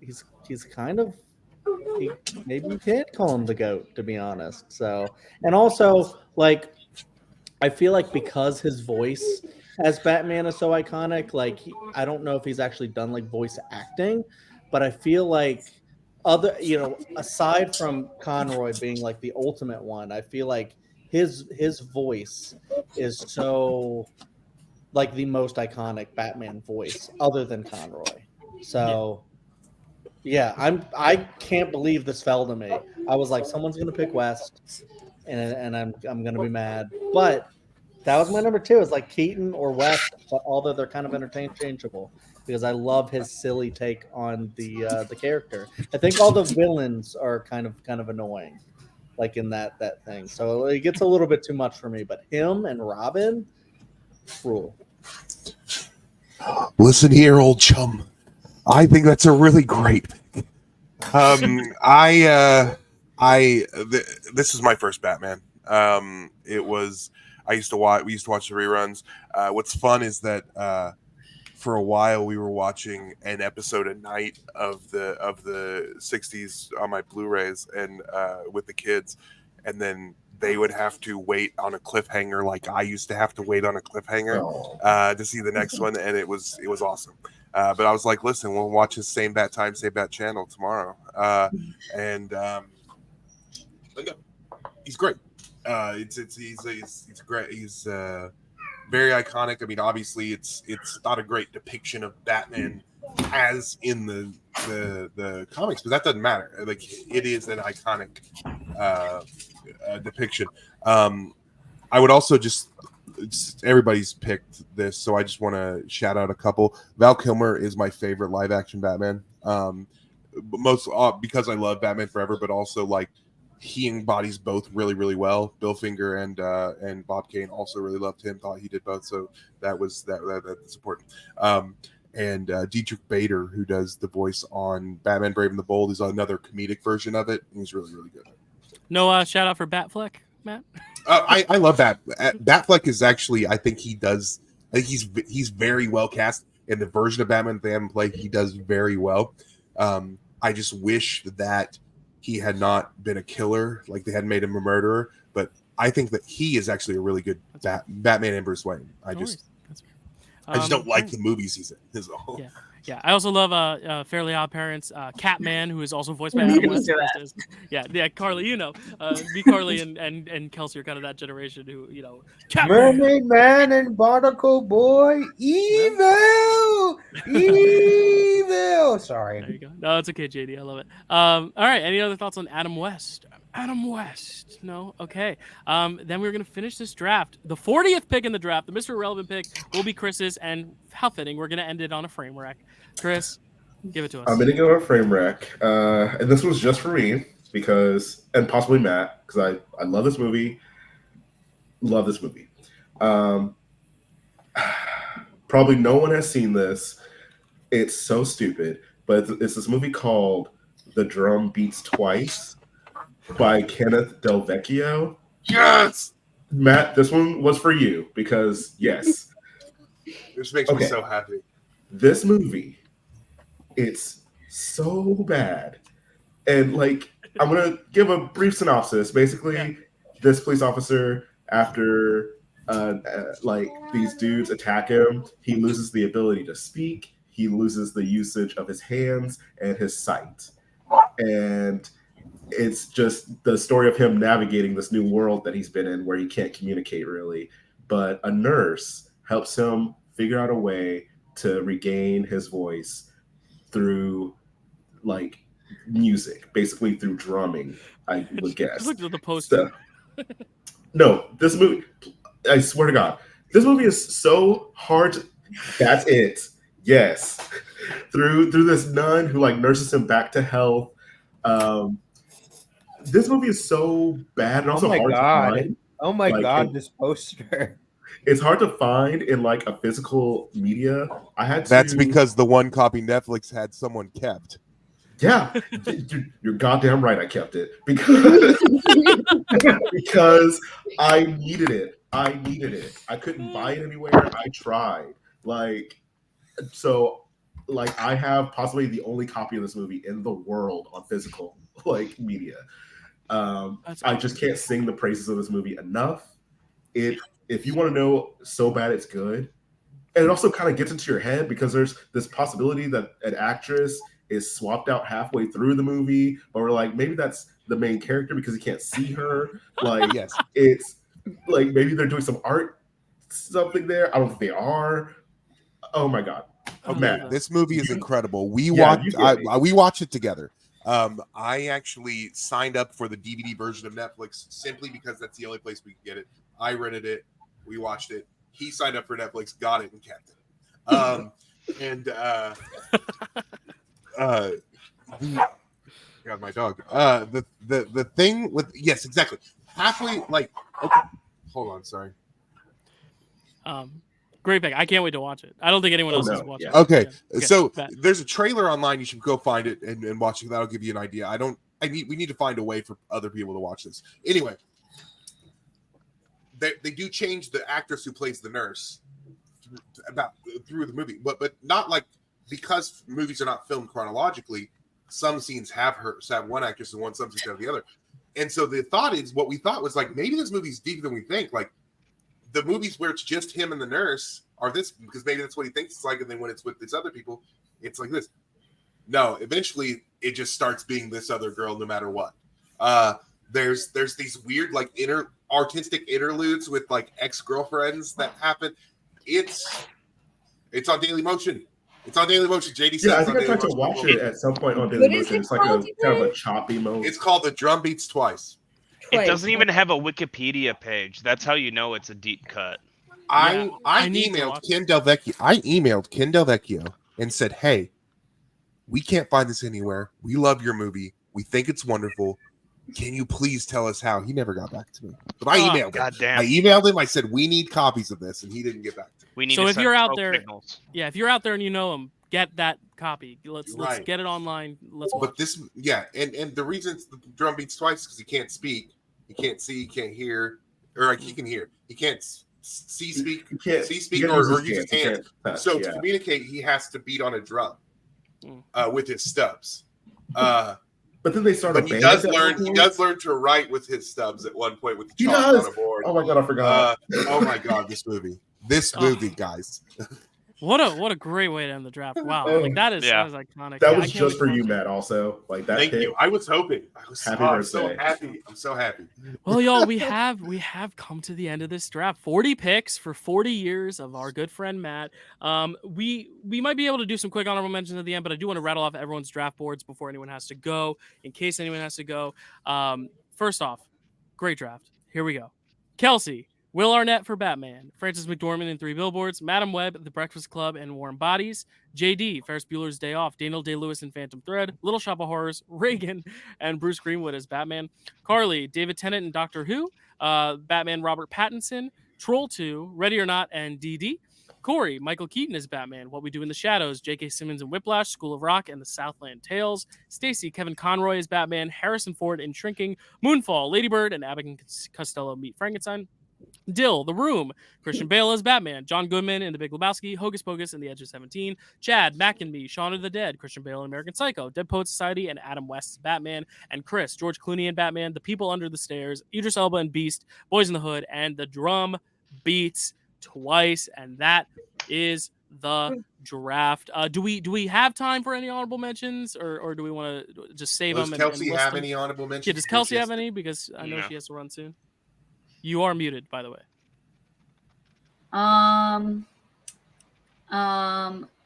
S3: he's kind of, maybe you can't call him the GOAT, to be honest. So, and also like, I feel like because his voice as Batman is so iconic, like I don't know if he's actually done like voice acting, but I feel like aside from Conroy being like the ultimate one, I feel like his voice is so like the most iconic Batman voice other than Conroy. So yeah, I can't believe this fell to me. I was like, someone's gonna pick West, and I'm gonna be mad, but that was my number 2. Is like Keaton or West, but although they're kind of interchangeable because I love his silly take on the character. I think all the villains are kind of annoying. like in that thing. So it gets a little bit too much for me. But him and Robin, rule.
S10: Listen here, old chum. I think that's a really great pick. This is my first Batman. We used to watch the reruns. What's fun is that for a while we were watching an episode a night of the 60s on my Blu-rays and with the kids, and then they would have to wait on a cliffhanger like I used to have to wait on a cliffhanger to see the next one, and it was awesome. But I was like, listen, we'll watch his same bat time, same bat channel tomorrow. He's great. He's great. He's very iconic. I mean, obviously, it's not a great depiction of Batman as in the comics, but that doesn't matter. Like, it is an iconic depiction. I would also everybody's picked this, so I just want to shout out a couple. Val Kilmer is my favorite live action Batman. Most because I love Batman Forever, but also like he embodies both really, really well. Bill Finger and Bob Kane also really loved him, thought he did both, so that's important. And Dietrich Bader, who does the voice on Batman Brave and the Bold, is another comedic version of it, and he's really, really good.
S1: No shout out for Batfleck, Matt?
S10: I love Batfleck is actually, I think he's very well cast in the version of Batman they haven't played. He does very well. I just wish that he had not been a killer, like they had made him a murderer. But I think that he is actually a really good Batman and Bruce Wayne. I just don't like the movies he's in. Is all.
S1: Yeah. I also love Fairly Odd Parents, Catman, who is also voiced by Adam West. Yeah, Carly, me, Carly, and Kelsey are kind of that generation who,
S5: Catman. Mermaid Man and Barnacle Boy, evil. Sorry.
S1: There you go. No, it's okay, JD. I love it. All right. Any other thoughts on Adam West? Adam West. No? Okay. Then we're going to finish this draft. The 40th pick in the draft, the Mr. Irrelevant pick, will be Chris's, and how fitting, we're going to end it on a Framewreck. Chris, give it to us.
S8: I'm going to go a Framewreck. And this was just for me, and possibly Matt, because I love this movie. Love this movie. Probably no one has seen this. It's so stupid, but it's this movie called The Drum Beats Twice by Kenneth Del Vecchio.
S10: Yes!
S8: Matt, this one was for you because, yes.
S10: This makes me so happy.
S8: This movie, it's so bad. And, I'm going to give a brief synopsis. Basically, this police officer, after, these dudes attack him, he loses the ability to speak. He loses the usage of his hands and his sight. And it's just the story of him navigating this new world that he's been in where he can't communicate really. But a nurse helps him figure out a way to regain his voice through music, basically through drumming, I would guess.
S1: Look at the poster.
S8: No, this movie, I swear to God, this movie is so hard. That's it. Yes. Through this nun who nurses him back to health. This movie is so bad and also hard to find.
S5: Oh my God, this poster.
S8: It's hard to find in a physical media.
S10: That's because the one copy Netflix had someone kept.
S8: Yeah, you're goddamn right. I kept it because I needed it. I couldn't buy it anywhere. I tried. I have possibly the only copy of this movie in the world on physical media. I just can't sing the praises of this movie enough. If you want to know so bad it's good, and it also kind of gets into your head because there's this possibility that an actress is swapped out halfway through the movie, but we're maybe that's the main character because you can't see her.
S10: Yes,
S8: it's maybe they're doing some art something there. I don't think they are. Oh my God. Matt,
S10: this movie is incredible. We watched it together. I actually signed up for the DVD version of Netflix simply because that's the only place we could get it. I rented it. We watched it. He signed up for Netflix, got it, and kept it. God, my dog.
S2: the thing with yes, exactly. Halfway, like, okay, hold on, sorry.
S1: Great pick. I can't wait to watch it. I don't think anyone else has watched it.
S2: Okay,
S1: Yeah.
S2: so there's a trailer online. You should go find it and watch it. That'll give you an idea. We need to find a way for other people to watch this. Anyway, they do change the actress who plays the nurse through the movie, but not like, because movies are not filmed chronologically. Some scenes have one actress and some scenes have the other. And so what we thought was like, maybe this movie's deeper than we think. Like, the movies where it's just him and the nurse are this, because maybe that's what he thinks it's like. And then when it's with these other people, it's like this. No, eventually it just starts being this other girl no matter what. There's these weird, like, artistic interludes with, like, ex-girlfriends that happen. It's on Daily Motion. It's on Daily Motion. JD said
S8: I think I tried to watch it at some point on Daily Motion. It's like kind of a choppy mode.
S2: It's called The Drum Beats Twice.
S7: It doesn't even have a Wikipedia page. That's how you know it's a deep cut.
S2: I emailed Ken Del Vecchio and said, "Hey, we can't find this anywhere. We love your movie. We think it's wonderful. Can you please tell us how?" He never got back to me. But I emailed him. I emailed him. I said, "We need copies of this," and he didn't get back to me.
S7: We need.
S1: So if you're out there, if you're out there and you know him, get that copy. Let's get it online. Let's watch.
S2: But this, and the reason the drum beats twice is because he can't speak, he can't see, he can't hear, or like he can hear, he can't speak, or use his hands. So to communicate, he has to beat on a drum with his stubs.
S8: But then they start.
S2: But he does learn to write with his stubs at one point with the chalk on a board.
S8: Oh my god, I forgot.
S2: Oh my god, this movie, guys.
S1: What a great way to end the draft. Wow, like that is iconic.
S8: That was just for you, Matt. Also, like that.
S2: Thank you. I was hoping. I'm so happy. I'm so happy.
S1: Well, y'all, we have come to the end of this draft. 40 picks for 40 years of our good friend Matt. We might be able to do some quick honorable mentions at the end, but I do want to rattle off everyone's draft boards before anyone has to go, in case anyone has to go. First off, great draft. Here we go. Kelsey. Will Arnett for Batman, Frances McDormand in 3 Billboards, Madam Webb, The Breakfast Club, and Warm Bodies, JD, Ferris Bueller's Day Off, Daniel Day-Lewis in Phantom Thread, Little Shop of Horrors, Reagan, and Bruce Greenwood as Batman, Carly, David Tennant in Doctor Who, Batman Robert Pattinson, Troll 2, Ready or Not, and DD, Corey, Michael Keaton as Batman, What We Do in the Shadows, J.K. Simmons in Whiplash, School of Rock, and The Southland Tales, Stacy, Kevin Conroy as Batman, Harrison Ford in Shrinking, Moonfall, Lady Bird, and Abbott and Costello Meet Frankenstein, Dyl, The Room, Christian Bale as Batman, John Goodman in The Big Lebowski, Hocus Pocus and The Edge of 17, Chad, Mac and Me, Shaun of the Dead, Christian Bale in American Psycho, Dead Poets Society and Adam West's Batman, and Chris, George Clooney in Batman, The People Under the Stairs, Idris Elba and Beast, Boys in the Hood, and The Drum Beats Twice. And that is the draft. Do we have time for any honorable mentions, or do we want to just save them?
S2: Does Kelsey have any honorable mentions?
S1: Yeah, does Kelsey have any? Because I know she has to run soon. You are muted, by the way.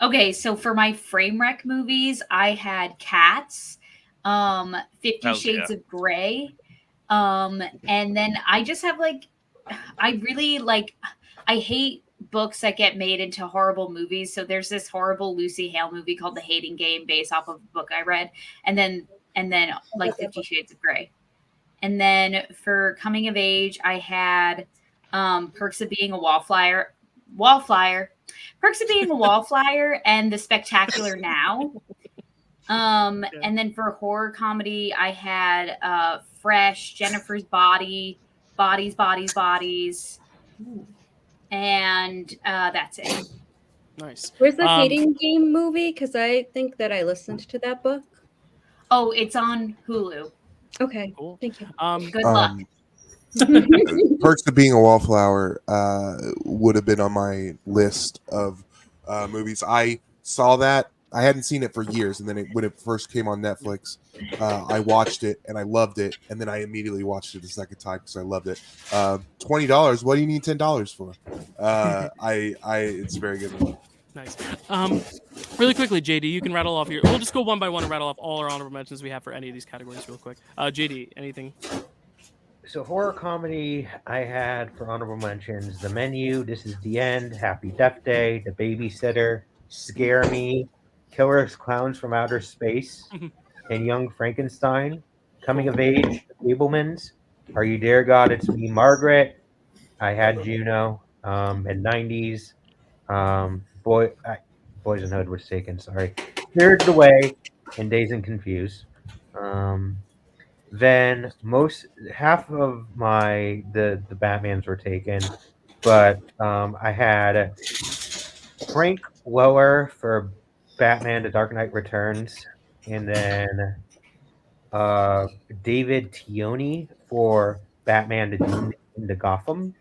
S9: Okay, so for my Framewreck movies, I had Cats, 50 Shades of Grey, and then I just have I hate books that get made into horrible movies. So there's this horrible Lucy Hale movie called The Hating Game, based off of a book I read, and then 50 Shades of Grey. And then for coming of age, I had Perks of Being a Wallflower, Perks of Being a Wallflower, and The Spectacular Now. And then for horror comedy, I had Fresh, Jennifer's Bodies, and that's it.
S1: Nice.
S6: Where's the Hating Game movie? Because I think that I listened to that book.
S9: Oh, it's on Hulu.
S6: Okay,
S1: cool.
S6: Thank you.
S9: Good luck.
S2: Perks of Being a Wallflower would have been on my list of movies. I saw that. I hadn't seen it for years, and then when it first came on Netflix, I watched it and I loved it, and then I immediately watched it the second time because I loved it. $20. What do you need $10 for? It's a very good one.
S1: Nice. Really quickly, JD, you can rattle off we'll just go one by one and rattle off all our honorable mentions we have for any of these categories real quick. JD, anything?
S5: So horror comedy, I had for honorable mentions The Menu, This Is the End, Happy Death Day, The Babysitter, Scare Me, Killer Clowns from Outer Space, and Young Frankenstein. coming of age, Fablemans. Are You There, God? It's Me, Margaret. I had Juno. In 90s. Boys in Hood was taken. Sorry. Spirited Away and Dazed and Confused. Then half of the Batmans were taken, but I had Frank Lower for Batman: The Dark Knight Returns, and then David Tioni for Batman: The Demon into Gotham,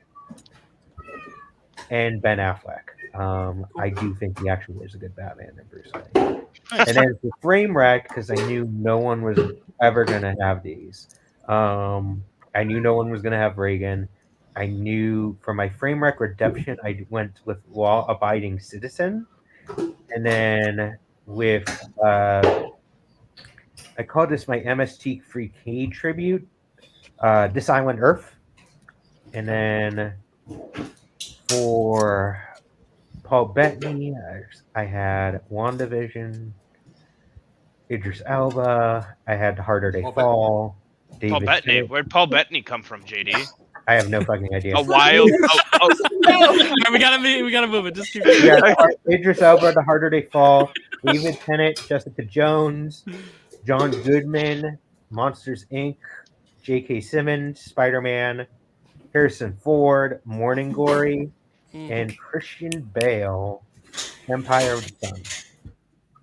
S5: and Ben Affleck. I do think he actually is a good Batman than Bruce Wayne. And then for Framewreck, because I knew no one was ever going to have these. I knew no one was going to have Reagan. I knew for my Framewreck Redemption, I went with Law Abiding Citizen. And then with, I call this my MST Free K tribute, This Island Earth. And then for Paul Bettany, I had WandaVision, Idris Elba. I had Harder Day Fall.
S7: Paul Bettany. Where'd Paul Bettany come from, JD?
S5: I have no fucking idea.
S7: A wild.
S1: We gotta move it. Just keep
S5: Idris Elba, The Harder They Fall, David Tennant, Jessica Jones, John Goodman, Monsters Inc., J.K. Simmons, Spider-Man, Harrison Ford, Morning Glory, and Christian Bale, Empire of the Sun.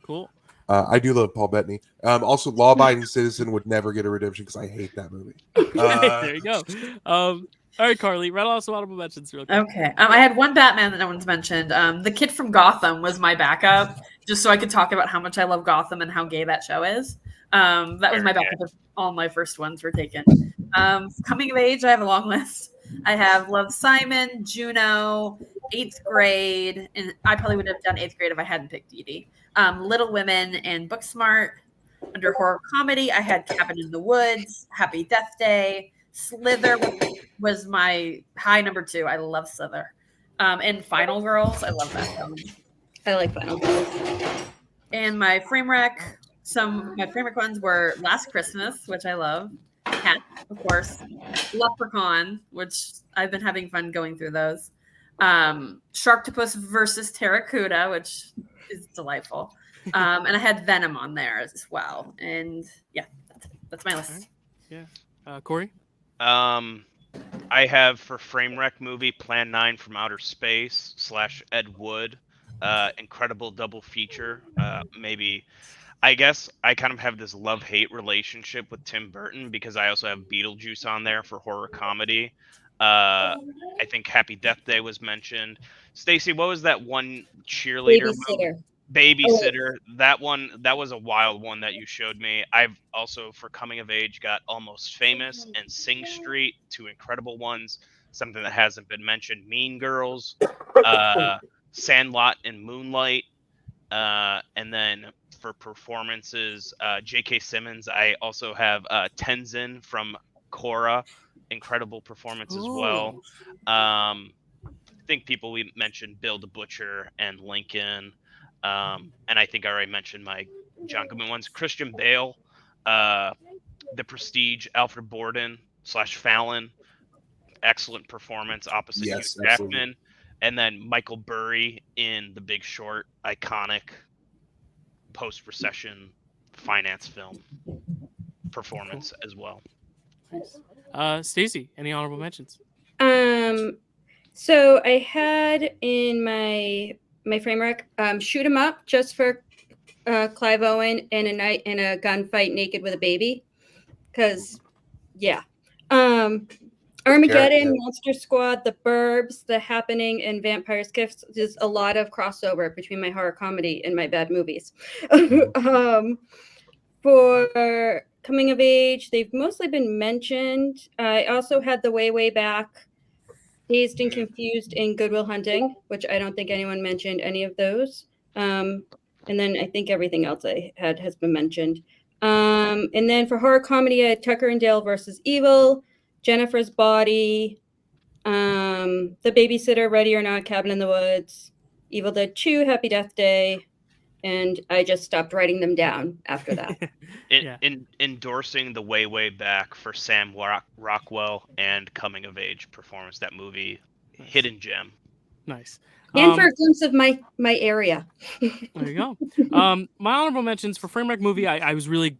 S1: Cool.
S10: I do love Paul Bettany. Also, Law Abiding Citizen would never get a redemption because I hate that movie.
S1: There you go. All right, Carly, rattle off some honorable mentions real quick.
S4: Okay. I had one Batman that no one's mentioned. The Kid from Gotham was my backup, just so I could talk about how much I love Gotham and how gay that show is. That was my backup. All my first ones were taken. Coming of age, I have a long list. I have Love, Simon, Juno, 8th grade, and I probably would have done 8th grade if I hadn't picked Edie. Little Women and Booksmart. Under horror comedy, I had Cabin in the Woods, Happy Death Day, Slither was my high number 2. I love Slither. And Final Girls, I love that film.
S6: I like Final Girls.
S4: And my Framewreck, my Framewreck ones were Last Christmas, which I love. Cat, of course. Leprechaun, which I've been having fun going through those. Sharktopus versus Terracuda, which is delightful. And I had Venom on there as well. And yeah, that's my list.
S1: Right. Yeah. Corey?
S7: I have for Framewreck movie Plan 9 from Outer Space / Ed Wood. Incredible double feature. Maybe, I guess I kind of have this love-hate relationship with Tim Burton because I also have Beetlejuice on there for horror comedy. I think Happy Death Day was mentioned. Stacy, what was that one cheerleader movie? Babysitter. That one, that was a wild one that you showed me. I've also, for coming of age, got Almost Famous and Sing Street, 2 incredible ones. Something that hasn't been mentioned, Mean Girls, Sandlot and Moonlight. And then for performances, J.K. Simmons, I also have Tenzin from Korra. Incredible performance as well. I think people we mentioned, Bill the Butcher and Lincoln. And I think I already mentioned my John Goodman ones. Christian Bale, The Prestige, Alfred Borden / Fallon. Excellent performance opposite Hugh Jackman. Absolutely. And then Michael Burry in The Big Short, iconic post-recession finance film performance as well.
S1: Nice. Stacy, any honorable mentions?
S6: So I had in my Framewreck, Shoot 'Em Up, just for Clive Owen, and a night in a gunfight naked with a baby. Because, yeah. Armageddon, Monster Squad, The Burbs, The Happening, and Vampire's Kiss. There's a lot of crossover between my horror comedy and my bad movies. For coming of age, they've mostly been mentioned. I also had the way back, Dazed and Confused, and Good Will Hunting, which I don't think anyone mentioned any of those. And then I think everything else I had has been mentioned. And then for horror comedy, I had Tucker and Dale versus Evil, Jennifer's Body, The Babysitter, Ready or Not, Cabin in the Woods, Evil Dead 2, Happy Death Day, and I just stopped writing them down after that.
S7: Endorsing the way back for Sam Rockwell and coming of age performance. That movie, hidden gem.
S1: Nice.
S6: And for a glimpse of my area.
S1: There you go. My honorable mentions for Framewreck movie, I was really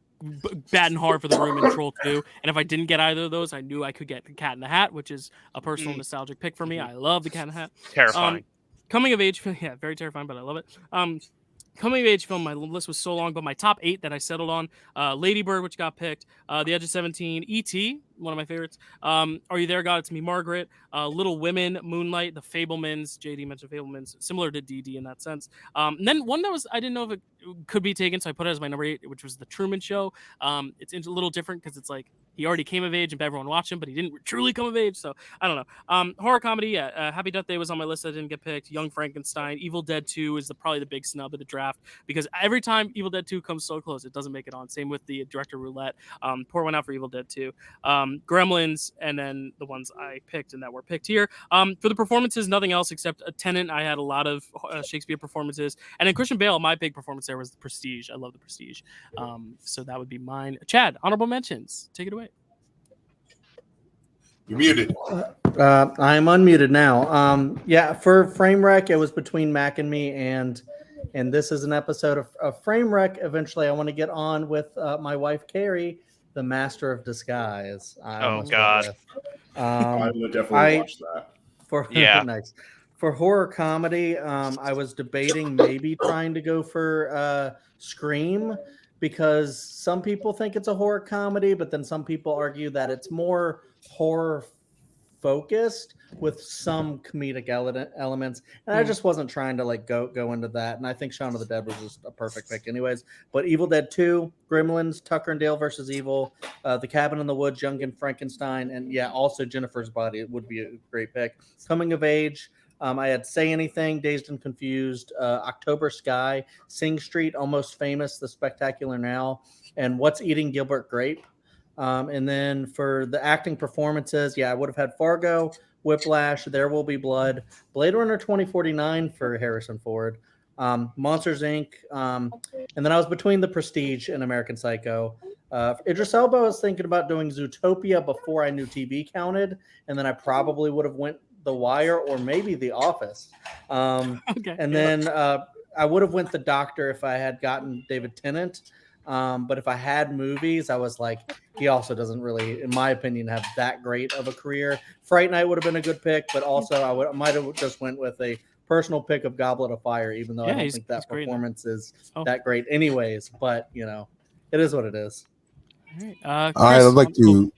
S1: batting hard for The Room and Troll 2, and if I didn't get either of those, I knew I could get The Cat in the Hat, which is a personal nostalgic pick for me. I love The Cat in the Hat.
S7: Terrifying.
S1: Coming of age, yeah, very terrifying, but I love it. Coming of age film, my list was so long, but my top 8 that I settled on: Lady Bird, which got picked, The Edge of 17, E.T., one of my favorites, Are You There, God? It's Me, Margaret, Little Women, Moonlight, The Fablemans. JD mentioned Fablemans, similar to DD in that sense. And then one that was, I didn't know if it could be taken, so I put it as my number 8, which was The Truman Show. It's a little different because it's like he already came of age and everyone watched him, but he didn't truly come of age, so I don't know. Horror comedy, yeah, Happy Death Day was on my list that didn't get picked. Young Frankenstein. Evil Dead 2 is probably the big snub of the draft, because every time Evil Dead 2 comes so close, it doesn't make it on. Same with the director roulette. Pour one out for Evil Dead 2. Gremlins, and then the ones I picked and that were picked here. For the performances, nothing else except a Tenant. I had a lot of Shakespeare performances. And then Christian Bale, my big performance there was The Prestige. I love The Prestige. So that would be mine. Chad, honorable mentions. Take it away.
S2: You're muted.
S3: I'm unmuted now. Yeah, for Framewreck, it was between Mac and me, and this is an episode of Framewreck. Eventually, I want to get on with my wife, Carrie, the Master of Disguise.
S7: Oh, God.
S8: I would definitely watch that.
S3: Nice. For horror comedy, I was debating maybe trying to go for Scream, because some people think it's a horror comedy, but then some people argue that it's more horror focused with some comedic elements, and I just wasn't trying to like go into that. And I think Shaun of the Dead was just a perfect pick anyways. But Evil Dead 2, Gremlins, Tucker and Dale versus Evil, The Cabin in the Woods, Young and Frankenstein, and yeah, also Jennifer's Body would be a great pick. Coming of age, I had Say Anything, Dazed and Confused, October Sky, Sing Street, Almost Famous, The Spectacular Now, and What's Eating Gilbert Grape. And then for the acting performances, yeah, I would have had Fargo, Whiplash, There Will Be Blood, Blade Runner 2049 for Harrison Ford, Monsters, Inc., and then I was between The Prestige and American Psycho. Idris Elba, I was thinking about doing Zootopia before I knew TV counted, and then I probably would have went The Wire or maybe The Office. And then I would have went The Doctor if I had gotten David Tennant. But if I had movies, I was like, he also doesn't really, in my opinion, have that great of a career. Fright Night would have been a good pick, but also I might have just went with a personal pick of Goblet of Fire, even though I don't think that performance is that great anyways. But, you know, it is what it is.
S10: All right, I'd like to,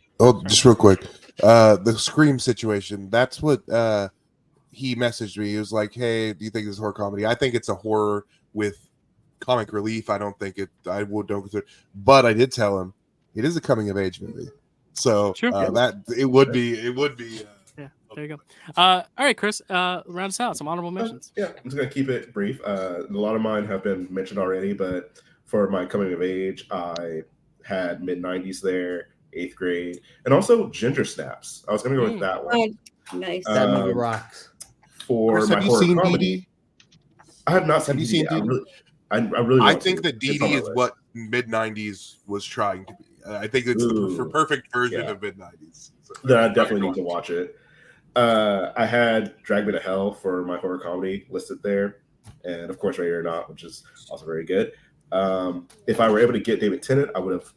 S10: just real quick, the Scream situation, that's what he messaged me. He was like, hey, do you think this is horror comedy? I think it's a horror with comic relief. I don't think it, don't consider, but I did tell him it is a coming of age movie. So that it would be,
S1: yeah, there you go. All right, Chris, round us out. Some honorable mentions.
S8: Yeah, I'm just going to keep it brief. A lot of mine have been mentioned already, but for my coming of age, I had mid-90s there, 8th grade, and also Ginger Snaps. I was going to go with that one.
S6: Nice.
S3: That movie rocks.
S8: For
S10: Chris,
S8: my
S10: have you
S8: horror
S10: seen
S8: comedy,
S10: DD?
S8: I have not seen DD. I
S10: think that DD is what mid-90s was trying to be. I think it's the perfect version of mid-90s. So
S8: then I definitely need to watch it. I had Drag Me to Hell for my horror comedy listed there, and of course Ready or Not, which is also very good. If I were able to get David Tennant, I would have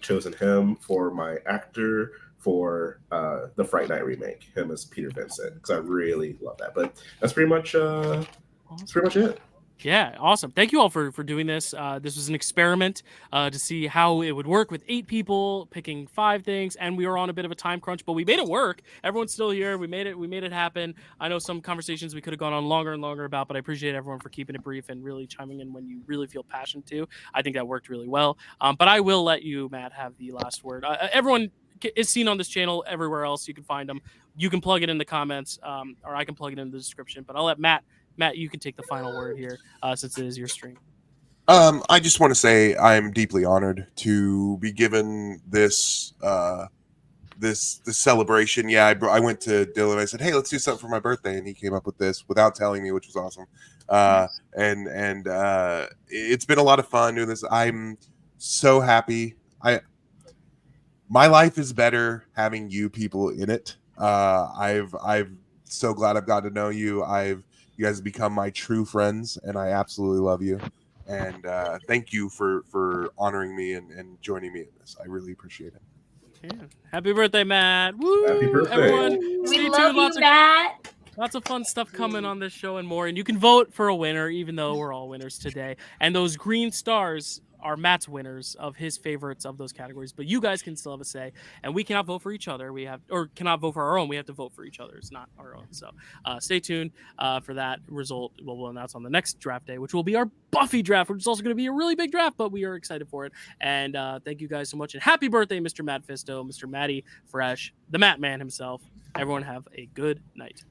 S8: chosen him for my actor for the Fright Night remake, him as Peter Vincent, because I really love that. But that's pretty much it.
S1: Yeah, awesome. Thank you all for doing this. This was an experiment to see how it would work with 8 people picking 5 things, and we were on a bit of a time crunch, but we made it work. Everyone's still here. We made it happen. I know some conversations we could have gone on longer and longer about, but I appreciate everyone for keeping it brief and really chiming in when you really feel passionate to. I think that worked really well. But I will let you, Matt, have the last word. Everyone is seen on this channel everywhere else. You can find them. You can plug it in the comments, or I can plug it in the description, but I'll let Matt, you can take the final word here, since it is your stream.
S10: I just want to say I'm deeply honored to be given this this celebration. Yeah, I went to Dylan. I said, "Hey, let's do something for my birthday," and he came up with this without telling me, which was awesome. and it's been a lot of fun doing this. I'm so happy. My life is better having you people in it. I've so glad I've got to know you. You guys have become my true friends, and I absolutely love you. And thank you for honoring me and joining me in this. I really appreciate it.
S1: Yeah. Happy birthday, Matt! Woo!
S8: Happy birthday.
S1: Everyone,
S9: We
S1: stay
S9: love
S1: tuned.
S9: you, Matt.
S1: Lots of fun stuff coming on this show and more. And you can vote for a winner, even though we're all winners today. And those green stars are Matt's winners of his favorites of those categories. But you guys can still have a say. And we cannot vote for each other. Cannot vote for our own. We have to vote for each other's, not our own. So stay tuned for that result. We'll announce on the next draft day, which will be our Buffy draft, which is also going to be a really big draft, but we are excited for it. And thank you guys so much. And happy birthday, Mr. Matt Fisto, Mr. Matty Fresh, the Mattman himself. Everyone have a good night.